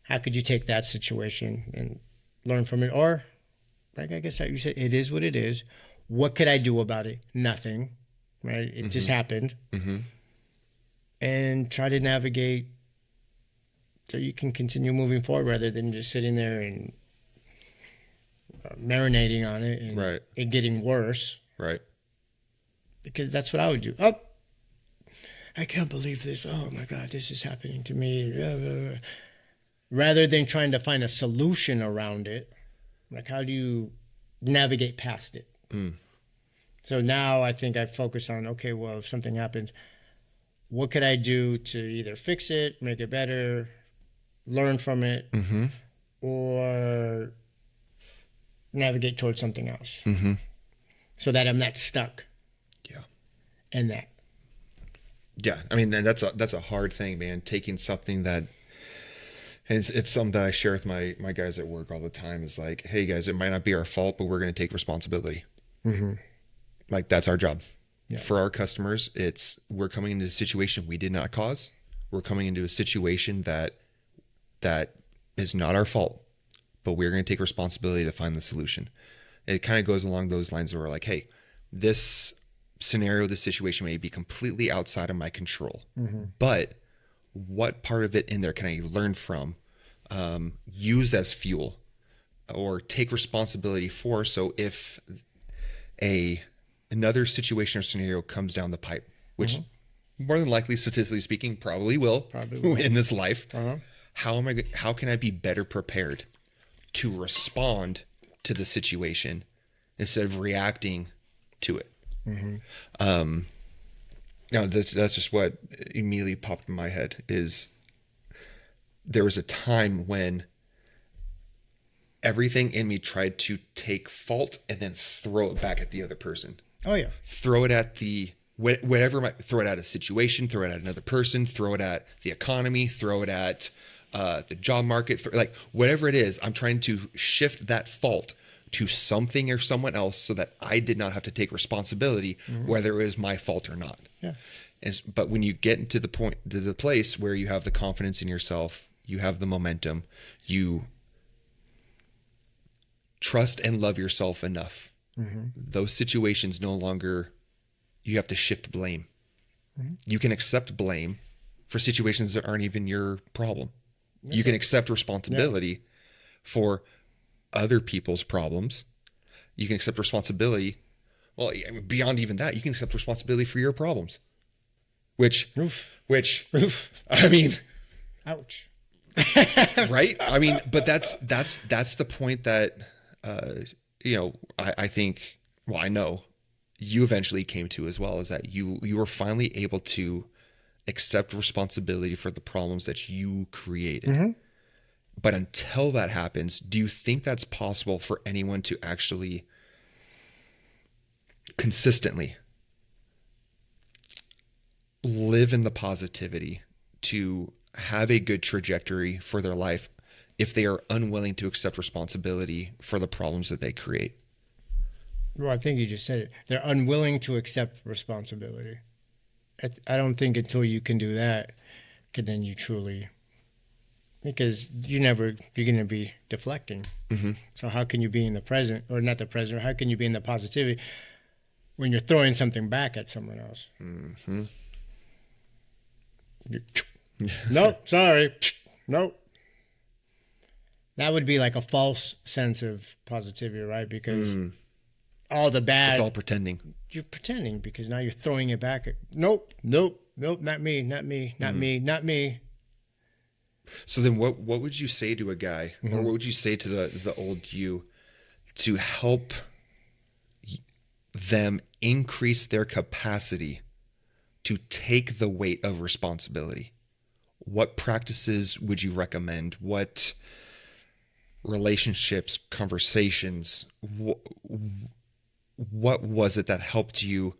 S2: How could you take that situation and learn from it? Or, like I guess how you said, it is what it is. What could I do about it? Nothing, right? It just happened. And try to navigate so you can continue moving forward rather than just sitting there and marinating on it and it getting worse.
S1: Right.
S2: Because that's what I would do. Oh, I can't believe this. Oh my God, this is happening to me. Rather than trying to find a solution around it, like how do you navigate past it? So now I think I focus on, okay, well, if something happens, what could I do to either fix it, make it better, learn from it, or navigate towards something else, so that I'm not stuck.
S1: Yeah.
S2: In that.
S1: Yeah, I mean, and that's a hard thing, man. Taking something that, and it's something that I share with my guys at work all the time. Is like, hey guys, it might not be our fault, but we're going to take responsibility. Like that's our job. Yeah. For our customers, we're coming into a situation we did not cause. We're coming into a situation that is not our fault, but we're going to take responsibility to find the solution. It kind of goes along those lines where we're like, hey, this scenario, this situation may be completely outside of my control, but what part of it in there can I learn from, use as fuel, or take responsibility for? So if another situation or scenario comes down the pipe, which more than likely, statistically speaking, probably will in this life, how can I be better prepared to respond to the situation instead of reacting to it? Now that's just what immediately popped in my head. Is there was a time when everything in me tried to take fault and then throw it back at the other person.
S2: Oh yeah.
S1: Throw it at throw it at a situation, throw it at another person, throw it at the economy, throw it at the job market, like whatever it is. I'm trying to shift that fault to something or someone else so that I did not have to take responsibility, whether it was my fault or not.
S2: Yeah.
S1: But when you get into the place where you have the confidence in yourself, you have the momentum, you trust and love yourself enough. Those situations no longer, you have to shift blame. You can accept blame for situations that aren't even your problem. You can accept responsibility for other people's problems. You can accept responsibility. Well, beyond even that, you can accept responsibility for your problems. Which, I mean,
S2: ouch.
S1: Right? I mean, but that's the point that, I think, well, I know you eventually came to as well, is that you were finally able to accept responsibility for the problems that you created. But until that happens, do you think that's possible for anyone to actually consistently live in the positivity, to have a good trajectory for their life, if they are unwilling to accept responsibility for the problems that they create?
S2: Well, I think you just said it. They're unwilling to accept responsibility. I don't think until you can do that, can then you truly, because you're going to be deflecting. So how can you be in the present, or not the present, or how can you be in the positivity when you're throwing something back at someone else? Nope, sorry. Nope. That would be like a false sense of positivity, right? Because all the bad...
S1: It's all pretending.
S2: You're pretending because now you're throwing it back. Nope, not me, not me.
S1: So then what would you say to a guy, or what would you say to the old you, to help them increase their capacity to take the weight of responsibility? What practices would you recommend? What relationships, conversations, what was it that helped you?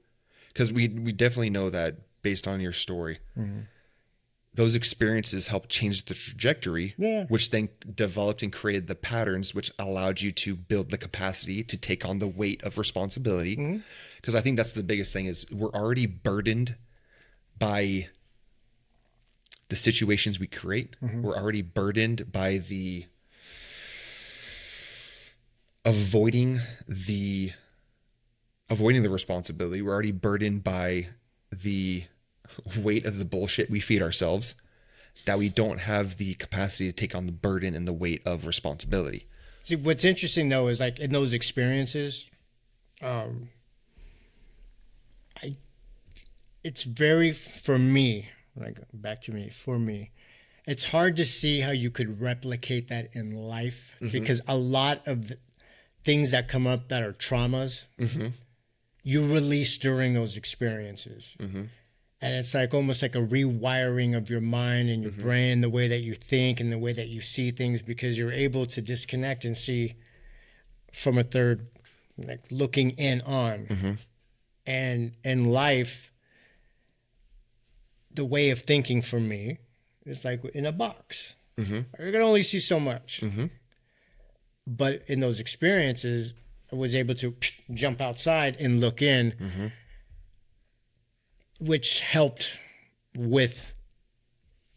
S1: Because we definitely know that based on your story, those experiences helped change the trajectory, which then developed and created the patterns which allowed you to build the capacity to take on the weight of responsibility. Because I think that's the biggest thing, is we're already burdened by the situations we create. We're already burdened by the avoiding the responsibility. We're already burdened by the weight of the bullshit we feed ourselves, that we don't have the capacity to take on the burden and the weight of responsibility.
S2: See, what's interesting though is, like, in those it's very, for me, like back to me, for me, it's hard to see how you could replicate that in life because a lot of the things that come up that are traumas, you release during those experiences. And it's like almost like a rewiring of your mind and your brain, the way that you think and the way that you see things, because you're able to disconnect and see from a third, like looking in on. And in life, the way of thinking for me is like in a box. You can only see so much. But in those experiences, I was able to jump outside and look in, which helped with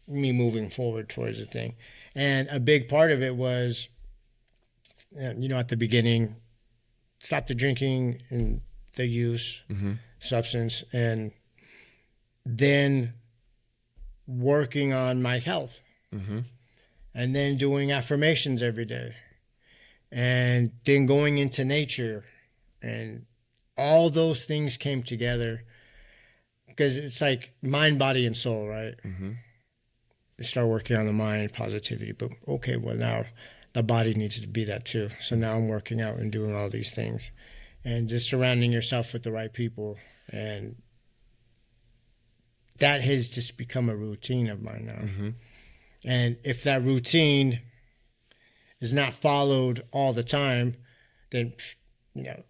S2: me moving forward towards the thing. And a big part of it was, you know, at the beginning, stop the drinking and the use substance, and then working on my health, and then doing affirmations every day, and then going into nature, and all those things came together. Because it's like mind, body, and soul, right? You start working on the mind, positivity, but okay, well now the body needs to be that too. So now I'm working out and doing all these things, and just surrounding yourself with the right people, and that has just become a routine of mine now. And if that routine is not followed all the time, then you know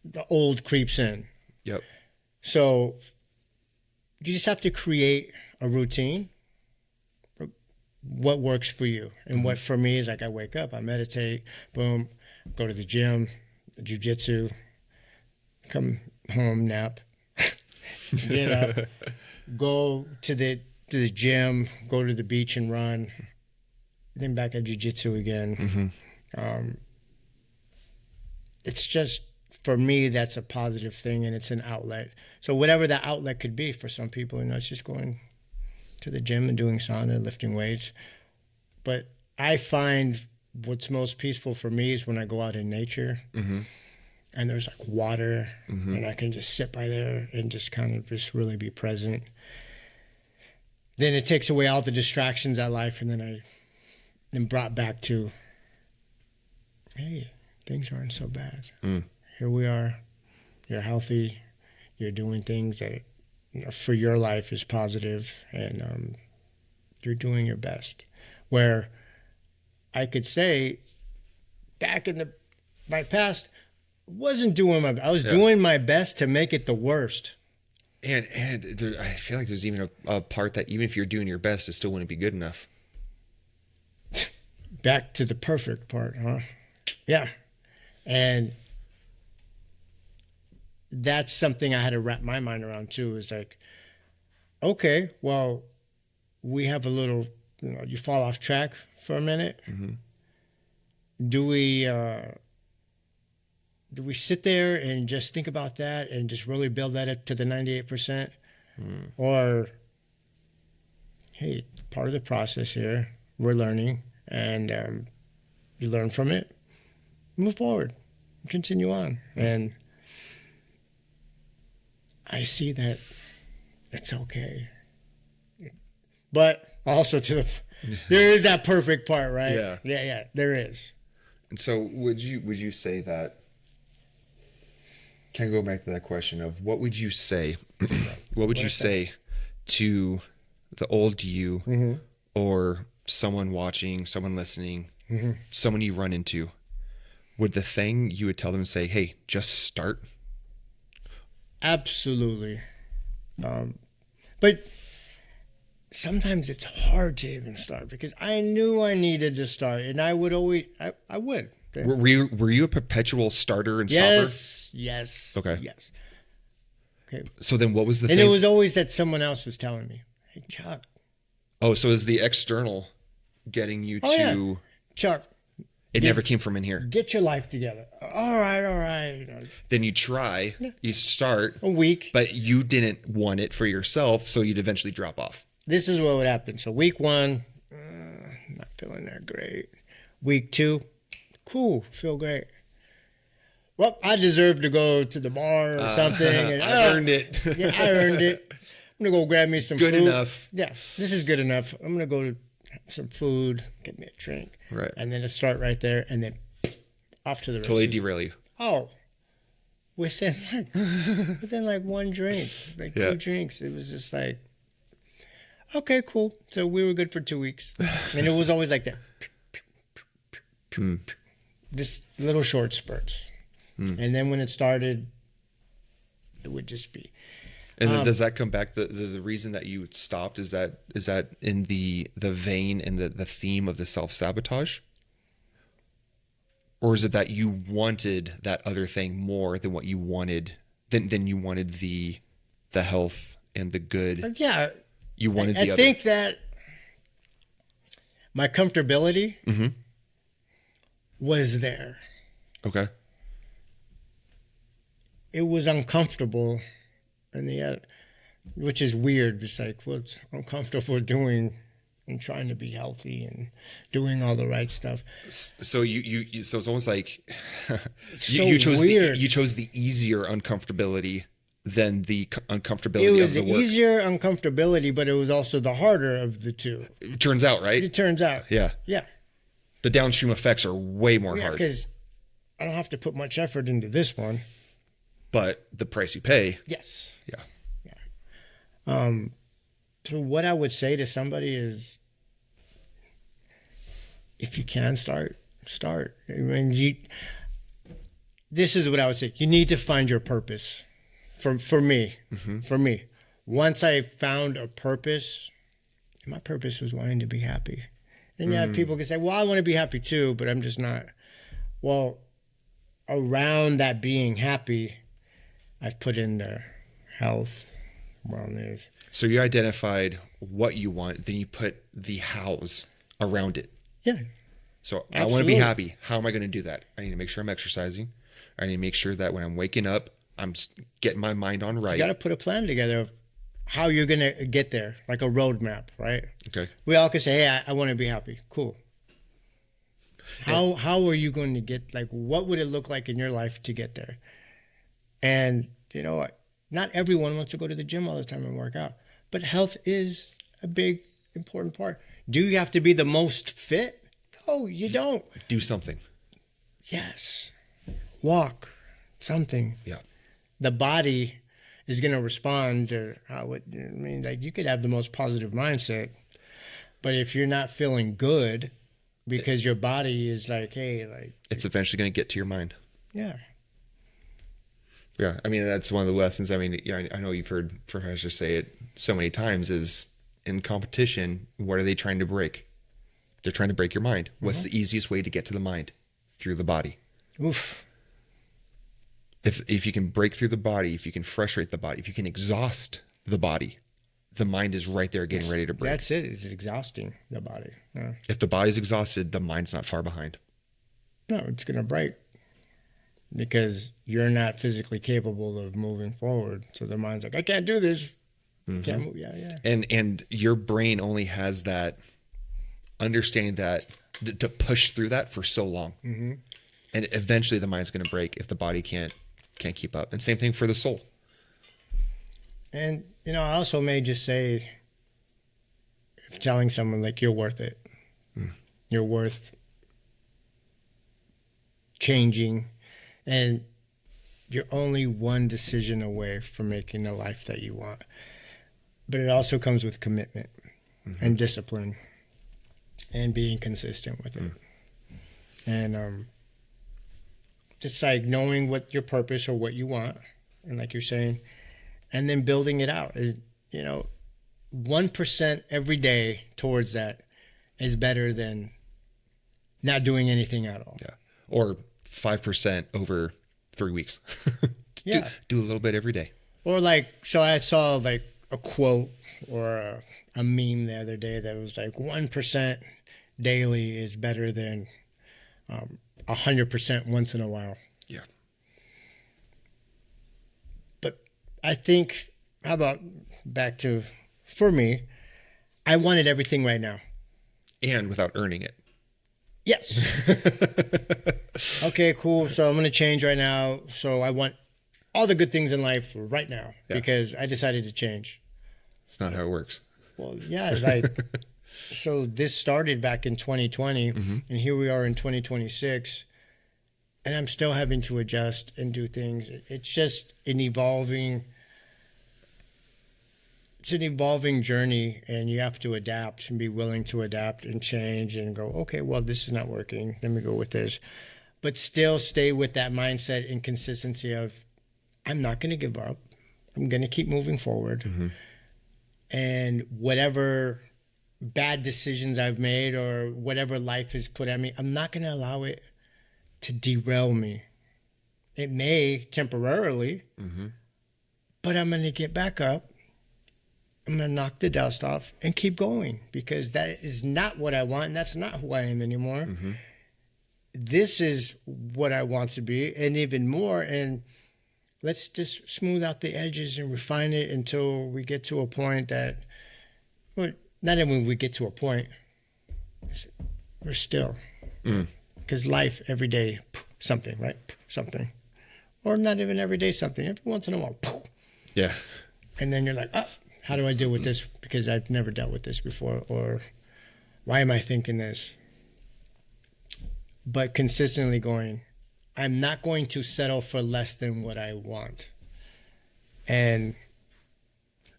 S2: the old creeps in.
S1: Yep.
S2: So you just have to create a routine, what works for you. And what for me is like I wake up, I meditate, boom, go to the gym, jujitsu, come home, nap, get up, go to the gym, go to the beach and run, then back at jujitsu again. It's just, for me, that's a positive thing, and it's an outlet. So whatever that outlet could be for some people, you know, it's just going to the gym and doing sauna, lifting weights. But I find what's most peaceful for me is when I go out in nature and there's like water and I can just sit by there and just kind of just really be present. Then it takes away all the distractions at life, and then I'm brought back to, hey, things aren't so bad. Here we are. You're healthy. You're doing things that, you know, for your life is positive, and you're doing your best. Where I could say, back in my past, wasn't doing my best. I was doing my best to make it the worst.
S1: And there, I feel like there's even a part that even if you're doing your best, it still wouldn't be good enough.
S2: Back to the perfect part, huh? Yeah. And that's something I had to wrap my mind around too, is like, okay, well, we have a little, you know, you fall off track for a minute. Do we sit there and just think about that and just really build that up to the 98%? Or, hey, part of the process here, we're learning, and you learn from it, move forward, continue on. And I see that it's okay. But also there is that perfect part, right? Yeah, there is.
S1: And so would you say that, can I go back to that question of what would you say, what would you say to the old you or someone watching, someone listening, someone you run into? Would the thing you would tell them say, hey, just start?
S2: Absolutely. But sometimes it's hard to even start, because I knew I needed to start, and I would always, I would. Okay.
S1: Were you a perpetual starter and stopper?
S2: Yes.
S1: Okay.
S2: Yes. Okay.
S1: So then what was the
S2: thing?
S1: And
S2: it was always that someone else was telling me, hey, Chuck.
S1: Oh, so is the external getting you to...
S2: Yeah. Chuck.
S1: It never came from in here.
S2: Get your life together. All right. You know.
S1: Then you try, you start.
S2: A week.
S1: But you didn't want it for yourself, so you'd eventually drop off.
S2: This is what would happen. So week 1, not feeling that great. Week 2, cool, feel great. well, I deserve to go to the bar or something. And,
S1: I earned it.
S2: Yeah, I earned it. I'm going to go grab me some
S1: Good
S2: food.
S1: enough.
S2: Yeah, this is good enough. I'm going to go have some food, get me a drink.
S1: Right.
S2: And then it start right there and then off to the races.
S1: Totally derail you.
S2: Oh, within like one drink, like
S1: Yeah.
S2: 2 drinks, it was just like, okay, cool. So we were good for 2 weeks. And it was always like that. Just little short spurts. And then when it started, it would just be.
S1: And then does that come back? The reason that you stopped is that in the vein and the theme of the self-sabotage? Or is it that you wanted that other thing more than what you wanted, than you wanted the health and the good?
S2: Yeah.
S1: You wanted the
S2: I
S1: other.
S2: think that my comfortability was there.
S1: Okay.
S2: It was uncomfortable, and which is weird. It's like, what's uncomfortable doing and trying to be healthy and doing all the right stuff.
S1: So you so it's almost like
S2: so
S1: chose
S2: weird.
S1: you chose the easier uncomfortability than the uncomfortability
S2: It was
S1: of the
S2: the
S1: work.
S2: easier uncomfortability, but it was also the harder of the two.
S1: It turns out, right?
S2: It turns out.
S1: Yeah.
S2: Yeah.
S1: The downstream effects are way more hard.
S2: Because I don't have to put much effort into this one.
S1: But the price you pay.
S2: Yes.
S1: Yeah.
S2: So what I would say to somebody is, if you can start. I mean, this is what I would say. You need to find your purpose. For me, once I found a purpose, my purpose was wanting to be happy. And yeah, people can say, well, I want to be happy too, but I'm just not. Well, around that being happy, I've put in the health, wellness.
S1: So you identified what you want, then you put the hows around it.
S2: Yeah.
S1: So
S2: Absolutely.
S1: I want to be happy. How am I going to do that? I need to make sure I'm exercising. I need to make sure that when I'm waking up, I'm getting my mind on right.
S2: You got to put a plan together of how you're going to get there, like a roadmap, right?
S1: Okay.
S2: We all can say, hey, I want to be happy. Cool. How are you going to get, like, what would it look like in your life to get there? And, you know, not everyone wants to go to the gym all the time and work out, but health is a big, important part. Do you have to be the most fit? No, you don't.
S1: Do something.
S2: Yes. Walk. Something.
S1: Yeah.
S2: The body is going to respond to how it, I mean, like, you could have the most positive mindset, but if you're not feeling good because your body is like, hey, like,
S1: It's eventually going to get to your mind.
S2: yeah.
S1: Yeah. I mean, that's one of the lessons. I mean, yeah, I know you've heard professors say it so many times is in competition, what are they trying to break? They're trying to break your mind. What's the easiest way to get to the mind? Through the body.
S2: Oof.
S1: If you can break through the body, if you can frustrate the body, if you can exhaust the body, the mind is right there getting ready to break.
S2: That's it. It's exhausting the body. Yeah.
S1: If the body's exhausted, the mind's not far behind.
S2: No, it's going to break because you're not physically capable of moving forward. So the mind's like, I can't do this. Can't move. Yeah.
S1: And your brain only has that understanding that to push through that for so long. And eventually the mind's going to break if the body can't keep up. And same thing for the soul.
S2: And, you know, I also may just say, if telling someone, like, you're worth it. You're worth changing. And you're only one decision away from making the life that you want. But it also comes with commitment and discipline and being consistent with it. And just like knowing what your purpose or what you want, and like you're saying, and then building it out. You know, 1% every day towards that is better than not doing anything at all.
S1: Yeah. Or 5% over 3 weeks.
S2: Yeah.
S1: Do a little bit every day.
S2: Or like, so I saw like a quote or a meme the other day that was like 1% daily is better than 100% once in a while.
S1: Yeah.
S2: But I think, how about back to, for me, I wanted everything right now.
S1: And without earning it.
S2: Yes. okay, cool. So I'm going to change right now. So I want all the good things in life right now because I decided to change.
S1: It's not how it works.
S2: Well, yeah, like, so this started back in 2020 and here we are in 2026 and I'm still having to adjust and do things. It's just an evolving journey and you have to adapt and be willing to adapt and change and go, okay, well, this is not working. Let me go with this. But still stay with that mindset and consistency of, I'm not going to give up. I'm going to keep moving forward. And whatever bad decisions I've made or whatever life has put at me, I'm not going to allow it to derail me. It may temporarily, but I'm going to get back up. I'm going to knock the dust off and keep going because that is not what I want. And that's not who I am anymore. This is what I want to be and even more. And let's just smooth out the edges and refine it until we get to a point that, well, not even when we get to a point, we're still. Because life, every day, something, right? Something. Or not even every day something. Every once in a while,
S1: Yeah.
S2: and then you're like, oh, how do I deal with this? Because I've never dealt with this before. Or why am I thinking this? But consistently going, I'm not going to settle for less than what I want. And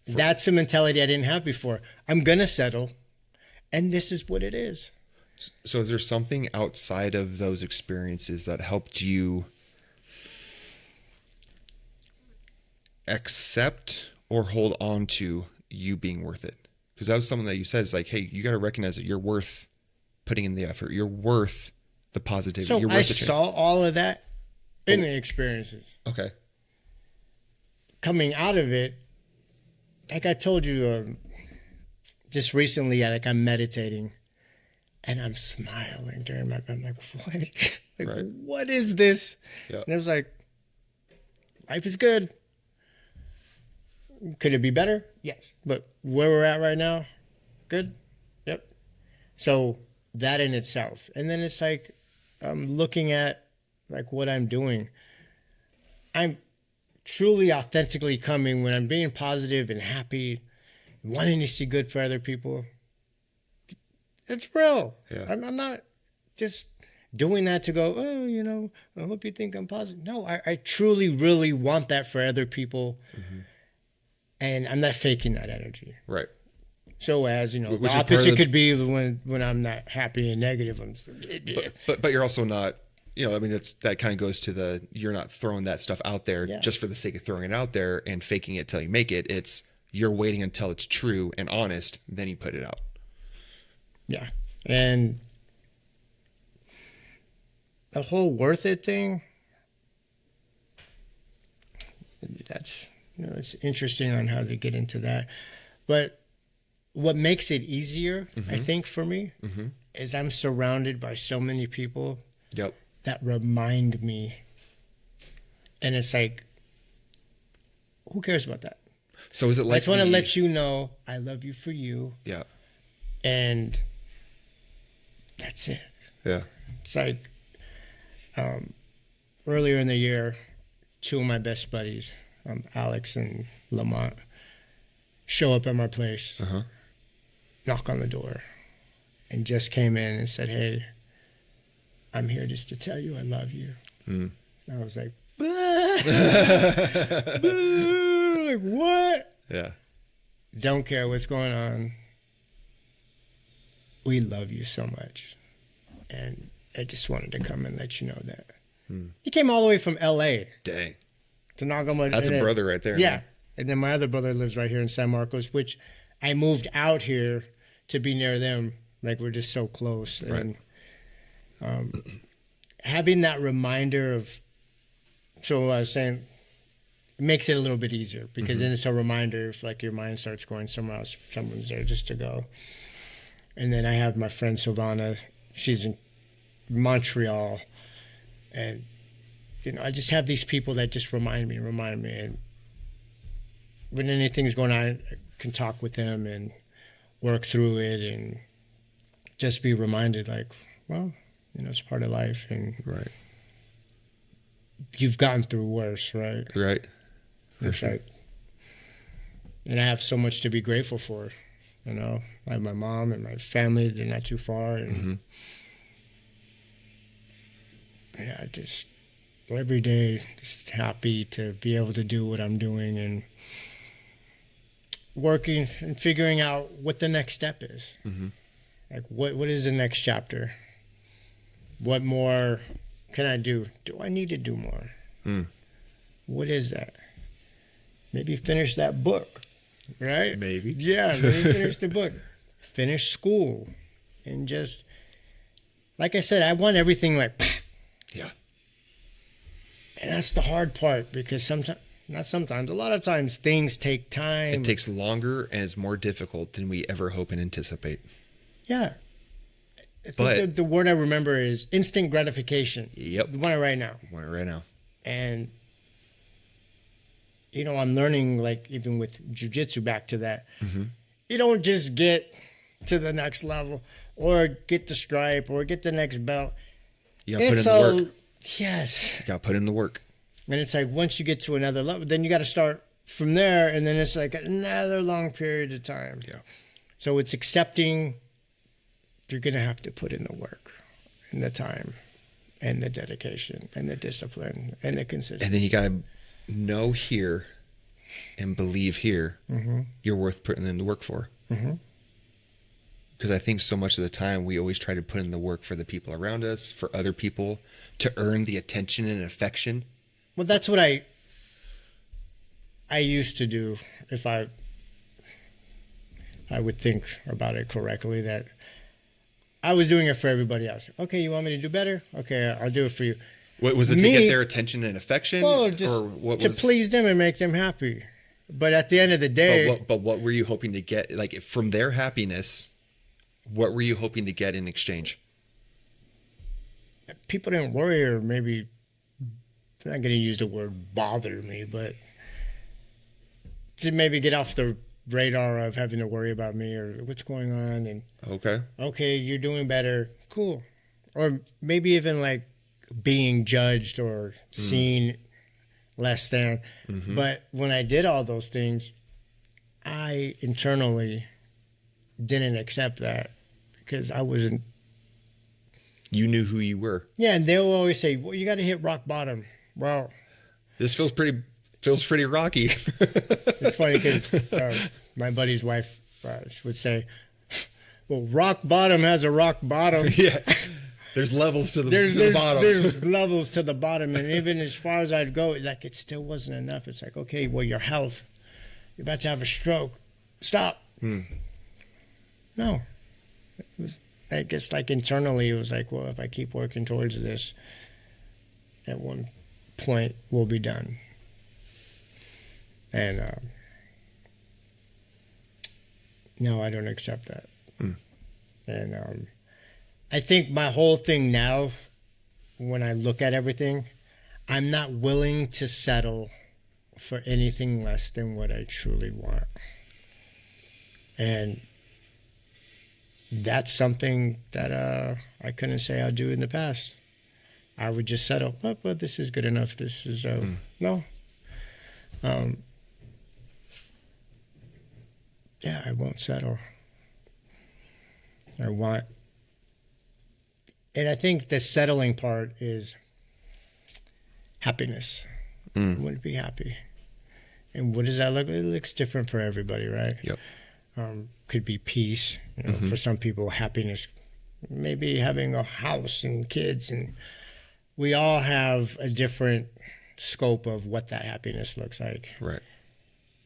S2: that's a mentality I didn't have before. I'm going to settle, and this is what it is.
S1: So is there something outside of those experiences that helped you accept or hold on to you being worth it? Because that was something that you said is like, hey, you got to recognize that you're worth putting in the effort. You're worth the positivity.
S2: So
S1: You're worth
S2: I
S1: the change.
S2: saw all of that in the experiences.
S1: Okay.
S2: Coming out of it, like I told you just recently, like I'm meditating and I'm smiling during my, I'm like, what? Like,
S1: Right.
S2: what is this?
S1: Yeah.
S2: And it was like, life is good. Could it be better? Yes. But where we're at right now, good? Yep. So that in itself. And then it's like, I'm looking at like what I'm doing. I'm truly authentically coming when I'm being positive and happy, wanting to see good for other people. It's real.
S1: Yeah.
S2: I'm not just doing that to go, oh, you know, I hope you think I'm positive. No, I truly, really want that for other people. And I'm not faking that energy.
S1: Right.
S2: So as, you know,
S1: Which
S2: the
S1: is part of
S2: opposite
S1: the-
S2: could be when I'm not happy and negative. I'm just,
S1: But you're also not, you know, I mean, that kind of goes to the, you're not throwing that stuff out there just for the sake of throwing it out there and faking it till you make it. It's you're waiting until it's true and honest, then you put it out.
S2: yeah. And the whole worth it thing, that's, you know, it's interesting on how to get into that. But what makes it easier, I think, for me, is I'm surrounded by so many people
S1: Yep.
S2: that remind me. And it's like, who cares about that?
S1: So is it like
S2: I just want to let you know I love you for you.
S1: Yeah.
S2: And that's it.
S1: Yeah.
S2: It's like earlier in the year, two of my best buddies, Alex and Lamont, show up at my place, knock on the door, and just came in and said, hey, I'm here just to tell you I love you. And I was like, like, what?
S1: Yeah.
S2: Don't care what's going on. We love you so much. And I just wanted to come and let you know that. He came all the way from L.A.
S1: Dang.
S2: to knock on my door.
S1: That's a brother right there.
S2: Yeah.
S1: Man.
S2: And then my other brother lives right here in San Marcos, which I moved out here to be near them. Like, we're just so close.
S1: Right.
S2: And having that reminder of, so I was saying, it makes it a little bit easier because then it's a reminder if like your mind starts going somewhere else, someone's there just to go. And then I have my friend Silvana, she's in Montreal, and you know, I just have these people that just remind me, and when anything's going on, I can talk with them and work through it and just be reminded like, well, you know, it's part of life. And
S1: Right.
S2: you've gotten through worse, right?
S1: Right.
S2: It's like, and I have so much to be grateful for, you know. I have my mom and my family, they're not too far. And yeah, I just, every day, just happy to be able to do what I'm doing and working and figuring out what the next step is. Like, what is the next chapter? What more can I do? Do I need to do more? What is that? Maybe finish that book, right?
S1: Maybe.
S2: Yeah, maybe finish the book. Finish school. And just, like I said, I want everything like,
S1: Yeah.
S2: and that's the hard part because sometimes, a lot of times things take time.
S1: It takes longer and it's more difficult than we ever hope and anticipate.
S2: Yeah. I
S1: But
S2: think the word I remember is instant gratification.
S1: Yep.
S2: The one I write now.
S1: Want it right now.
S2: And, you know, I'm learning, like, even with jujitsu, back to that. You don't just get to the next level or get the stripe or get the next belt.
S1: You got to put in the work.
S2: Yes.
S1: You got to put in the work.
S2: And it's like, once you get to another level, then you got to start from there. And then it's like another long period of time.
S1: Yeah.
S2: So it's accepting you're going to have to put in the work and the time and the dedication and the discipline and the consistency.
S1: And then you got to know here and believe here you're worth putting in the work for. Because I think so much of the time we always try to put in the work for the people around us, for other people, to earn the attention and affection.
S2: Well, that's what I used to do if I would think about it correctly, that I was doing it for everybody else. Okay, you want me to do better? Okay, I'll do it for you.
S1: What was it, to get their attention and affection?
S2: Well, just
S1: or what
S2: to
S1: was...
S2: please them and make them happy. But at the end of the day...
S1: But what were you hoping to get? Like, from their happiness, what were you hoping to get in exchange?
S2: People didn't worry, or maybe... I'm not going to use the word bother me, but to maybe get off the radar of having to worry about me or what's going on. And okay, you're doing better. Cool. Or maybe even like being judged or seen less than. But when I did all those things, I internally didn't accept that because I wasn't.
S1: You knew who you were.
S2: Yeah, and they'll always say, well, you got to hit rock bottom. Well,
S1: this feels pretty rocky.
S2: It's funny because my buddy's wife would say, well, rock bottom has a rock bottom.
S1: Yeah. There's levels to the bottom.
S2: There's levels to the bottom. And even as far as I'd go, like, it still wasn't enough. It's like, okay, well, your health, you're about to have a stroke. Stop. No. It was, I guess, like, internally, it was like, well, if I keep working towards this, at one point, we'll be done. And no, I don't accept that. And I think my whole thing now, when I look at everything, I'm not willing to settle for anything less than what I truly want. And that's something that I couldn't say I'll do in the past. I would just settle. Oh, well, this is good enough. This is no. Yeah, I won't settle. I want, and I think the settling part is happiness. I want to be happy. And what does that look like? It looks different for everybody, right?
S1: Yep.
S2: Could be peace. You know, for some people, happiness, maybe having a house and kids. And we all have a different scope of what that happiness looks like.
S1: Right.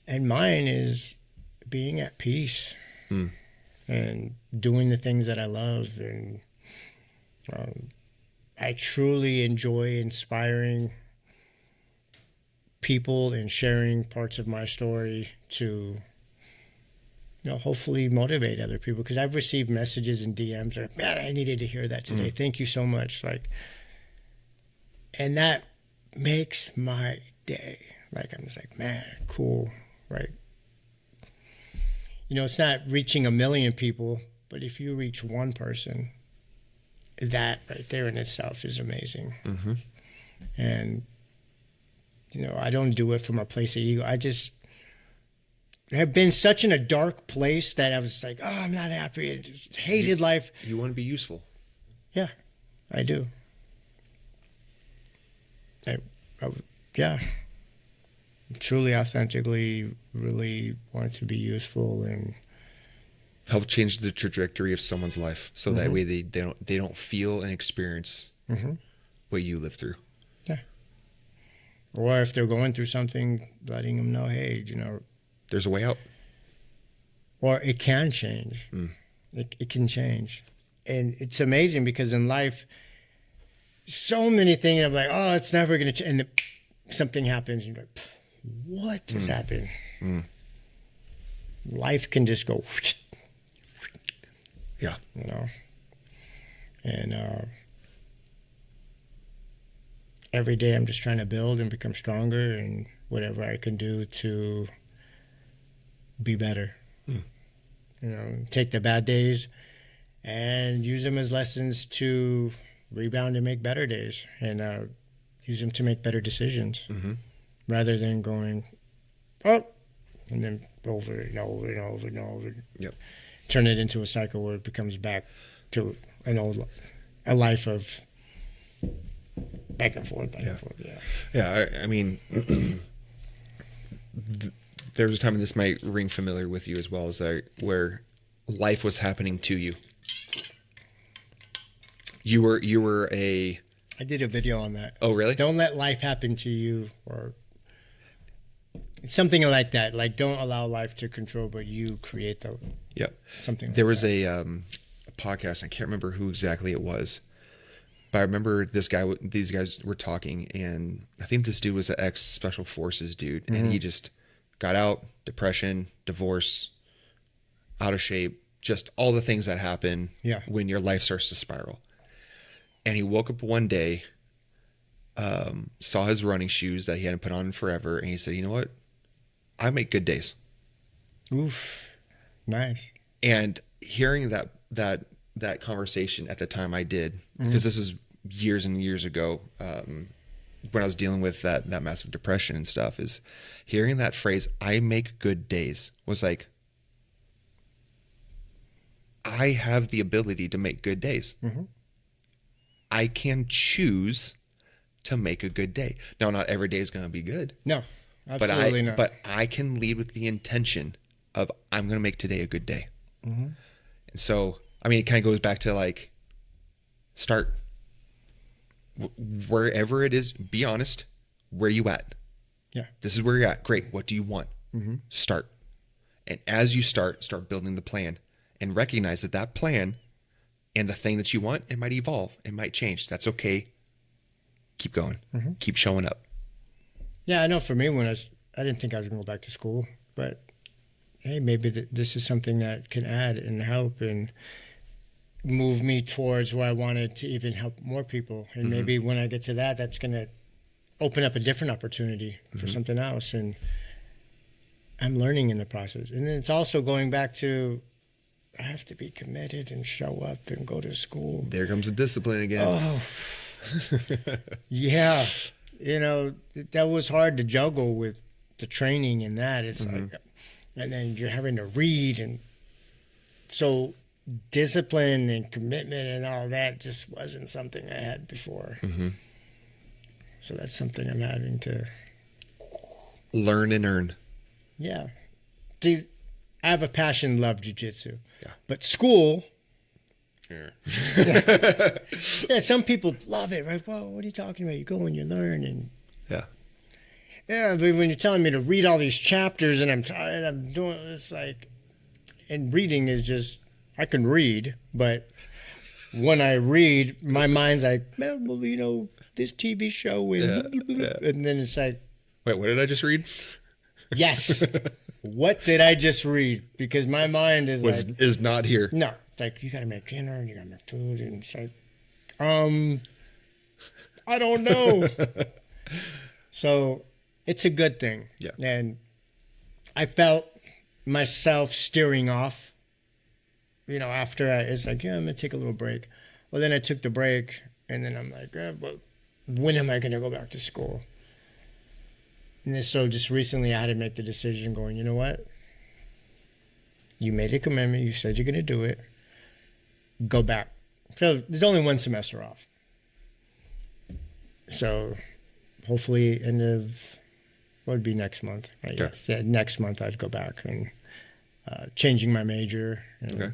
S2: And mine is being at peace and doing the things that I love. And I truly enjoy inspiring people and sharing parts of my story to, you know, hopefully motivate other people. Because I've received messages and DMs like, man, I needed to hear that today. Thank you so much. Like, and that makes my day. Like, I'm just like, man, cool. Right. You know, it's not reaching 1 million people, but if you reach one person, that right there in itself is amazing. And I don't do it from a place of ego. I just have been such in a dark place that I was like, oh, I'm not happy. I just hated life.
S1: You want to be useful.
S2: Yeah, I do. Yeah. Truly, authentically, really want to be useful and
S1: help change the trajectory of someone's life, so that way they don't feel and experience what you lived through.
S2: Yeah. Or if they're going through something, letting them know, hey,
S1: there's a way out.
S2: Or it can change. It can change. And it's amazing because in life, so many things I'm like, oh, it's never going to change. And something happens and you're like, what has happened? Life can just go.
S1: Yeah.
S2: And every day I'm just trying to build and become stronger and whatever I can do to be better. Take the bad days and use them as lessons to rebound and make better days, and use them to make better decisions rather than going, oh, and then over and over and over and over.
S1: Yep.
S2: Turn it into a cycle where it becomes back to a life of back and forth.
S1: Yeah. I mean, there was a time, and this might ring familiar with you as well, as where life was happening to you. You were a...
S2: I did a video on that.
S1: Oh, really?
S2: Don't let life happen to you, or something like that. Like, don't allow life to control, but you create the...
S1: Yep.
S2: Something like
S1: there was
S2: that.
S1: a podcast, I can't remember who exactly it was, but I remember these guys were talking, and I think this dude was an ex-Special Forces dude, and he just got out, depression, divorce, out of shape, just all the things that happen when your life starts to spiral. And he woke up one day, saw his running shoes that he hadn't put on in forever, and he said, you know what? I make good days.
S2: Oof. Nice.
S1: And hearing that conversation at the time I did, because this is years and years ago, when I was dealing with that massive depression and stuff, is hearing that phrase, I make good days, was like, I have the ability to make good days. I can choose to make a good day. Now, not every day is going to be good.
S2: No, absolutely not.
S1: But I can lead with the intention of, I'm going to make today a good day. And so, I mean, it kind of goes back to like, start wherever it is, be honest, where you at?
S2: Yeah.
S1: This is where you're at. Great. What do you want? Start. And as you start building the plan, and recognize that plan and the thing that you want, it might evolve. It might change. That's okay. Keep going. Keep showing up.
S2: Yeah, I know for me, I didn't think I was going to go back to school, but hey, maybe this is something that can add and help and move me towards where I wanted to even help more people. And maybe when I get to that, that's going to open up a different opportunity for something else. And I'm learning in the process. And then it's also going back to, I have to be committed and show up and go to school.
S1: There comes the discipline again.
S2: Oh, yeah. That was hard to juggle with the training and that. It's like, and then you're having to read. And so discipline and commitment and all that just wasn't something I had before. So that's something I'm having to
S1: learn and earn.
S2: Yeah. See, I have a passion, love jujitsu.
S1: Yeah.
S2: But school, yeah, some people love it, right? Well, what are you talking about? You go and you learn, and yeah. But when you're telling me to read all these chapters, and I'm tired, I'm doing this and reading is just, I can read, but when I read, my mind's like, well, this TV show, and then it's like,
S1: wait, what did I just read?
S2: Yes. What did I just read? Because my mind is
S1: not here.
S2: No, it's like, you got to make dinner and you got to make food, and it's like, I don't know. So it's a good thing.
S1: Yeah.
S2: And I felt myself steering off, after it's like, yeah, I'm going to take a little break. Well, then I took the break, and then I'm like, but when am I going to go back to school? so just recently I had to make the decision going, you know what? You made a commitment. You said you're going to do it. Go back. So there's only one semester off. So hopefully end of, what would be next month? Right?
S1: Okay.
S2: Yes. Yeah, next month I'd go back and changing my major.
S1: Okay.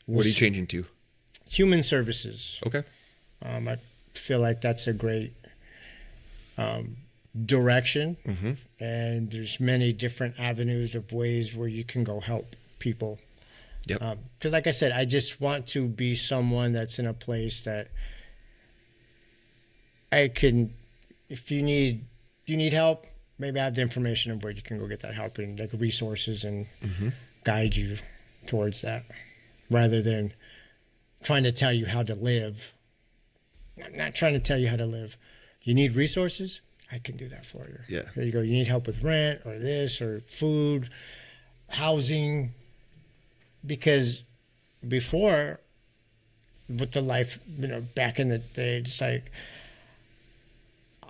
S1: What are you changing to?
S2: Human services.
S1: Okay.
S2: I feel like that's a great direction.
S1: Mm-hmm.
S2: And there's many different avenues of ways where you can go help people.
S1: Yep.
S2: Because like I said, I just want to be someone that's in a place that I can, if you need help, maybe I have the information of where you can go get that help and like resources and guide you towards that, rather than trying to tell you how to live. I'm not trying to tell you how to live. You need resources? I can do that for you.
S1: Yeah.
S2: There you go. You need help with rent or this or food, housing. Because before, with the life, back in the day, it's like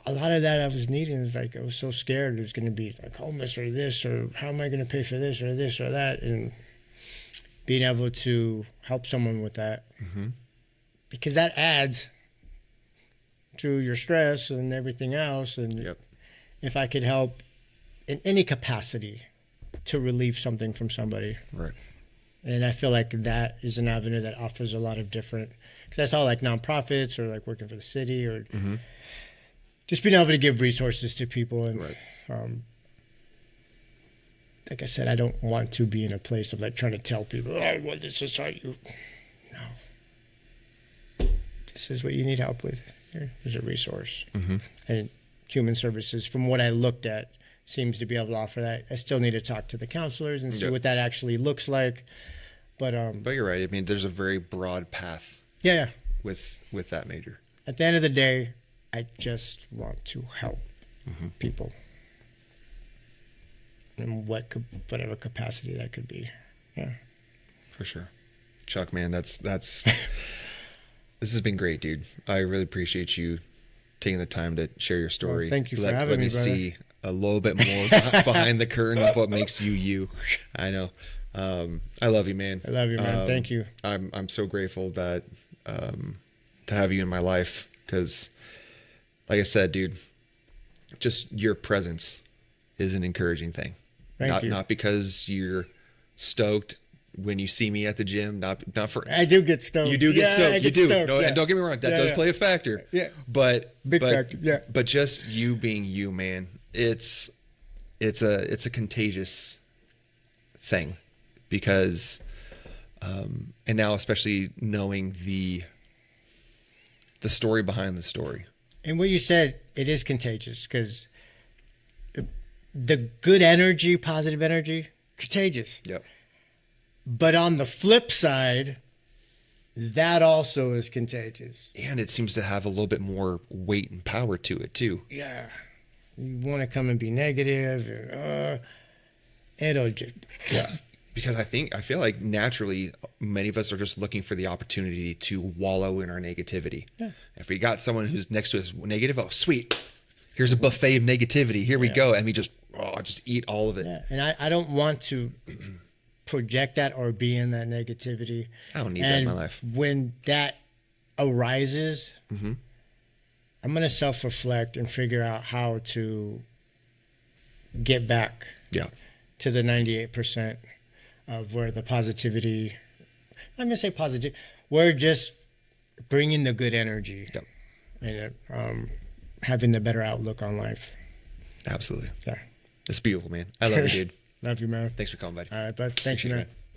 S2: a lot of that I was needing is like I was so scared it was going to be like homeless or this, or how am I going to pay for this or that, and being able to help someone with that, because that adds to your stress and everything else. And if I could help in any capacity to relieve something from somebody,
S1: right.
S2: And I feel like that is an avenue that offers a lot of different, because I saw like nonprofits or like working for the city or just being able to give resources to people. And like I said, I don't want to be in a place of like trying to tell people, oh, well, this is how you, no. This is what you need help with. Here's a resource. And human services, from what I looked at, seems to be able to offer that. I still need to talk to the counselors and see what that actually looks like. But
S1: you're right. I mean, there's a very broad path.
S2: Yeah.
S1: With that major.
S2: At the end of the day, I just want to help people in whatever capacity that could be. Yeah.
S1: For sure. Chuck, man, that's this has been great, dude. I really appreciate you taking the time to share your story.
S2: Well, thank you for having me, brother.
S1: Let me see a little bit more behind the curtain of what makes you you. I know. I love you, man.
S2: I love you, man. Thank you.
S1: I'm so grateful that to have you in my life, because like I said, dude, just your presence is an encouraging thing.
S2: Thank you.
S1: Not because you're stoked when you see me at the gym, not for.
S2: I do get stoked.
S1: You do get stoked. You do.
S2: Stoked,
S1: no, and don't get me wrong, that does play a factor.
S2: Yeah.
S1: But
S2: factor. Yeah.
S1: But just you being you, man, it's a contagious thing, because and now especially knowing the story behind the story.
S2: And what you said, it is contagious, because the good energy, positive energy, contagious.
S1: Yep.
S2: But on the flip side, that also is contagious.
S1: And it seems to have a little bit more weight and power to it too.
S2: Yeah. You want to come and be negative, it'll just...
S1: Yeah. Because I feel like naturally many of us are just looking for the opportunity to wallow in our negativity. Yeah. If we got someone who's next to us negative, oh sweet, here's a buffet of negativity. Here we go, and we just eat all of it.
S2: Yeah. And I don't want to project that or be in that negativity.
S1: I don't need that in my life.
S2: When that arises, I'm going to self-reflect and figure out how to get back to the 98%. Of where the positivity, I'm going to say positive, we're just bringing the good energy and having the better outlook on life.
S1: Absolutely.
S2: Yeah.
S1: It's beautiful, man. I love you, dude.
S2: Love you, man.
S1: Thanks for calling, buddy.
S2: All right, bud. Thanks, man.